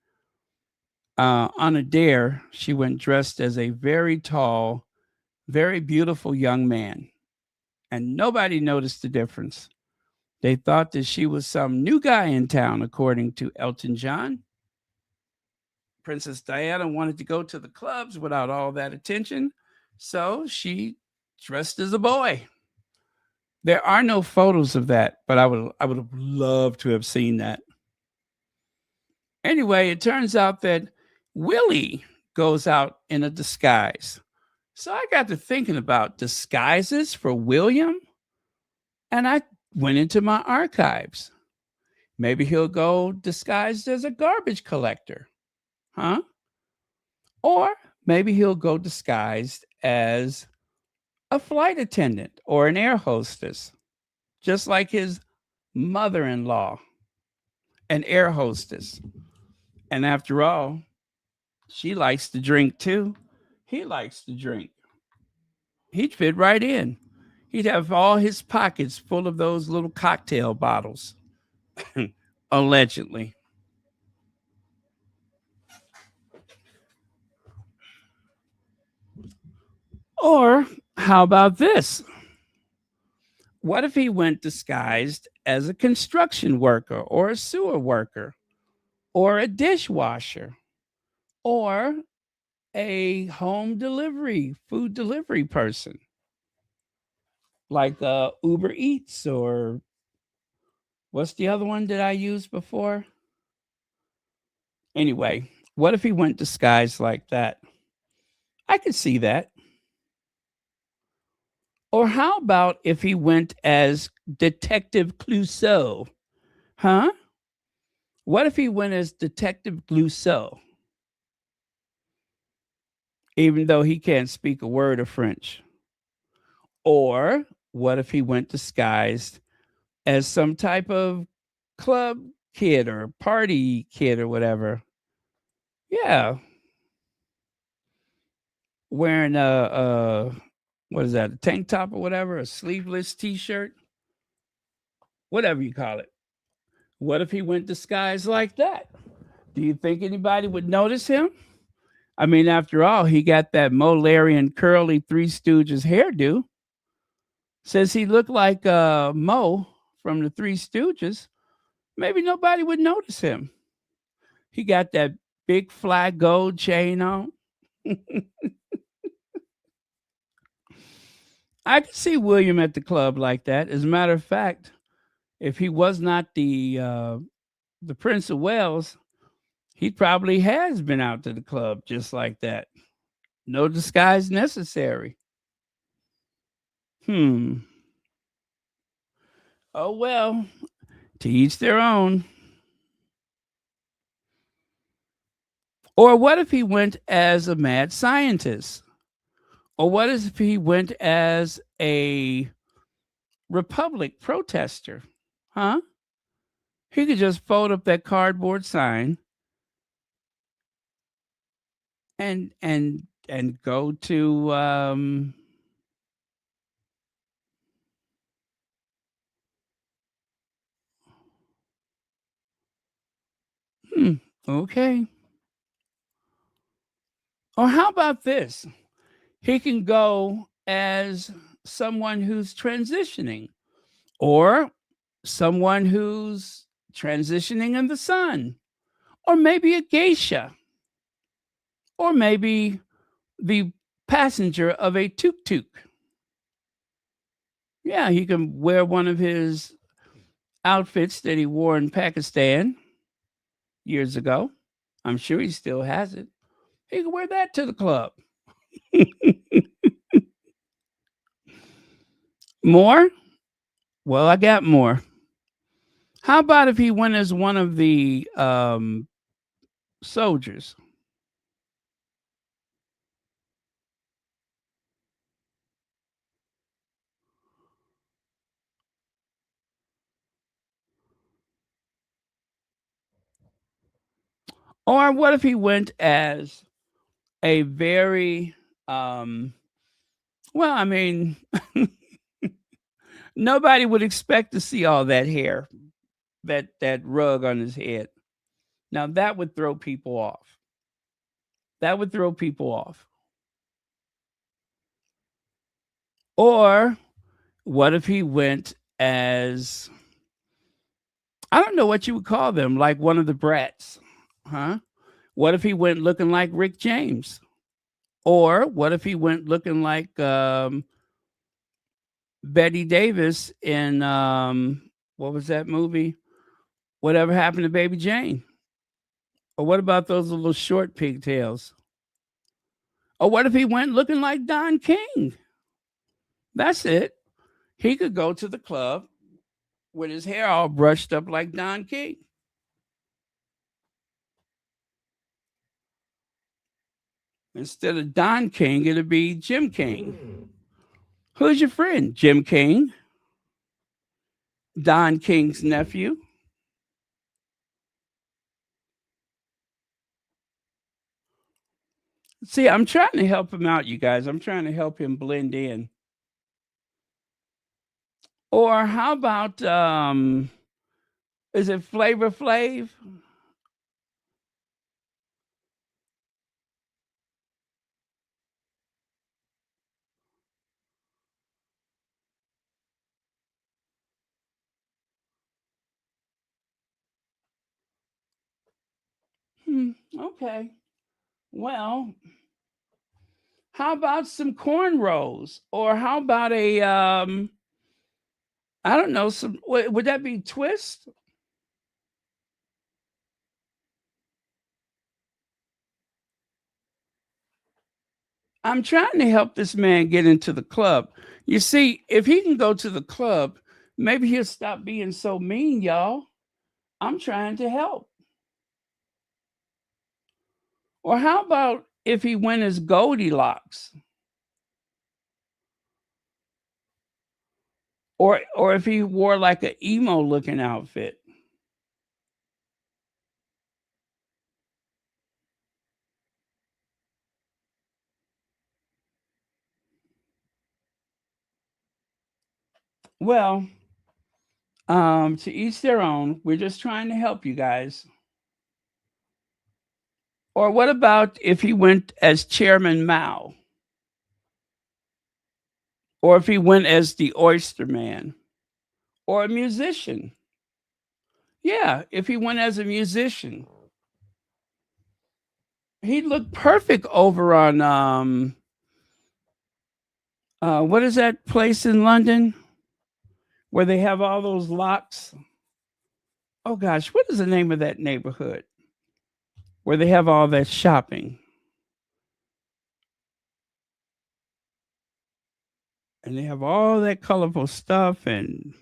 On a dare, she went dressed as a very tall, very beautiful young man, and nobody noticed the difference. They thought that she was some new guy in town, according to Elton John. Princess Diana wanted to go to the clubs without all that attention, so she dressed as a boy. There are no photos of that, but I would have loved to have seen that. Anyway, it turns out that Willie goes out in a disguise. So I got to thinking about disguises for William, and I went into my archives. Maybe he'll go disguised as a garbage collector, huh? Or maybe he'll go disguised as a flight attendant or an air hostess, just like his mother in law, an air hostess. And after all, she likes to drink too. He likes to drink. He'd fit right in. He'd have all his pockets full of those little cocktail bottles, allegedly. Or how about this? What if he went disguised as a construction worker or a sewer worker or a dishwasher or a home delivery, food delivery person like Uber Eats or what's the other one that I used before? Anyway, what if he went disguised like that? I could see that. Or how about if he went as Detective Clouseau? Huh? What if he went as Detective Clouseau, even though he can't speak a word of French? Or what if he went disguised as some type of club kid or party kid or whatever? Yeah, wearing a what is that, a tank top or whatever, a sleeveless t-shirt, whatever you call it. What if he went disguised like that? Do you think anybody would notice him? I mean, after all, he got that Mo-Larian curly Three Stooges hairdo. Says he looked like Mo from the Three Stooges. Maybe nobody would notice him. He got that big flat gold chain on. I could see William at the club like that. As a matter of fact, if he was not the Prince of Wales, he probably has been out to the club just like that. No disguise necessary. Hmm. Oh well, to each their own. Or what if he went as a mad scientist? Or what if he went as a Republic protester? Huh? He could just fold up that cardboard sign and go to Okay. Or how about this? He can go as someone who's transitioning, or someone who's transitioning in the sun, or maybe a geisha, or maybe the passenger of a tuk tuk. Yeah, he can wear one of his outfits that he wore in Pakistan years ago. I'm sure he still has it. He can wear that to the club. More? Well, I got more. How about if he went as one of the soldiers? Or what if he went as a very well, I mean, nobody would expect to see all that hair, that rug on his head. Now that would throw people off. That would throw people off. Or what if he went as, I don't know what you would call them, like one of the brats, huh? What if he went looking like Rick James? Or what if he went looking like Betty Davis in what was that movie? Whatever Happened to Baby Jane? Or what about those little short pigtails? Or what if he went looking like Don King? That's it. He could go to the club with his hair all brushed up like Don King. Instead of Don King, it'd be Jim King. Who's your friend? Jim King, Don King's nephew. See, I'm trying to help him out, you guys. I'm trying to help him blend in. Or how about is it Flavor Flav? Okay. Well, how about some cornrows? Or how about a I don't know, some would that be twist? I'm trying to help this man get into the club. You see, if he can go to the club, maybe he'll stop being so mean, y'all. I'm trying to help. Or how about if he went as Goldilocks? Or if he wore like an emo looking outfit. Well, to each their own. We're just trying to help you guys. Or what about if he went as Chairman Mao? Or if he went as the Oyster Man? Or a musician? Yeah, if he went as a musician. He'd look perfect over on what is that place in London where they have all those locks? Oh gosh, what is the name of that neighborhood where they have all that shopping? And they have all that colorful stuff and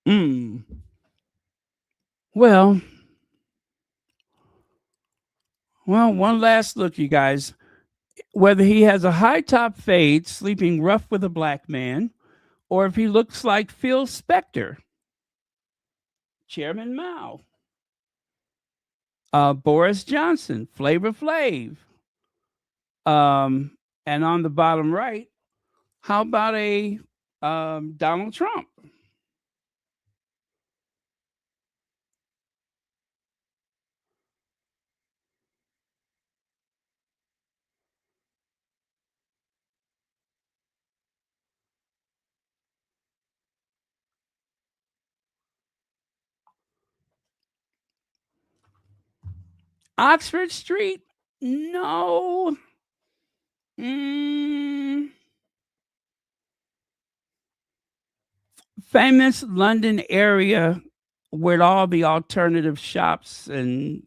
mm, well, one last look, you guys. Whether he has a high top fade, sleeping rough with a black man, or if he looks like Phil Spector, Chairman Mao, Boris Johnson, Flavor Flav, and on the bottom right, How about a Donald Trump? Oxford Street? No. Mm, famous London area with all the alternative shops and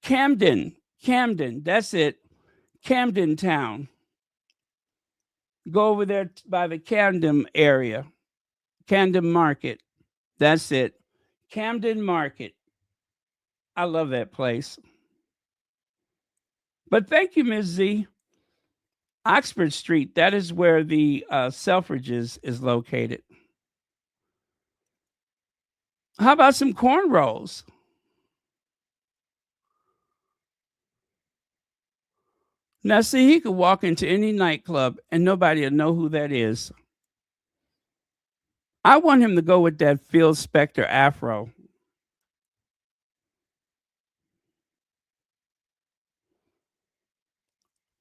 Camden. Camden, that's it. Camden Town. Go over there by the Camden area. Camden Market. That's it. Camden Market. I love that place. But thank you, Ms. Z. Oxford Street, that is where the Selfridges is located. How about some cornrows? Now, see, he could walk into any nightclub and nobody will know who that is. I want him to go with that Phil Spector afro.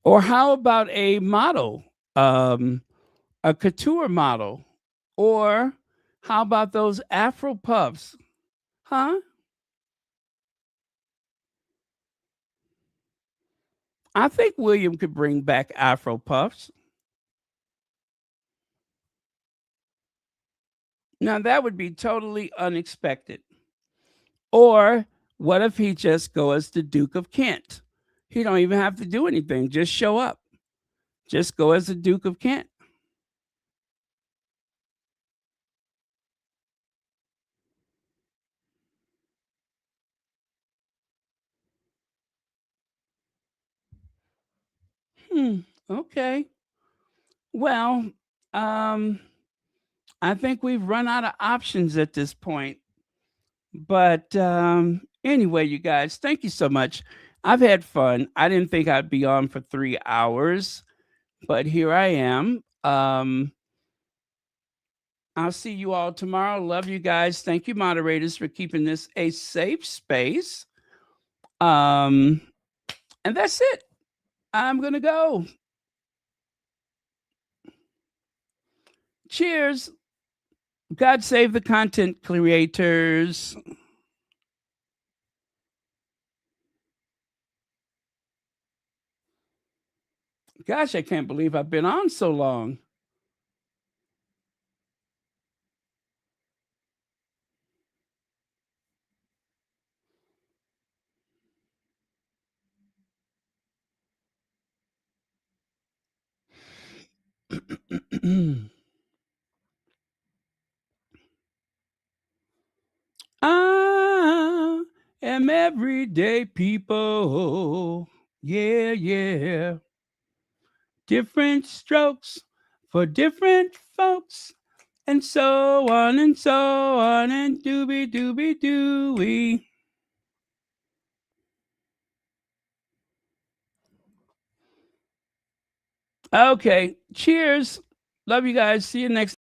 Or how about a model, a couture model? Or how about those afro puffs? Huh? I think William could bring back afro puffs. Now, that would be totally unexpected. Or what if he just go as the Duke of Kent? He don't even have to do anything, just show up. Just go as the Duke of Kent. Okay. Well, um, I think we've run out of options at this point. But anyway, you guys, thank you so much. I've had fun. I didn't think I'd be on for 3 hours, but here I am. I'll see you all tomorrow. Love you guys. Thank you, moderators, for keeping this a safe space. And that's it. I'm going to go. Cheers. God save the content creators. Gosh, I can't believe I've been on so long. I am everyday people. Yeah, yeah. Different strokes for different folks. And so on and so on and dooby dooby dooey. Okay. Cheers. Love you guys. See you next